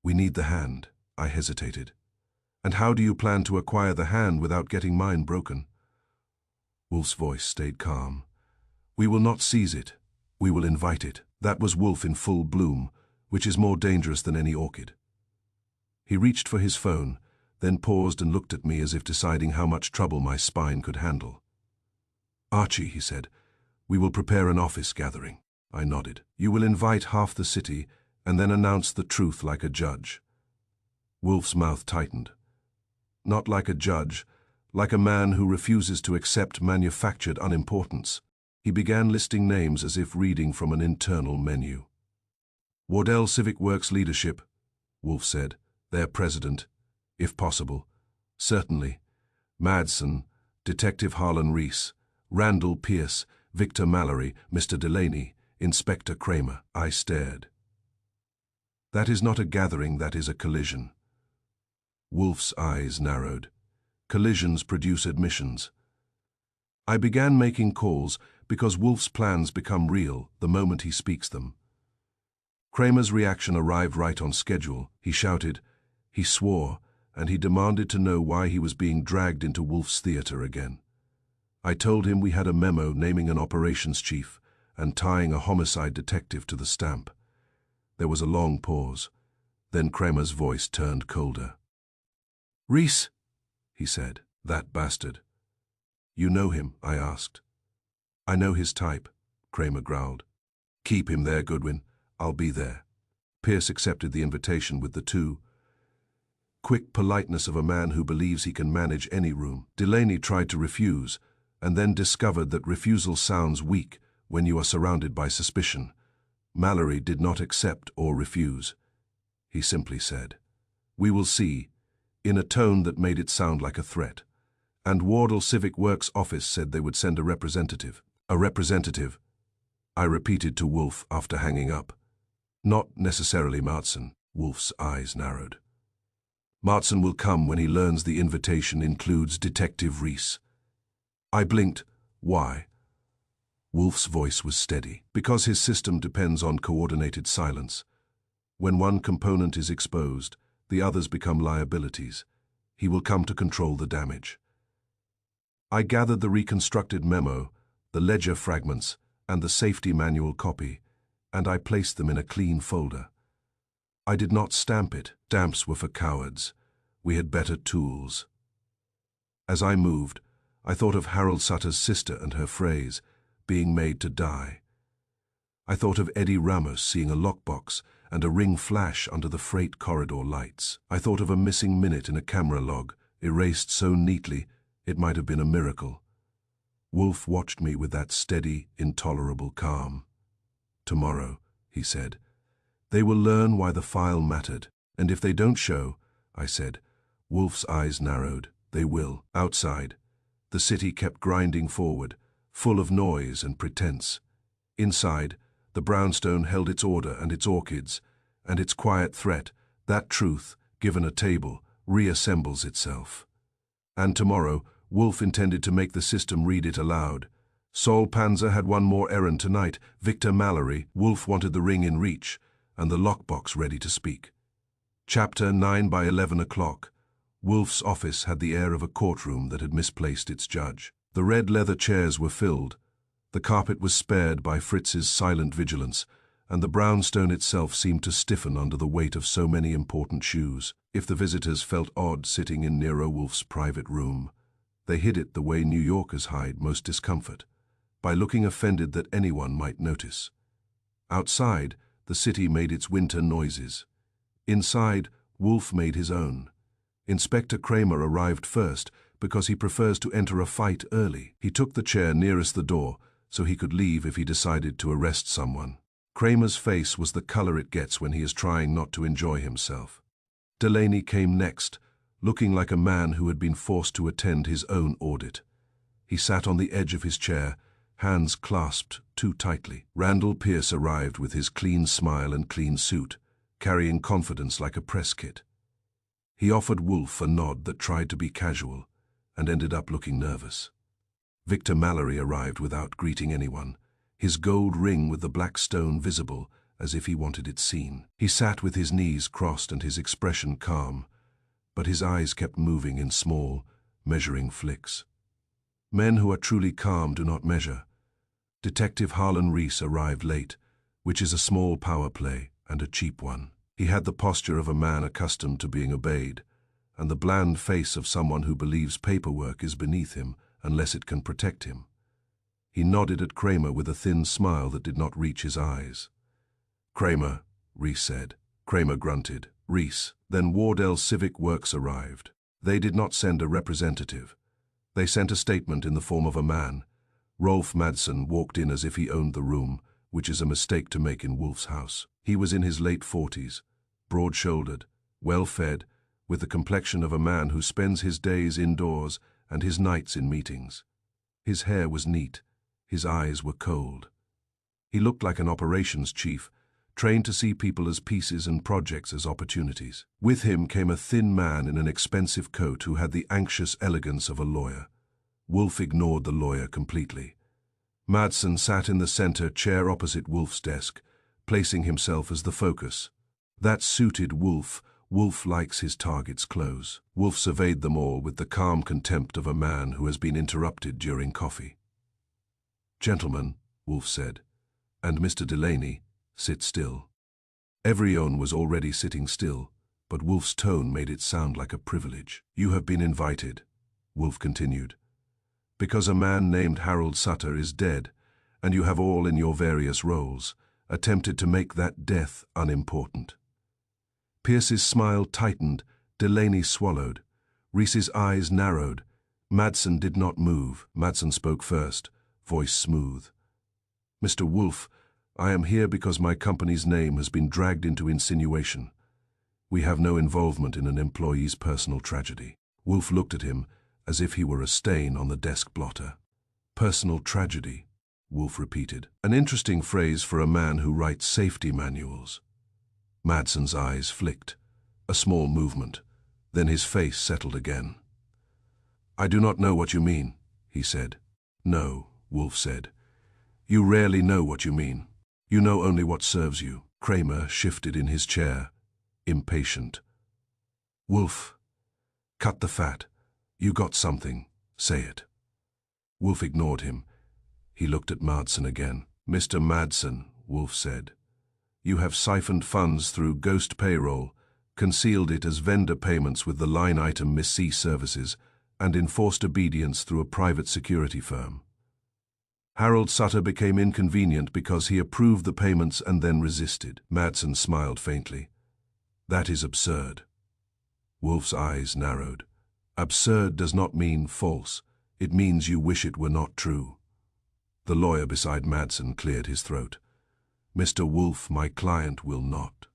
"We need the hand." I hesitated. "And how do you plan to acquire the hand without getting mine broken?" Wolf's voice stayed calm. "We will not seize it. We will invite it. That was Wolf in full bloom, which is more dangerous than any orchid. He reached for his phone, then paused and looked at me as if deciding how much trouble my spine could handle. Archie, he said, we will prepare an office gathering. I nodded. You will invite half the city and then announce the truth like a judge. Wolf's mouth tightened. Not like a judge, like a man who refuses to accept manufactured unimportance. He began listing names as if reading from an internal menu. Wardell Civic Works Leadership, Wolf said, their president, if possible. Certainly. Madsen, Detective Harlan Reese, Randall Pierce, Victor Mallory, Mr. Delaney, Inspector Kramer. I stared. That is not a gathering, that is a collision. Wolf's eyes narrowed. Collisions produce admissions. I began making calls because Wolf's plans become real the moment he speaks them. Kramer's reaction arrived right on schedule. He shouted, he swore, and he demanded to know why he was being dragged into Wolf's theater again. I told him we had a memo naming an operations chief and tying a homicide detective to the stamp. There was a long pause. Then Kramer's voice turned colder. Reese, he said, that bastard. You know him? I asked. I know his type, Kramer growled. Keep him there, Goodwin. I'll be there. Pierce accepted the invitation with the quick politeness of a man who believes he can manage any room. Delaney tried to refuse, and then discovered that refusal sounds weak when you are surrounded by suspicion. Mallory did not accept or refuse. He simply said, we will see, in a tone that made it sound like a threat. And Wardell Civic Works office said they would send a representative. A representative, I repeated to Wolf after hanging up. Not necessarily Madsen. Wolf's eyes narrowed. Madsen will come when he learns the invitation includes Detective Reese. I blinked. Why? Wolf's voice was steady. Because his system depends on coordinated silence. When one component is exposed, the others become liabilities. He will come to control the damage. I gathered the reconstructed memo, the ledger fragments, and the safety manual copy, and I placed them in a clean folder. I did not stamp it. Stamps were for cowards. We had better tools. As I moved, I thought of Harold Sutter's sister and her phrase, being made to die. I thought of Eddie Ramos seeing a lockbox and a ring flash under the freight corridor lights. I thought of a missing minute in a camera log, erased so neatly it might have been a miracle. Wolf watched me with that steady, intolerable calm. Tomorrow, he said, they will learn why the file mattered. And if they don't show, I said, Wolf's eyes narrowed, they will. Outside, the city kept grinding forward, full of noise and pretense. Inside, the brownstone held its order and its orchids, and its quiet threat, that truth, given a table, reassembles itself. And tomorrow, Wolf intended to make the system read it aloud. Sol Panzer had one more errand tonight. Victor Mallory. Wolf wanted the ring in reach, and the lockbox ready to speak. Chapter 9 by 11 o'clock. Wolf's office had the air of a courtroom that had misplaced its judge. The red leather chairs were filled. The carpet was spared by Fritz's silent vigilance, and the brownstone itself seemed to stiffen under the weight of so many important shoes. If the visitors felt odd sitting in Nero Wolf's private room, they hid it the way New Yorkers hide most discomfort, by looking offended that anyone might notice. Outside, the city made its winter noises. Inside, Wolf made his own. Inspector Kramer arrived first because he prefers to enter a fight early. He took the chair nearest the door so he could leave if he decided to arrest someone. Kramer's face was the color it gets when he is trying not to enjoy himself. Delaney came next, looking like a man who had been forced to attend his own audit. He sat on the edge of his chair, hands clasped too tightly. Randall Pierce arrived with his clean smile and clean suit, carrying confidence like a press kit. He offered Wolf a nod that tried to be casual, and ended up looking nervous. Victor Mallory arrived without greeting anyone, his gold ring with the black stone visible as if he wanted it seen. He sat with his knees crossed and his expression calm, but his eyes kept moving in small, measuring flicks. Men who are truly calm do not measure. Detective Harlan Reese arrived late, which is a small power play and a cheap one. He had the posture of a man accustomed to being obeyed, and the bland face of someone who believes paperwork is beneath him unless it can protect him. He nodded at Kramer with a thin smile that did not reach his eyes. "Kramer," Reese said. Kramer grunted. "Reese." Then Wardell Civic Works arrived. They did not send a representative. They sent a statement in the form of a man. Rolf Madsen walked in as if he owned the room, which is a mistake to make in Wolf's house. He was in his late 40s, broad-shouldered, well-fed, with the complexion of a man who spends his days indoors and his nights in meetings. His hair was neat, his eyes were cold. He looked like an operations chief, trained to see people as pieces and projects as opportunities. With him came a thin man in an expensive coat who had the anxious elegance of a lawyer. Wolf ignored the lawyer completely. Madsen sat in the center chair opposite Wolf's desk, placing himself as the focus. That suited Wolf. Wolf likes his targets close. Wolf surveyed them all with the calm contempt of a man who has been interrupted during coffee. "Gentlemen," Wolf said, "and Mr. Delaney, sit still." Everyone was already sitting still, but Wolf's tone made it sound like a privilege. "You have been invited," Wolf continued, "because a man named Harold Sutter is dead, and you have all in your various roles attempted to make that death unimportant." Pierce's smile tightened, Delaney swallowed. Reese's eyes narrowed. Madsen did not move. Madsen spoke first, voice smooth. "Mr. Wolf, I am here because my company's name has been dragged into insinuation. We have no involvement in an employee's personal tragedy." Wolf looked at him as if he were a stain on the desk blotter. "Personal tragedy," Wolf repeated. "An interesting phrase for a man who writes safety manuals." Madsen's eyes flicked. A small movement. Then his face settled again. "I do not know what you mean," he said. "No," Wolf said. "You rarely know what you mean. You know only what serves you." Kramer shifted in his chair, impatient. "Wolf, cut the fat. You got something. Say it." Wolf ignored him. He looked at Madsen again. "Mr. Madsen," Wolf said, "you have siphoned funds through ghost payroll, concealed it as vendor payments with the line item Miss C Services, and enforced obedience through a private security firm. Harold Sutter became inconvenient because he approved the payments and then resisted." Madsen smiled faintly. "That is absurd." Wolf's eyes narrowed. "Absurd does not mean false. It means you wish it were not true." The lawyer beside Madsen cleared his throat. "Mr. Wolf, my client will not."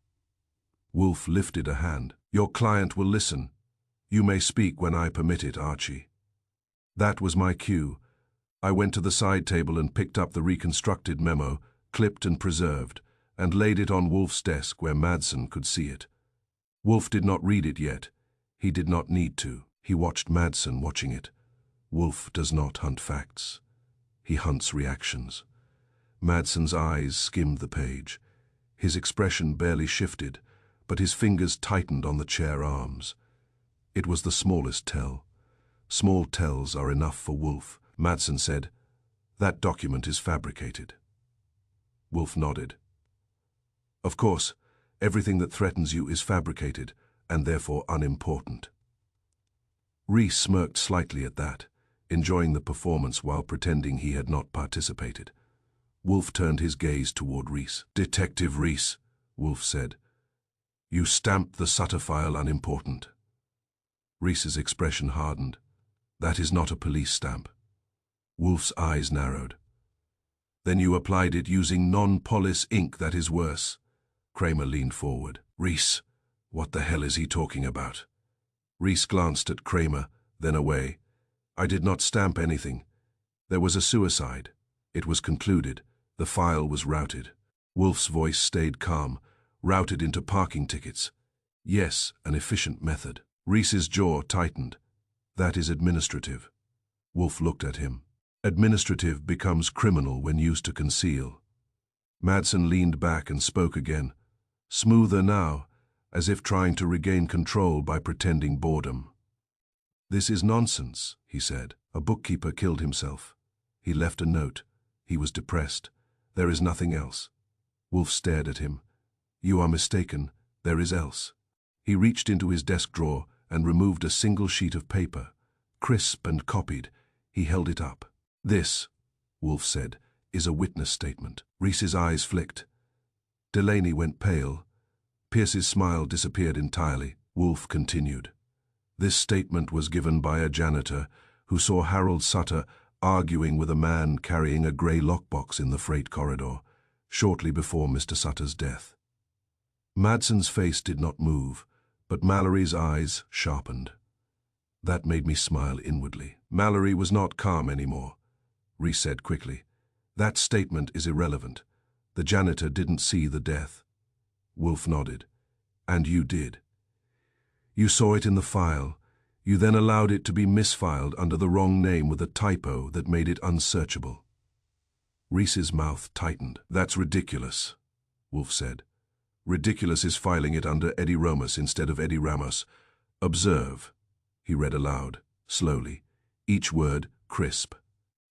Wolf lifted a hand. "Your client will listen. You may speak when I permit it, Archie." That was my cue. I went to the side table and picked up the reconstructed memo, clipped and preserved, and laid it on Wolf's desk where Madsen could see it. Wolf did not read it yet. He did not need to. He watched Madsen watching it. Wolf does not hunt facts. He hunts reactions. Madsen's eyes skimmed the page. His expression barely shifted, but his fingers tightened on the chair arms. It was the smallest tell. Small tells are enough for Wolf. Madsen said, "That document is fabricated." Wolf nodded. "Of course, everything that threatens you is fabricated, and therefore unimportant." Reese smirked slightly at that, enjoying the performance while pretending he had not participated. Wolf turned his gaze toward Reese. "Detective Reese," Wolf said, "you stamped the Sutter file unimportant." Reese's expression hardened. "That is not a police stamp." Wolf's eyes narrowed. "Then you applied it using non-polis ink, that is worse." Kramer leaned forward. "Reese, what the hell is he talking about?" Reese glanced at Kramer, then away. "I did not stamp anything. There was a suicide. It was concluded. The file was routed." Wolf's voice stayed calm. "Routed into parking tickets. Yes, an efficient method." Reese's jaw tightened. "That is administrative." Wolf looked at him. "Administrative becomes criminal when used to conceal." Madsen leaned back and spoke again, smoother now, as if trying to regain control by pretending boredom. "This is nonsense," he said. "A bookkeeper killed himself. He left a note. He was depressed. "There is nothing else." Wolf stared at him. "You are mistaken. There is else." He reached into his desk drawer and removed a single sheet of paper. Crisp and copied, he held it up. "This," Wolf said, "is a witness statement." Reese's eyes flicked. Delaney went pale. Pierce's smile disappeared entirely. Wolf continued. "This statement was given by a janitor who saw Harold Sutter arguing with a man carrying a grey lockbox in the freight corridor, shortly before Mr. Sutter's death." Madsen's face did not move, but Mallory's eyes sharpened. That made me smile inwardly. Mallory was not calm anymore. Reese said quickly, "That statement is irrelevant. The janitor didn't see the death." Wolf nodded. "And you did. You saw it in the file. You then allowed it to be misfiled under the wrong name with a typo that made it unsearchable." Reese's mouth tightened. "That's ridiculous," Wolf said. "Ridiculous is filing it under Eddie Romas instead of Eddie Ramos. Observe," he read aloud, slowly, each word crisp.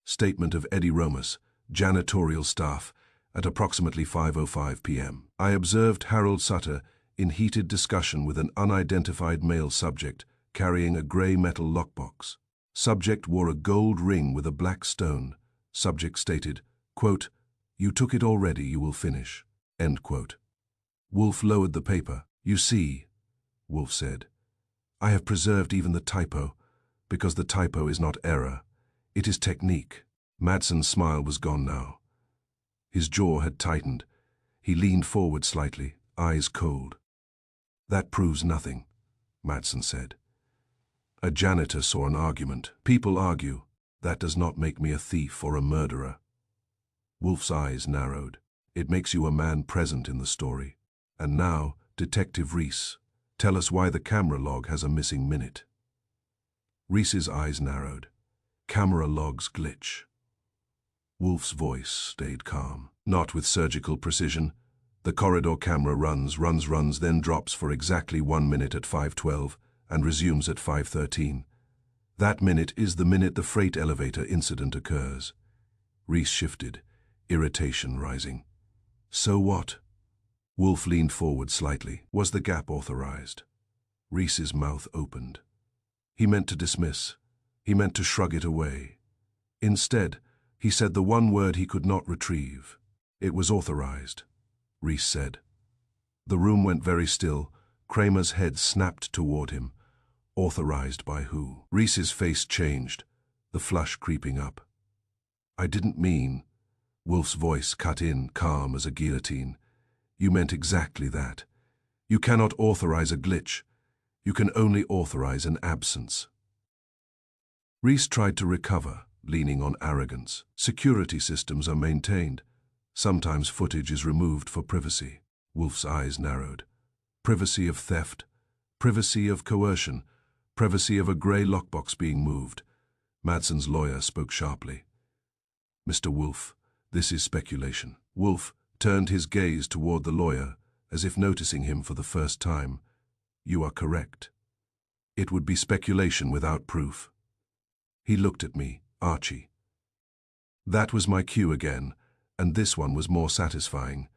"Statement of Eddie Romas, janitorial staff, at approximately 5:05 p.m. I observed Harold Sutter in heated discussion with an unidentified male subject carrying a grey metal lockbox. Subject wore a gold ring with a black stone. Subject stated, quote, 'You took it already, you will finish,' end quote." Wolf lowered the paper. "You see," Wolf said, "I have preserved even the typo, because the typo is not error. It is technique." Madsen's smile was gone now. His jaw had tightened. He leaned forward slightly, eyes cold. "That proves nothing," Madsen said. "A janitor saw an argument. People argue. That does not make me a thief or a murderer." Wolf's eyes narrowed. "It makes you a man present in the story. And now, Detective Reese, tell us why the camera log has a missing minute." Reese's eyes narrowed. "Camera logs glitch." Wolf's voice stayed calm. "Not with surgical precision. The corridor camera runs, then drops for exactly 1 minute at 5:12 and resumes at 5:13. That minute is the minute the freight elevator incident occurs." Reese shifted, irritation rising. "So what?" Wolf leaned forward slightly. "Was the gap authorized?" Reese's mouth opened. He meant to dismiss. He meant to shrug it away. Instead, he said the one word he could not retrieve. "It was authorized," Reese said. The room went very still. Kramer's head snapped toward him. "Authorized by who?" Reese's face changed, the flush creeping up. "I didn't mean," Wolf's voice cut in, calm as a guillotine. "You meant exactly that. You cannot authorize a glitch. You can only authorize an absence." Reese tried to recover, leaning on arrogance. "Security systems are maintained. Sometimes footage is removed for privacy." Wolf's eyes narrowed. "Privacy of theft, privacy of coercion, privacy of a grey lockbox being moved." Madsen's lawyer spoke sharply. "Mr. Wolf, this is speculation." Wolf turned his gaze toward the lawyer, as if noticing him for the first time. "You are correct. It would be speculation without proof." He looked at me, Archie. That was my cue again, and this one was more satisfying.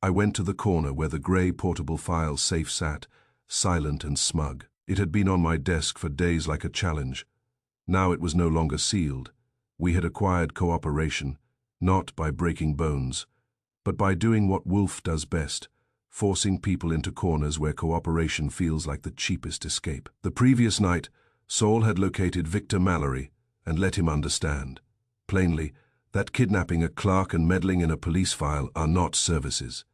I went to the corner where the grey portable file safe sat, silent and smug. It had been on my desk for days like a challenge. Now it was no longer sealed. We had acquired cooperation, not by breaking bones, but by doing what Wolf does best, forcing people into corners where cooperation feels like the cheapest escape. The previous night, Saul had located Victor Mallory and let him understand. Plainly, that kidnapping a clerk and meddling in a police file are not services.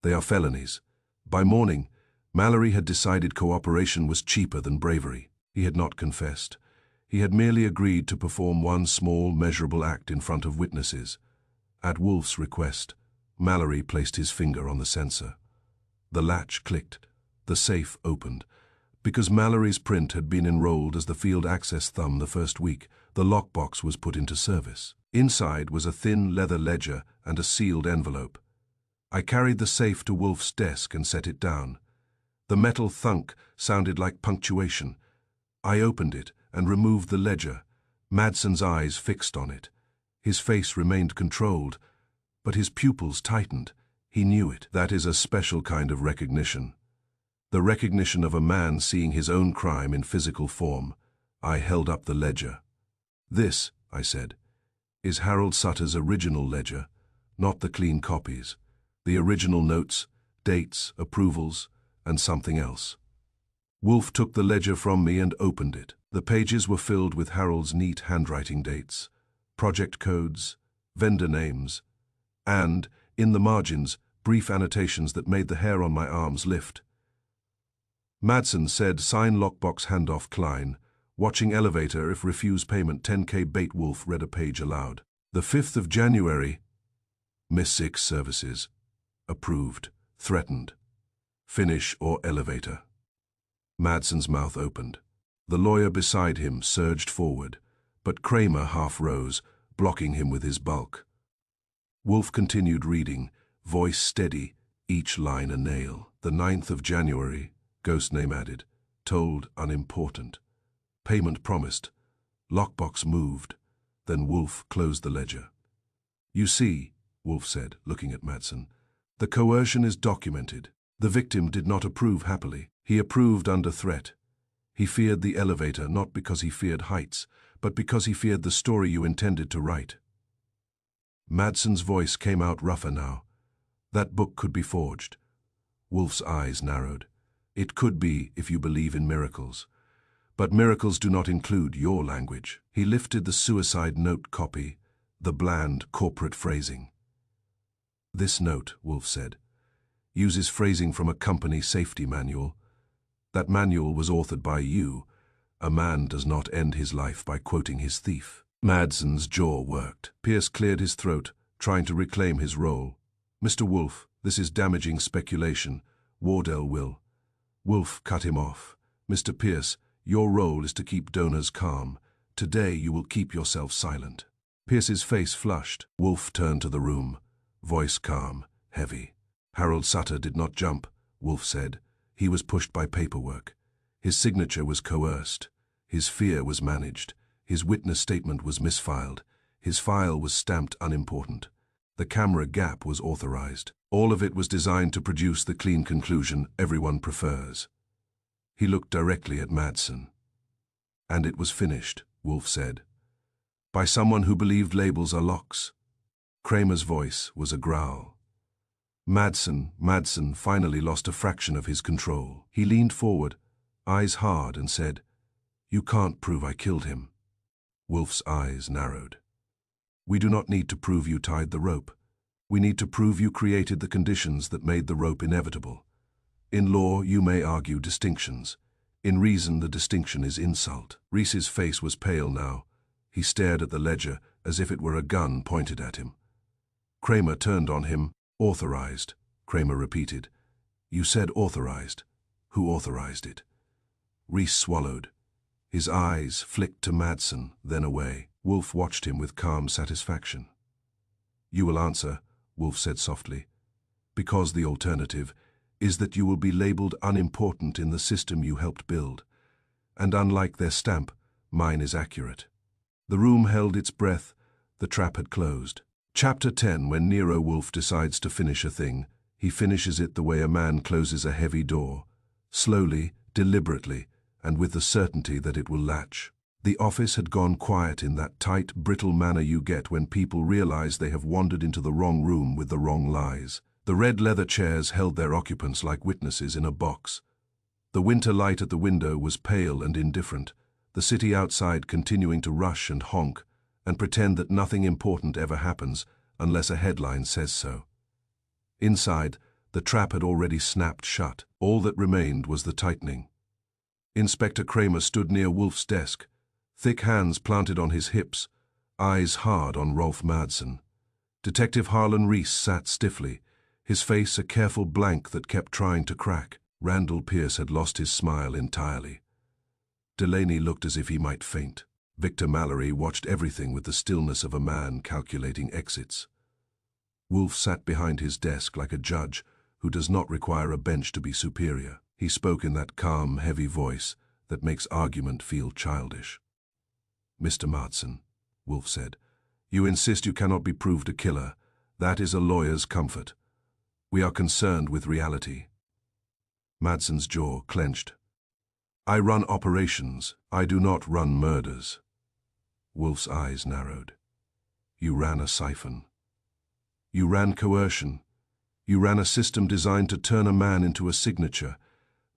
They are felonies. By morning, Mallory had decided cooperation was cheaper than bravery. He had not confessed. He had merely agreed to perform one small, measurable act in front of witnesses. At Wolf's request, Mallory placed his finger on the sensor. The latch clicked. The safe opened. Because Mallory's print had been enrolled as the field access thumb the first week, the lockbox was put into service. Inside was a thin leather ledger and a sealed envelope. I carried the safe to Wolf's desk and set it down. The metal thunk sounded like punctuation. I opened it and removed the ledger, Madsen's eyes fixed on it. His face remained controlled, but his pupils tightened. He knew it. That is a special kind of recognition. The recognition of a man seeing his own crime in physical form. I held up the ledger. "This," I said, "is Harold Sutter's original ledger, not the clean copies. The original notes, dates, approvals, and something else." Wolf took the ledger from me and opened it. The pages were filled with Harold's neat handwriting dates, project codes, vendor names, and, in the margins, brief annotations that made the hair on my arms lift. Madsen said, "Sign lockbox handoff Klein. Watching elevator if refuse payment 10K bait." Wolf read a page aloud. "The 5th of January. Miss 6 services. Approved. Threatened. Finish or elevator." Madsen's mouth opened. The lawyer beside him surged forward, but Kramer half rose, blocking him with his bulk. Wolf continued reading, voice steady, each line a nail. "The 9th of January, ghost name added, told unimportant. Payment promised. Lockbox moved." Then Wolf closed the ledger. "You see," Wolf said, looking at Madsen, "the coercion is documented. The victim did not approve happily. He approved under threat. He feared the elevator not because he feared heights, but because he feared the story you intended to write." Madsen's voice came out rougher now. "That book could be forged." Wolf's eyes narrowed. "It could be if you believe in miracles. But miracles do not include your language." He lifted the suicide note copy, the bland corporate phrasing. "This note," Wolf said, "uses phrasing from a company safety manual. That manual was authored by you. A man does not end his life by quoting his thief." Madsen's jaw worked. Pierce cleared his throat, trying to reclaim his role. "Mr. Wolf, this is damaging speculation. Wardell will." Wolf cut him off. "Mr. Pierce, your role is to keep donors calm. Today you will keep yourself silent." Pierce's face flushed. Wolf turned to the room, voice calm, heavy. "Harold Sutter did not jump," Wolf said. "He was pushed by paperwork. His signature was coerced. His fear was managed. His witness statement was misfiled. His file was stamped unimportant. The camera gap was authorized. All of it was designed to produce the clean conclusion everyone prefers." He looked directly at Madsen. "And it was finished," Wolf said, "by someone who believed labels are locks." Kramer's voice was a growl. Madsen finally lost a fraction of his control. He leaned forward, eyes hard, and said, "You can't prove I killed him." Wolf's eyes narrowed. "We do not need to prove you tied the rope. We need to prove you created the conditions that made the rope inevitable. In law, you may argue distinctions. In reason, the distinction is insult." Reese's face was pale now. He stared at the ledger as if it were a gun pointed at him. Kramer turned on him. "Authorized," Kramer repeated. "You said authorized. Who authorized it?" Reese swallowed. His eyes flicked to Madsen, then away. Wolf watched him with calm satisfaction. "You will answer," Wolf said softly, "because the alternative is that you will be labeled unimportant in the system you helped build. And unlike their stamp, mine is accurate." The room held its breath. The trap had closed. Chapter 10. When Nero Wolf decides to finish a thing, he finishes it the way a man closes a heavy door, slowly, deliberately, and with the certainty that it will latch. The office had gone quiet in that tight, brittle manner you get when people realize they have wandered into the wrong room with the wrong lies. The red leather chairs held their occupants like witnesses in a box. The winter light at the window was pale and indifferent, the city outside continuing to rush and honk and pretend that nothing important ever happens unless a headline says so. Inside, the trap had already snapped shut. All that remained was the tightening. Inspector Kramer stood near Wolf's desk, thick hands planted on his hips, eyes hard on Rolf Madsen. Detective Harlan Reese sat stiffly, his face a careful blank that kept trying to crack. Randall Pierce had lost his smile entirely. Delaney looked as if he might faint. Victor Mallory watched everything with the stillness of a man calculating exits. Wolf sat behind his desk like a judge who does not require a bench to be superior. He spoke in that calm, heavy voice that makes argument feel childish. "Mr. Madsen," Wolf said, You insist you cannot be proved a killer. That is a lawyer's comfort. We are concerned with reality. Madsen's jaw clenched. I run operations. I do not run murders. Wolf's eyes narrowed. You ran a siphon. You ran coercion. You ran a system designed to turn a man into a signature,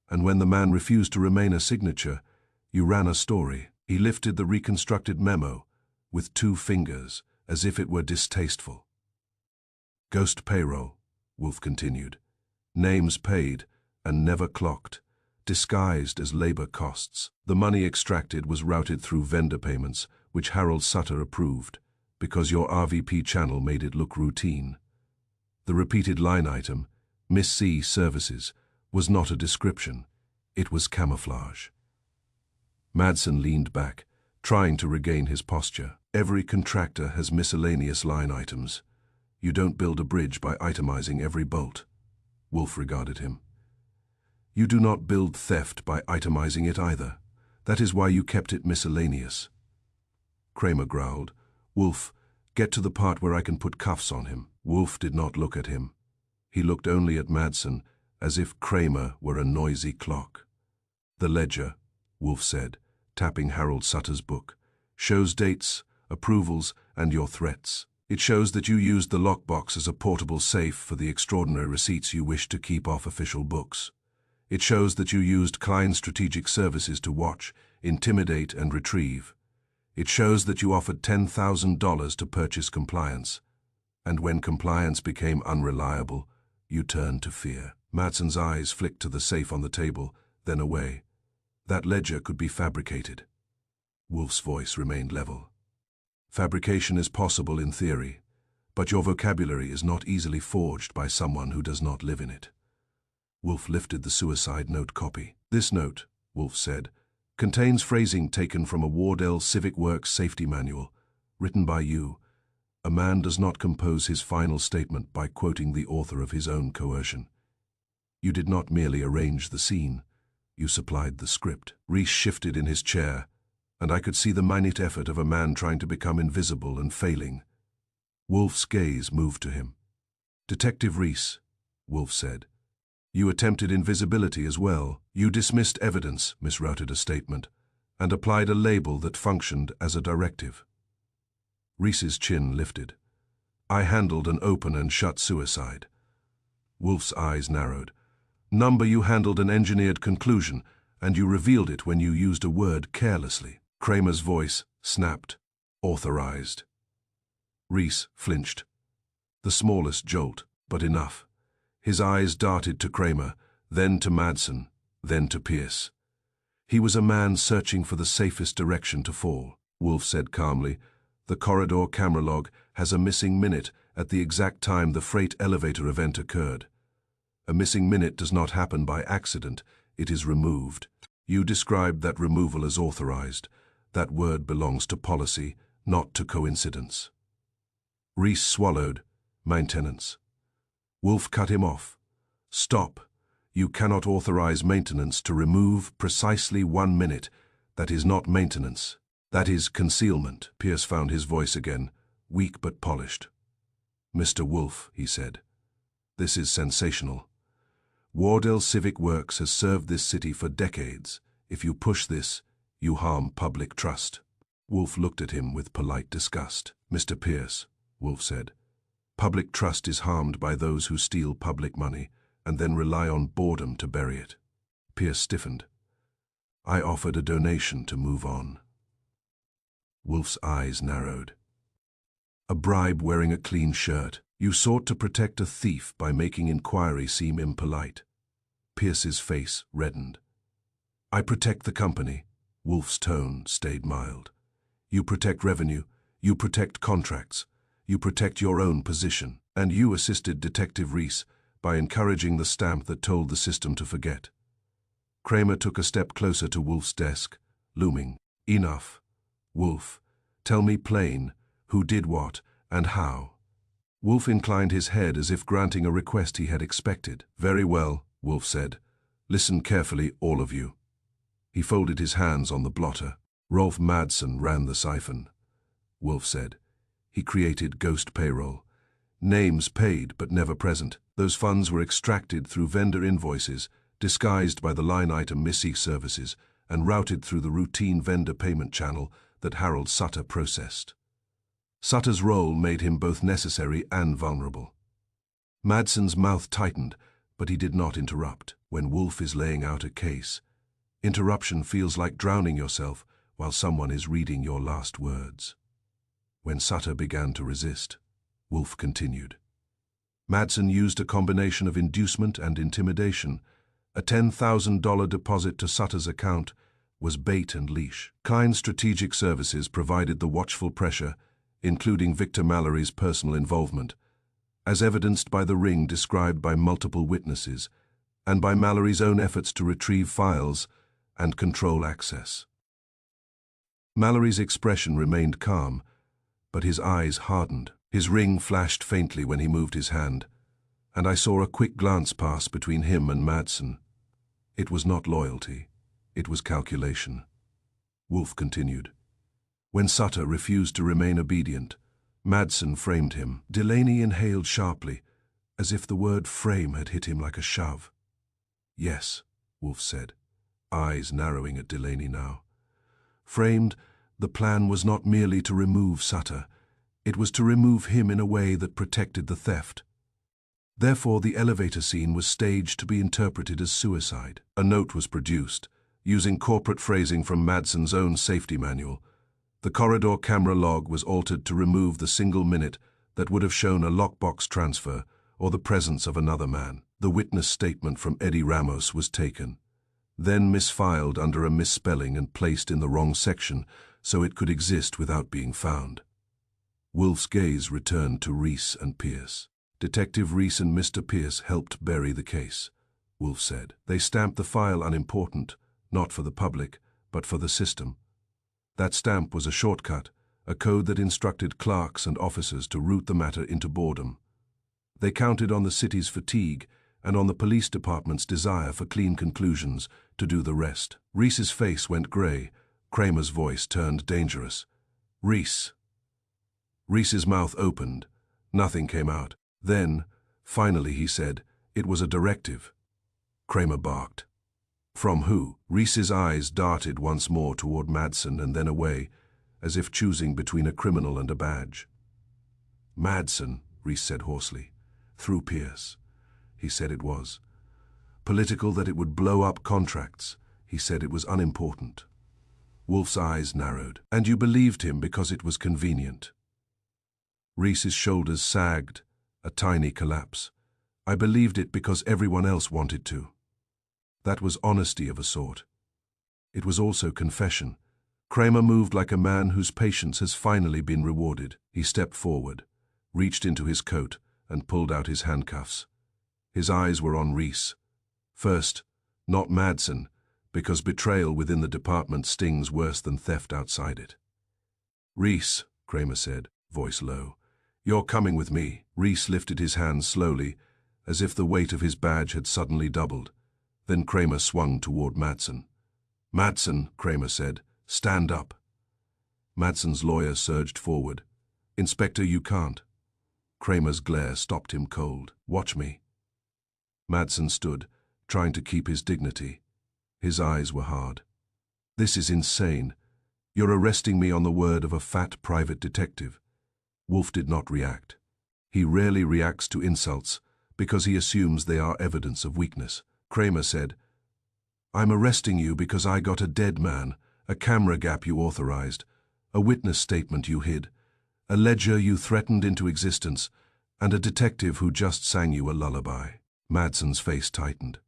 and when the man refused to remain a signature, you ran a story. He lifted the reconstructed memo with 2 fingers, as if it were distasteful. Ghost payroll, Wolf continued. Names paid and never clocked, disguised as labor costs. The money extracted was routed through vendor payments, which Harold Sutter approved, because your RVP channel made it look routine. The repeated line item, Miss C Services, was not a description. It was camouflage. Madsen leaned back, trying to regain his posture. Every contractor has miscellaneous line items. You don't build a bridge by itemizing every bolt. Wolf regarded him. You do not build theft by itemizing it either. That is why you kept it miscellaneous. Kramer growled, Wolf, get to the part where I can put cuffs on him. Wolf did not look at him. He looked only at Madsen, as if Kramer were a noisy clock. The ledger, Wolf said, tapping Harold Sutter's book, shows dates, approvals, and your threats. It shows that you used the lockbox as a portable safe for the extraordinary receipts you wished to keep off official books. It shows that you used Klein Strategic Services to watch, intimidate, and retrieve. It shows that you offered $10,000 to purchase compliance. And when compliance became unreliable, you turned to fear. Madsen's eyes flicked to the safe on the table, then away. That ledger could be fabricated. Wolf's voice remained level. Fabrication is possible in theory, but your vocabulary is not easily forged by someone who does not live in it. Wolf lifted the suicide note copy. This note, Wolf said, contains phrasing taken from a Wardell Civic Works safety manual, written by you. A man does not compose his final statement by quoting the author of his own coercion. You did not merely arrange the scene. You supplied the script. Reese shifted in his chair, and I could see the minute effort of a man trying to become invisible and failing. Wolf's gaze moved to him. Detective Reese, Wolf said. You attempted invisibility as well. You dismissed evidence, misrouted a statement, and applied a label that functioned as a directive. Reese's chin lifted. I handled an open and shut suicide. Wolf's eyes narrowed. Number, you handled an engineered conclusion, and you revealed it when you used a word carelessly. Kramer's voice snapped. Authorized. Reese flinched. The smallest jolt, but enough. His eyes darted to Kramer, then to Madsen, then to Pierce. He was a man searching for the safest direction to fall. Wolf said calmly, the corridor camera log has a missing minute at the exact time the freight elevator event occurred. A missing minute does not happen by accident, it is removed. You described that removal as authorized. That word belongs to policy, not to coincidence. Reese swallowed. Maintenance. Wolf cut him off. Stop. You cannot authorize maintenance to remove precisely 1 minute. That is not maintenance. That is concealment. Pierce found his voice again, weak but polished. Mr. Wolf, he said, this is sensational. Wardell Civic Works has served this city for decades. If you push this, you harm public trust. Wolf looked at him with polite disgust. Mr. Pierce, Wolf said, public trust is harmed by those who steal public money and then rely on boredom to bury it. Pierce stiffened. I offered a donation to move on. Wolf's eyes narrowed. A bribe wearing a clean shirt. You sought to protect a thief by making inquiry seem impolite. Pierce's face reddened. I protect the company. Wolf's tone stayed mild. You protect revenue. You protect contracts. You protect your own position. And you assisted Detective Reese by encouraging the stamp that told the system to forget. Kramer took a step closer to Wolf's desk, looming. Enough. Wolf, tell me plain, who did what, and how. Wolf inclined his head as if granting a request he had expected. Very well, Wolf said. Listen carefully, all of you. He folded his hands on the blotter. Rolf Madsen ran the siphon. Wolf said. He created ghost payroll. Names paid but never present. Those funds were extracted through vendor invoices, disguised by the line item missing services, and routed through the routine vendor payment channel that Harold Sutter processed. Sutter's role made him both necessary and vulnerable. Madsen's mouth tightened, but he did not interrupt. When Wolf is laying out a case, interruption feels like drowning yourself while someone is reading your last words. When Sutter began to resist, Wolf continued. Madsen used a combination of inducement and intimidation. A $10,000 deposit to Sutter's account was bait and leash. Kind Strategic Services provided the watchful pressure, including Victor Mallory's personal involvement, as evidenced by the ring described by multiple witnesses, and by Mallory's own efforts to retrieve files and control access. Mallory's expression remained calm, but his eyes hardened. His ring flashed faintly when he moved his hand, and I saw a quick glance pass between him and Madsen. It was not loyalty, it was calculation. Wolf continued. When Sutter refused to remain obedient, Madsen framed him. Delaney inhaled sharply, as if the word frame had hit him like a shove. Yes, Wolf said, eyes narrowing at Delaney now. Framed, the plan was not merely to remove Sutter, it was to remove him in a way that protected the theft. Therefore, the elevator scene was staged to be interpreted as suicide. A note was produced, using corporate phrasing from Madsen's own safety manual. The corridor camera log was altered to remove the single minute that would have shown a lockbox transfer or the presence of another man. The witness statement from Eddie Ramos was taken, then misfiled under a misspelling and placed in the wrong section so it could exist without being found. Wolf's gaze returned to Reese and Pierce. Detective Reese and Mr. Pierce helped bury the case, Wolf said. They stamped the file unimportant, not for the public, but for the system. That stamp was a shortcut, a code that instructed clerks and officers to route the matter into boredom. They counted on the city's fatigue and on the police department's desire for clean conclusions to do the rest. Reese's face went gray. Kramer's voice turned dangerous. Reese. Reese's mouth opened. Nothing came out. Then, finally, he said, "It was a directive." Kramer barked. "From who?" Reese's eyes darted once more toward Madsen and then away, as if choosing between a criminal and a badge. "Madsen," Reese said hoarsely. "Through Pierce." He said it was. "Political that it would blow up contracts." He said it was unimportant. Wolf's eyes narrowed. "And you believed him because it was convenient." Reese's shoulders sagged, a tiny collapse. "I believed it because everyone else wanted to." That was honesty of a sort. It was also confession. Kramer moved like a man whose patience has finally been rewarded. He stepped forward, reached into his coat, and pulled out his handcuffs. His eyes were on Reese. First, not Madsen, because betrayal within the department stings worse than theft outside it. "Reese," Kramer said, voice low, "you're coming with me." Reese lifted his hands slowly, as if the weight of his badge had suddenly doubled. Then Kramer swung toward Madsen. "Madsen," Kramer said, "stand up." Madsen's lawyer surged forward. "Inspector, you can't." Kramer's glare stopped him cold. "Watch me." Madsen stood, trying to keep his dignity. His eyes were hard. "This is insane. You're arresting me on the word of a fat private detective." Wolf did not react. He rarely reacts to insults because he assumes they are evidence of weakness. Kramer said, "I'm arresting you because I got a dead man, a camera gap you authorized, a witness statement you hid, a ledger you threatened into existence, and a detective who just sang you a lullaby." Madsen's face tightened.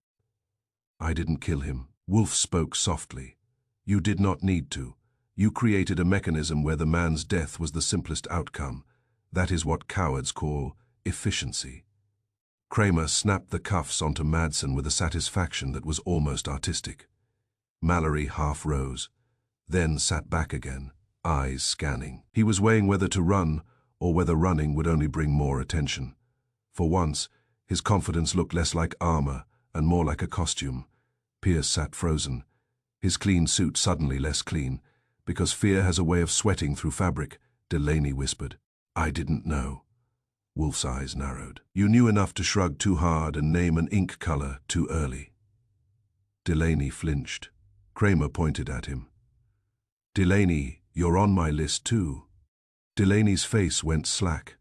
"I didn't kill him." Wolf spoke softly. "You did not need to. You created a mechanism where the man's death was the simplest outcome. That is what cowards call efficiency." Kramer snapped the cuffs onto Madsen with a satisfaction that was almost artistic. Mallory half rose, then sat back again, eyes scanning. He was weighing whether to run or whether running would only bring more attention. For once, his confidence looked less like armor and more like a costume. Pierce sat frozen, his clean suit suddenly less clean. "Because fear has a way of sweating through fabric," Delaney whispered. I didn't know. Wolf's eyes narrowed. You knew enough to shrug too hard and name an ink color too early. Delaney flinched. Kramer pointed at him. Delaney, you're on my list too. Delaney's face went slack.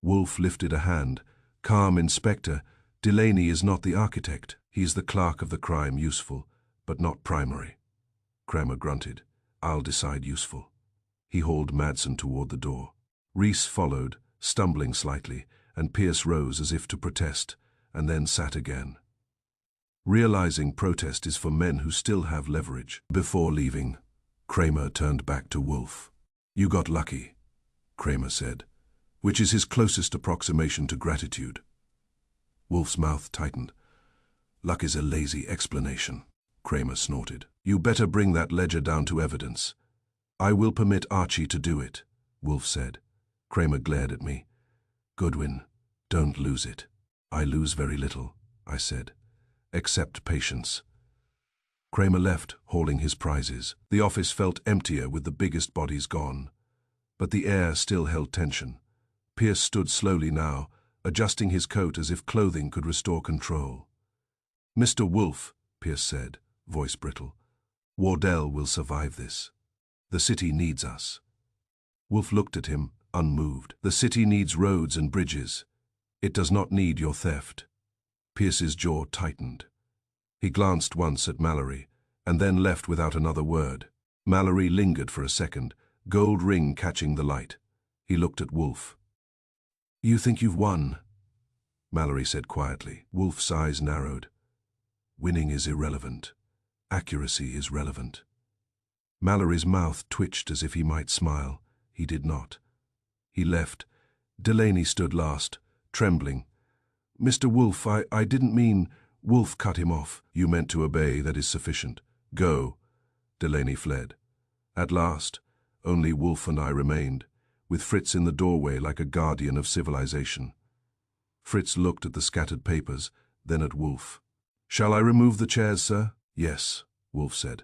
Wolf lifted a hand. Calm, Inspector. Delaney is not the architect. He's the clerk of the crime, useful, but not primary. Kramer grunted. I'll decide useful. He hauled Madsen toward the door. Reese followed, stumbling slightly, and Pierce rose as if to protest, and then sat again. Realizing protest is for men who still have leverage. Before leaving, Kramer turned back to Wolf. You got lucky, Kramer said, which is his closest approximation to gratitude. Wolf's mouth tightened. Luck is a lazy explanation, Kramer snorted. You better bring that ledger down to evidence. I will permit Archie to do it, Wolf said. Kramer glared at me. Goodwin, don't lose it. I lose very little, I said. Except patience. Kramer left, hauling his prizes. The office felt emptier with the biggest bodies gone. But the air still held tension. Pierce stood slowly now, adjusting his coat as if clothing could restore control. Mr. Wolf, Pierce said, voice brittle, Wardell will survive this. The city needs us. Wolf looked at him, unmoved. The city needs roads and bridges. It does not need your theft. Pierce's jaw tightened. He glanced once at Mallory, and then left without another word. Mallory lingered for a second, gold ring catching the light. He looked at Wolf. You think you've won? Mallory said quietly. Wolf's eyes narrowed. Winning is irrelevant. Accuracy is relevant. Mallory's mouth twitched as if he might smile. He did not. He left. Delaney stood last, trembling. Mr. Wolf, I didn't mean... Wolf cut him off. You meant to obey, that is sufficient. Go. Delaney fled. At last, only Wolf and I remained, with Fritz in the doorway like a guardian of civilization. Fritz looked at the scattered papers, then at Wolf. Shall I remove the chairs, sir? Yes, Wolf said,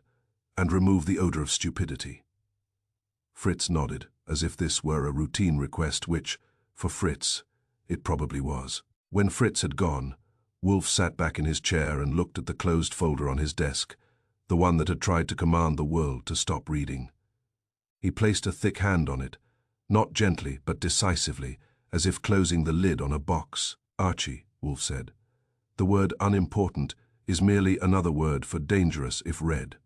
and remove the odor of stupidity. Fritz nodded, as if this were a routine request which, for Fritz, it probably was. When Fritz had gone, Wolf sat back in his chair and looked at the closed folder on his desk, the one that had tried to command the world to stop reading. He placed a thick hand on it, not gently but decisively, as if closing the lid on a box. Archie, Wolf said, the word unimportant is merely another word for dangerous if read.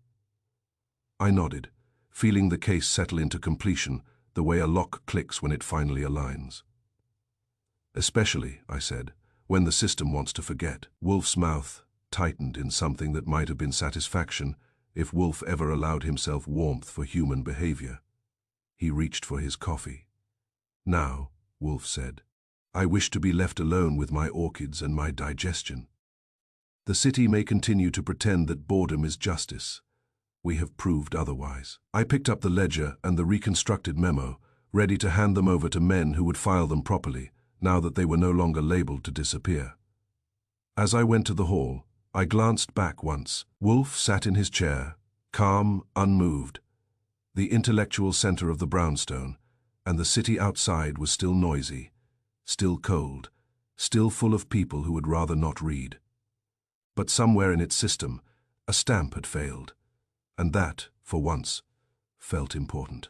I nodded, feeling the case settle into completion the way a lock clicks when it finally aligns. Especially, I said, when the system wants to forget. Wolf's mouth tightened in something that might have been satisfaction if Wolf ever allowed himself warmth for human behavior. He reached for his coffee. Now, Wolf said, I wish to be left alone with my orchids and my digestion. The city may continue to pretend that boredom is justice. We have proved otherwise. I picked up the ledger and the reconstructed memo, ready to hand them over to men who would file them properly, now that they were no longer labeled to disappear. As I went to the hall, I glanced back once. Wolf sat in his chair, calm, unmoved, the intellectual center of the brownstone, and the city outside was still noisy, still cold, still full of people who would rather not read. But somewhere in its system, a stamp had failed, and that, for once, felt important.